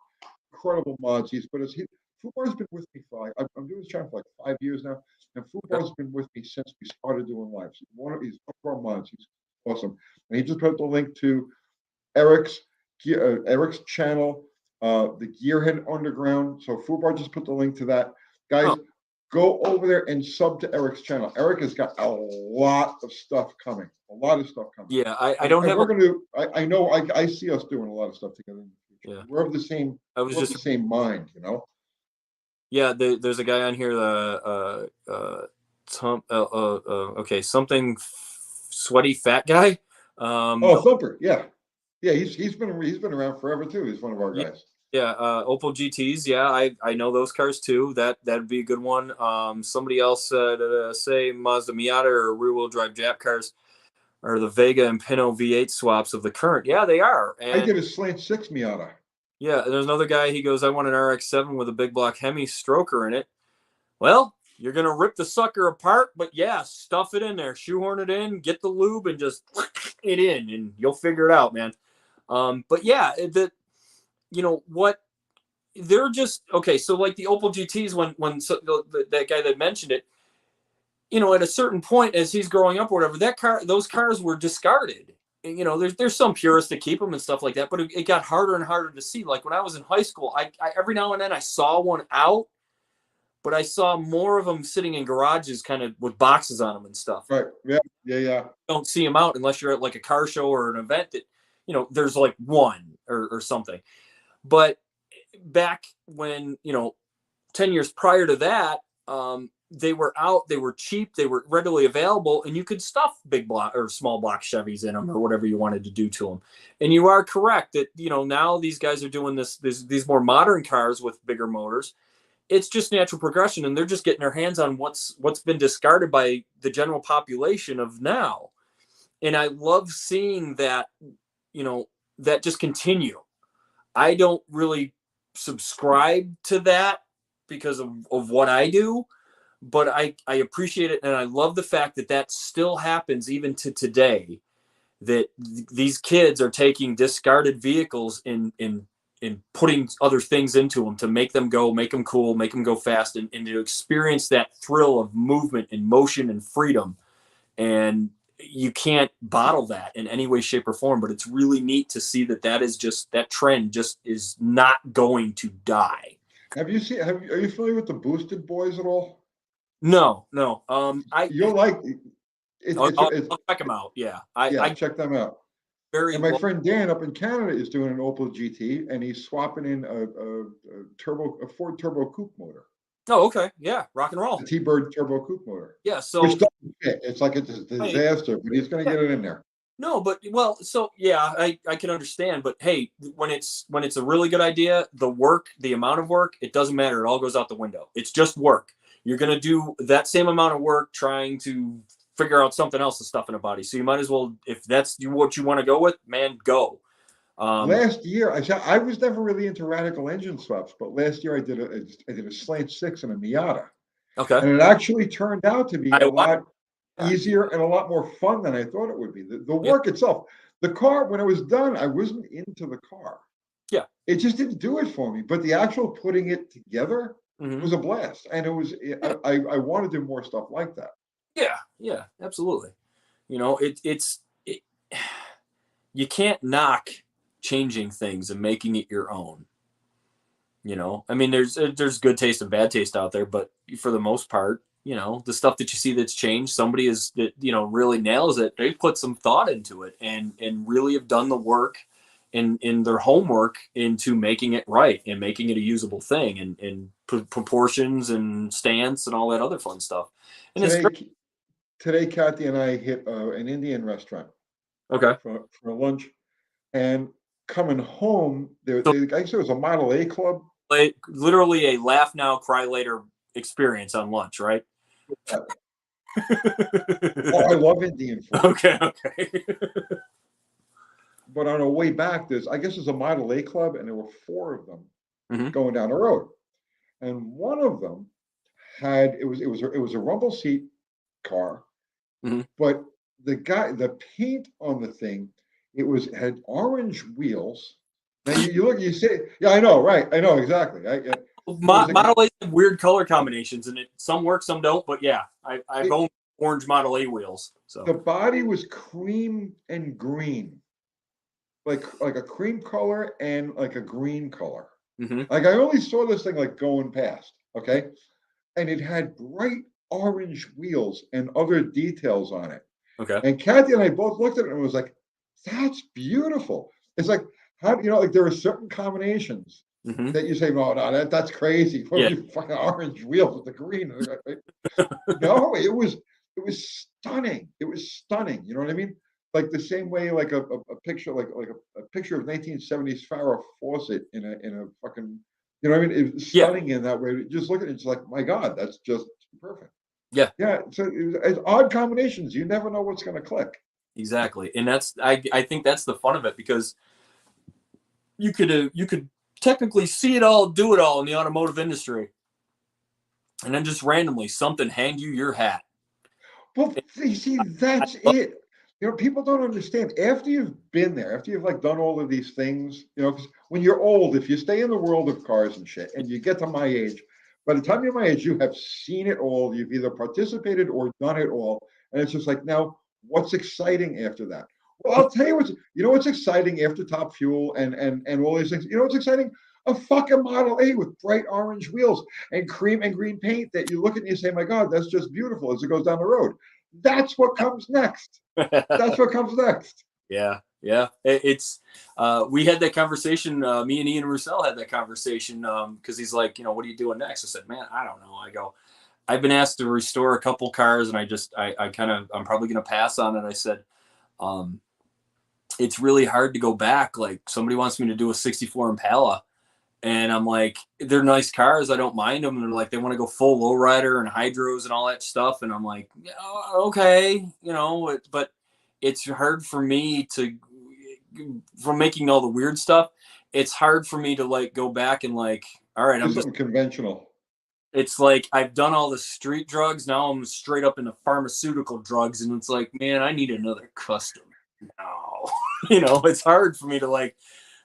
incredible mods, Fubar's been with me for I'm doing this channel for like 5 years now, and Fubar's been with me since we started doing lives. He's one of our mods. He's awesome. And he just put the link to Eric's Eric's channel, the Gearhead Underground. So Fubar just put the link to that. Guys, oh, go over there and sub to Eric's channel. Eric has got a lot of stuff coming. A lot of stuff coming. yeah. I And, don't and have we're going to. I know. I see us doing a lot of stuff together in the future. yeah. We're of the same. I was We're of just the same mind. yeah. There's a guy on here. Okay, something sweaty fat guy. Oh, Thumper. Yeah, yeah. He's been around forever too. He's one of our Yeah, guys. yeah. Opel GTs. Yeah, I know those cars too. That'd be a good one. Somebody else said say Mazda Miata or rear wheel drive Jap cars are the Vega and Pinto V8 swaps of the current. Yeah, they are. I And did a slant six Miata. yeah, there's another guy. He goes, I want an RX-7 with a big block Hemi stroker in it. Well, you're gonna rip the sucker apart, but yeah, stuff it in there, shoehorn it in, get the lube, and just it in, and you'll figure it out, man. But yeah, what they're just okay. So like the Opel GTs, that guy that mentioned it, at a certain point as he's growing up or whatever, those cars were discarded. And, there's some purists that keep them and stuff like that, but it got harder and harder to see. Like when I was in high school, I every now and then I saw one out, but I saw more of them sitting in garages, kind of with boxes on them and stuff. Right. Yeah. Yeah. Yeah. Don't see them out unless you're at like a car show or an event that, there's like one or something. But back when 10 years prior to that, they were out, they were cheap, they were readily available, and you could stuff big block or small block Chevys in them or whatever you wanted to do to them. And you are correct that now these guys are doing these more modern cars with bigger motors. It's just natural progression, and they're just getting their hands on what's been discarded by the general population of now. And I love seeing that that just continue. I don't really subscribe to that because of what I do, but I appreciate it, and I love the fact that still happens even to today, that these kids are taking discarded vehicles in putting other things into them to make them go, make them cool, make them go fast, and to experience that thrill of movement and motion and freedom. And you can't bottle that in any way, shape, or form, but it's really neat to see that trend just is not going to die. Are you familiar with the Boosted Boys at all? No. You'll like I'll check them out. Yeah. Yeah, I check them out. very And my well, friend Dan up in Canada is doing an Opel GT, and he's swapping in a Ford Turbo Coupe motor, oh, okay. Yeah. Rock and roll. the T-Bird Turbo Coupe motor, Yeah. which So doesn't fit. It's like it's a disaster, but he's going to yeah, get it in there. no, but so yeah, I can understand, but hey, when it's a really good idea, the amount of work, it doesn't matter. It all goes out the window. It's just work. You're going to do that same amount of work trying to figure out something else to stuff in a body. So you might as well, if that's what you want to go with, man, go. Last year, I was never really into radical engine swaps, but last year I did a slant six and a Miata, Okay. and it actually turned out to be a lot yeah. easier and a lot more fun than I thought it would be. The work itself, the car, when it was done, I wasn't into the car. Yeah. It just didn't do it for me. But the actual putting it together was a blast, and I want to do more stuff like that. Yeah, absolutely. You can't knock changing things and making it your own. I mean, there's good taste and bad taste out there, but for the most part, the stuff that you see that's changed, somebody is that, really nails it. They put some thought into it and really have done the work in their homework into making it right and making it a usable thing and proportions and stance and all that other fun stuff. And it's great. Today, Kathy and I hit an Indian restaurant Okay. for lunch, and coming home, I guess there was a Model A club. Like, literally a laugh now, cry later experience on lunch, right? Oh, I love Indian food. Okay. But on our way back, I guess there's a Model A club, and there were 4 of them going down the road, and one of them it was a rumble seat car, but the paint on the thing, had orange wheels. Now you look, you say, yeah, I know, right? I know exactly. Model A have weird color combinations, and some work, some don't. But yeah, I've owned orange Model A wheels. So the body was cream and green, like a cream color and like a green color. Like I only saw this thing like going past, okay, and it had bright orange wheels and other details on it. Okay. And Kathy and I both looked at it and was like, "That's beautiful." It's like, how like there are certain combinations that you say, "No, that's crazy." What you fucking orange wheels with the green? No, it was stunning. It was stunning. You know what I mean? Like the same way, like a picture, like a picture of 1970s Farrah Fawcett in a fucking, you know what I mean? It was stunning in that way. Just look at it, it's like, my God, that's just perfect. Yeah. Yeah. So it's odd combinations. You never know what's going to click. Exactly, and I think that's the fun of it, because you could technically see it all, do it all in the automotive industry, and then just randomly something hand you your hat. Well, you see, that's it. You know, people don't understand. After you've been there, after you've like done all of these things, because when you're old, if you stay in the world of cars and shit, and you get to my age, by the time you're my age, you have seen it all. You've either participated or done it all, and it's just like, now, what's exciting after that? Well, I'll tell you what's exciting after Top Fuel and all these things. You know what's exciting? A fucking Model A with bright orange wheels and cream and green paint that you look at and you say, my God, that's just beautiful as it goes down the road. That's what comes next. That's what comes next. Yeah. It's we had that conversation. Me and Ian Roussel had that conversation because he's like, what are you doing next? I said, man, I don't know. I go, I've been asked to restore a couple cars, and I'm probably going to pass on it. I said, it's really hard to go back. Like, somebody wants me to do a 64 Impala, and I'm like, they're nice cars. I don't mind them. And they're like, they want to go full lowrider and hydros and all that stuff. And I'm like, okay, but it's hard for me from making all the weird stuff. It's hard for me to like go back and like, all right, I'm just conventional. It's like, I've done all the street drugs. Now I'm straight up into pharmaceutical drugs. And it's like, man, I need another custom now. It's hard for me to like,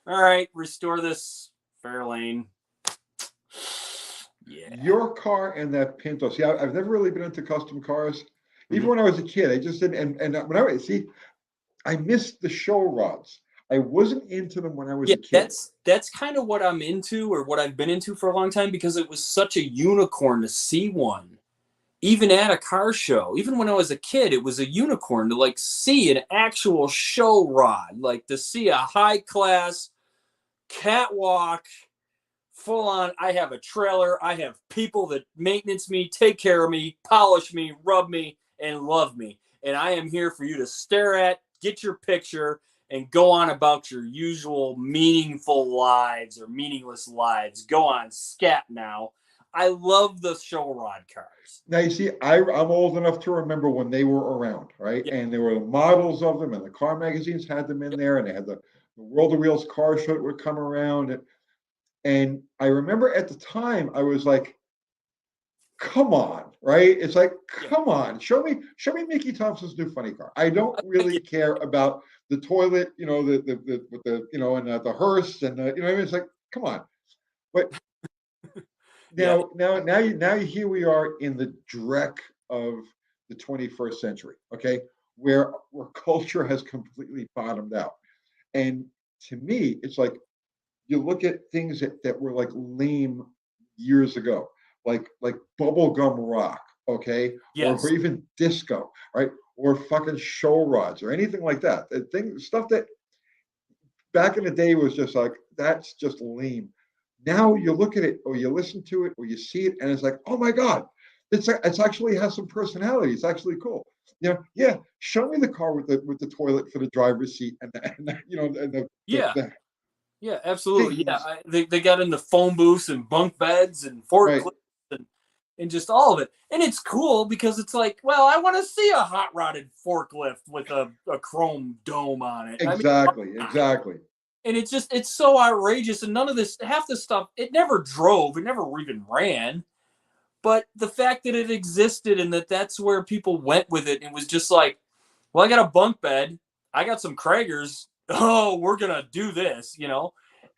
all right, restore this Fairlane. Yeah. Your car and that Pinto. See, I've never really been into custom cars. Even when I was a kid, I just didn't. And when I missed the show rods. I wasn't into them when I was a kid. That's kind of what I'm into, or what I've been into for a long time, because it was such a unicorn to see one. Even at a car show, even when I was a kid, it was a unicorn to like see an actual show rod, like to see a high class catwalk, full on. I have a trailer. I have people that maintenance me, take care of me, polish me, rub me, and love me. And I am here for you to stare at, get your picture, and go on about your usual meaningful lives or meaningless lives. Go on, scat now. I love the show rod cars. Now, you see, I'm old enough to remember when they were around, right? Yeah. And there were models of them, and the car magazines had them in there, and they had the World of Wheels car show that would come around. And I remember at the time, I was like, come on, right? It's like, come on, show me Mickey Thompson's new funny car. I don't really care about the toilet, with the and the hearse and what I mean. It's like, come on. But now here we are in the dreck of the 21st century, okay, where culture has completely bottomed out. And to me, it's like, you look at things that were like lame years ago, like bubblegum rock, okay, or Yes. even disco, right, or fucking show rods or anything like that. Stuff that back in the day was just like that's just lame. Now you look at it or you listen to it or you see it and it's like, oh my god, it's actually has some personality. It's actually cool. Yeah. Show me the car with the toilet for the driver's seat Yeah. the Yeah, absolutely. Yeah, things, they got into phone booths and bunk beds and right? forklifts and just all of it. And it's cool because it's like, well, I want to see a hot rodded forklift with a chrome dome on it. I mean, Exactly. and it's so outrageous. And none of this, half the stuff, it never drove, it never even ran. But the fact that it existed and that's where people went with it, it was just like, well, I got a bunk bed, I got some Kragers. Oh, we're gonna do this,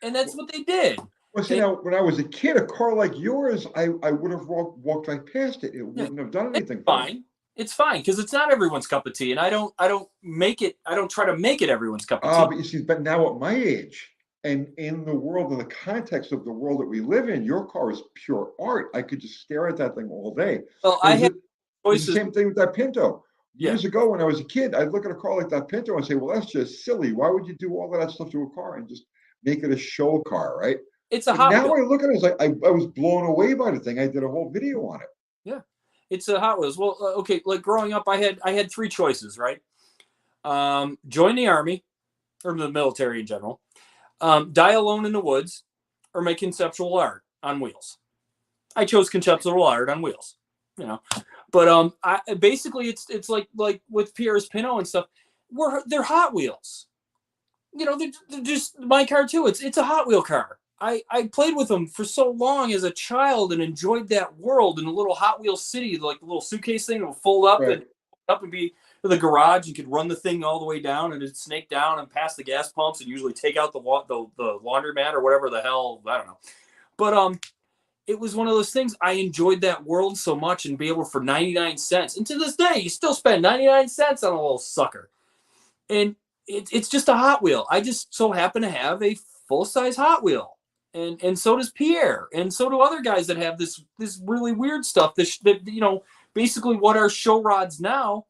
and that's what they did. Well, see, And now when I was a kid, a car like yours, I would have walked right past it. It yeah, wouldn't have done it's anything for me. fine. It's fine because it's not everyone's cup of tea, and I don't make it. I don't try to make it everyone's cup of tea. But you see, but now at my age, and in the world, in the context of the world that we live in, your car is pure art. I could just stare at that thing all day. Well, It I was, had it was the choices. same thing with that Pinto. Yeah, Years ago, when I was a kid, I'd look at a car like that Pinto and say, "Well, that's just silly. Why would you do all of that stuff to a car and just make it a show car, right?" it's a But Hot now Wheel. I look at it, it's like I was blown away by the thing. I did a whole video on it. Yeah, it's a Hot Wheels. Well, okay. Like growing up, I had three choices, right? Join the army or the military in general, die alone in the woods, or make conceptual art on wheels. I chose conceptual art on wheels, you know. But I basically it's like with Pierre's Pinot and stuff. They're Hot Wheels. They're just my car too. It's a Hot Wheel car. I played with them for so long as a child and enjoyed that world in a little Hot Wheel city, like the little suitcase thing that would fold Right. up and be the garage. You could run the thing all the way down and it'd snake down and past the gas pumps and usually take out the laundromat or whatever the hell, I don't know. But it was one of those things. I enjoyed that world so much and be able for 99 cents. And to this day, you still spend 99 cents on a little sucker. And it's just a Hot Wheel. I just so happen to have a full size Hot Wheel, and so does Pierre, and so do other guys that have this really weird stuff. That basically what are show rods now?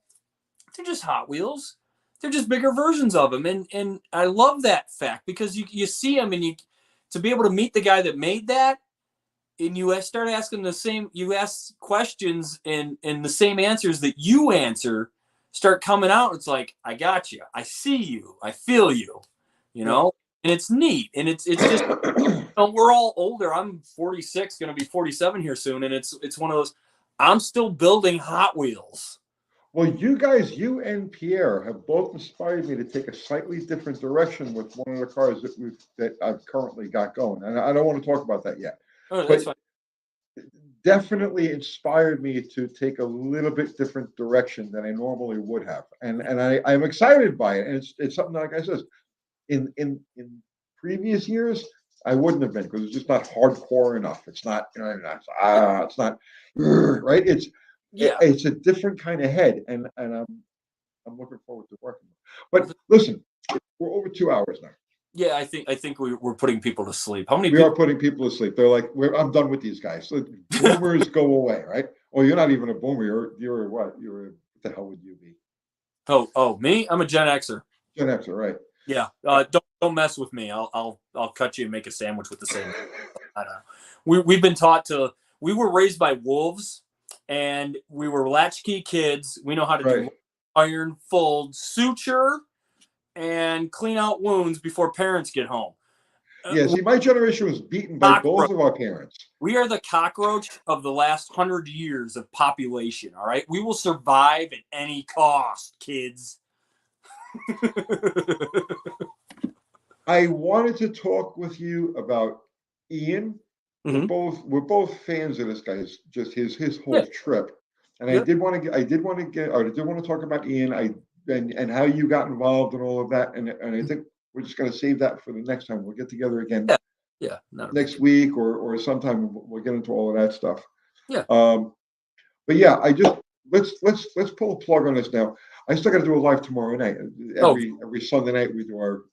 They're just Hot Wheels. They're just bigger versions of them, and I love that fact because you see them and you to be able to meet the guy that made that, and you start asking you ask questions and the same answers that you answer start coming out. It's like, I got you. I see you. I feel you, Yeah. and it's neat. And it's just, we're all older. I'm 46, going to be 47 here soon. And it's one of those, I'm still building Hot Wheels. Well, you and Pierre have both inspired me to take a slightly different direction with one of the cars that I've currently got going, and I don't want to talk about that yet. Oh, that's But fine. definitely inspired me to take a little bit different direction than I normally would have, and I'm excited by it. And it's something like I said, in previous years I wouldn't have been because it's just not hardcore enough. It's not it's not right. Yeah. It's a different kind of head, and I'm looking forward to working. But listen, we're over 2 hours now. Yeah. I think we're putting people to sleep. How many We are people? putting people to sleep. They're like, I'm done with these guys. So boomers go away, right? Well, you're not even a boomer. You're what? What the hell would you be? Oh, me? I'm a Gen Xer. Gen Xer, right? Yeah. Don't mess with me. I'll cut you and make a sandwich with the same. I don't know. We've been taught to. We were raised by wolves, and we were latchkey kids. We know how to do Right. iron, fold, suture, and clean out wounds before parents get home. Yeah. See, my generation was beaten by both of our parents. We are the cockroach of the last 100 years of population. All right, we will survive at any cost, kids. I wanted to talk with you about Ian. Mhm. We're both fans of this guy's just his whole Yeah. trip, and Yeah. I did want to talk about Ian. And how you got involved and all of that, and I think we're just going to save that for the next time. We'll get together again Yeah. Not a next week or sometime. We'll get into all of that stuff. Yeah. But yeah, I just let's pull a plug on this now. I still got to do a live tomorrow night. Every Sunday night we do our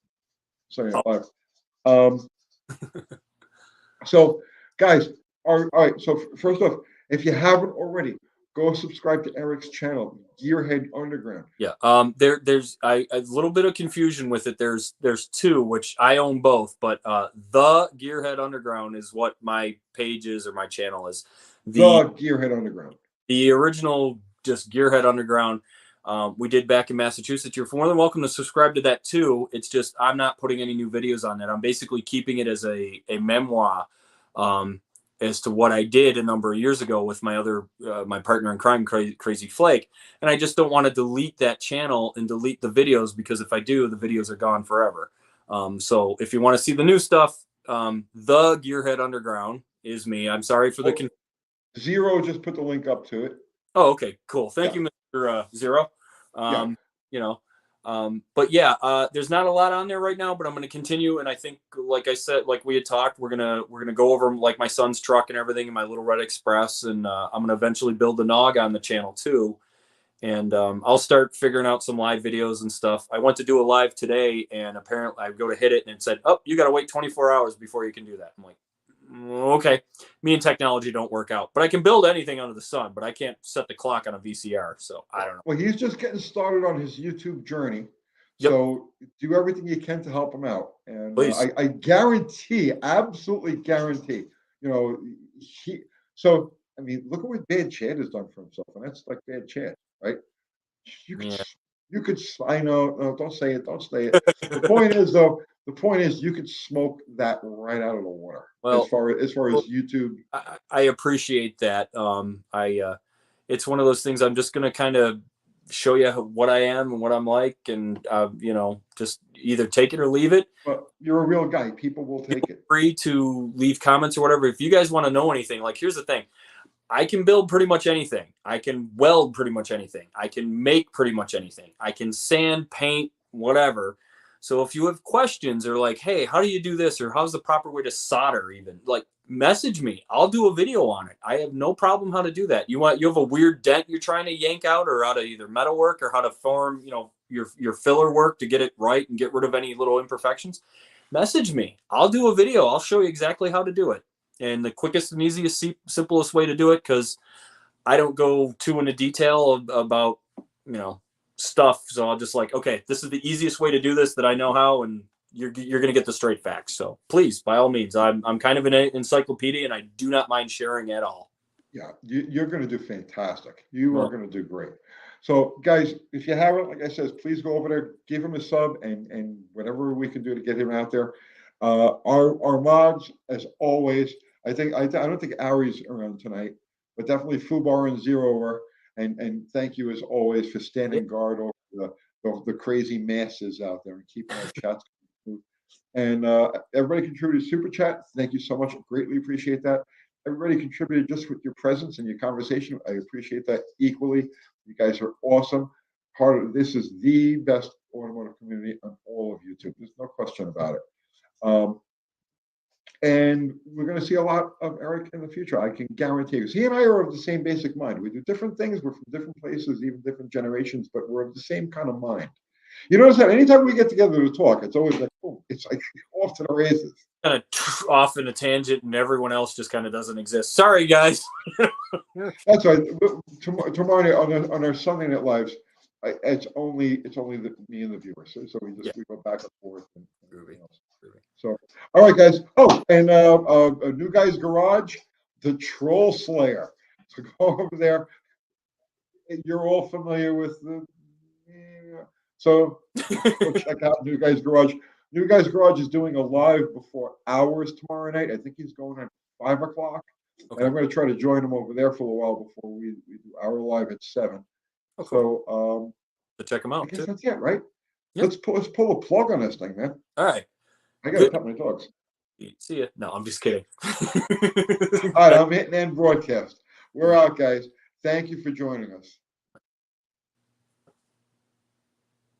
Sunday night live. So guys, all right. So first off, if you haven't already, go subscribe to Eric's channel, Gearhead Underground. Yeah. There's a little bit of confusion with it. There's two, which I own both, but the Gearhead Underground is what my page is, or my channel is. The Gearhead Underground. The original, just Gearhead Underground, we did back in Massachusetts. You're more than welcome to subscribe to that too. It's just I'm not putting any new videos on that. I'm basically keeping it as a memoir as to what I did a number of years ago with my other my partner in crime, Crazy Flake. And I just don't want to delete that channel and delete the videos, because if I do, the videos are gone forever. So if you want to see the new stuff, the Gearhead Underground is me. I'm sorry for the Zero just put the link up to it. Oh, okay, cool. Thank you, Mr. Zero. You know, but yeah, there's not a lot on there right now, but I'm going to continue. And I think, like I said, like we had talked, we're going to go over like my son's truck and everything in my little red Express. And I'm going to eventually build a Nog on the channel too. And I'll start figuring out some live videos and stuff. I went to do a live today, and apparently I go to hit it and it said, oh, you got to wait 24 hours before you can do that. I'm like, okay, me and technology don't work out, but I can build anything under the sun, but I can't set the clock on a VCR. So I don't know. Well, he's just getting started on his YouTube journey. Yep. So do everything you can to help him out. And Please. I guarantee, absolutely guarantee, you know, so, I mean, look at what Bad Chad has done for himself. And that's like Bad Chad, right? You could, I know, no, don't say it. Don't say it. The point is, though, you could smoke that right out of the water. Well, as far as YouTube. I appreciate that. It's one of those things. I'm just going to kind of show you what I am and what I'm like. And, you know, just either take it or leave it. But you're a real guy. People will take it. Free to leave comments or whatever. If you guys want to know anything, like, here's the thing. I can build pretty much anything. I can weld pretty much anything. I can make pretty much anything. I can sand, paint, whatever. So if you have questions, or like, hey, how do you do this? Or how's the proper way to solder even? Like, message me. I'll do a video on it. I have no problem how to do that. You have a weird dent you're trying to yank out, or how to either metalwork, or how to form, you know, your filler work to get it right and get rid of any little imperfections. Message me. I'll do a video. I'll show you exactly how to do it. And the quickest and easiest, simplest way to do it, because I don't go too into detail about, you know, stuff. So I'll just like, okay, this is the easiest way to do this that I know how, and you're going to get the straight facts. So please, by all means, I'm kind of an encyclopedia, and I do not mind sharing at all. Yeah, you're going to do fantastic. You are going to do great. So guys, if you haven't, like I said, please go over there, give him a sub, and whatever we can do to get him out there. Our mods, as always, I don't think Ari's around tonight, but definitely Fubar and Zero were. And thank you as always for standing guard over the crazy masses out there and keeping our chats smooth. And everybody contributed super chat. Thank you so much. Greatly appreciate that. Everybody contributed just with your presence and your conversation. I appreciate that equally. You guys are awesome. This is the best automotive community on all of YouTube. There's no question about it. And we're going to see a lot of Eric in the future. I can guarantee you. He and I are of the same basic mind. We do different things. We're from different places, even different generations, but we're of the same kind of mind. You notice that anytime we get together to talk, it's always like, oh, it's like off to the races. Kind of off in a tangent, and everyone else just kind of doesn't exist. Sorry, guys. That's right. Tomorrow on our Sunday Night Lives, it's only me and the viewers. So we go back and forth. And so, all right, guys. Oh, and a new guy's garage, the Troll Slayer. So go over there. You're all familiar with the. So go check out New Guy's Garage. New Guy's Garage is doing a live before hours tomorrow night. I think he's going at 5 o'clock. Okay. And I'm going to try to join him over there for a while before we do our live at 7. Okay. So check him out. I guess that's it, right? Yep. Let's pull a plug on this thing, man. All right. I got to pet my dogs. See ya. No, I'm just kidding. All right, I'm hitting end broadcast. We're out, guys. Thank you for joining us.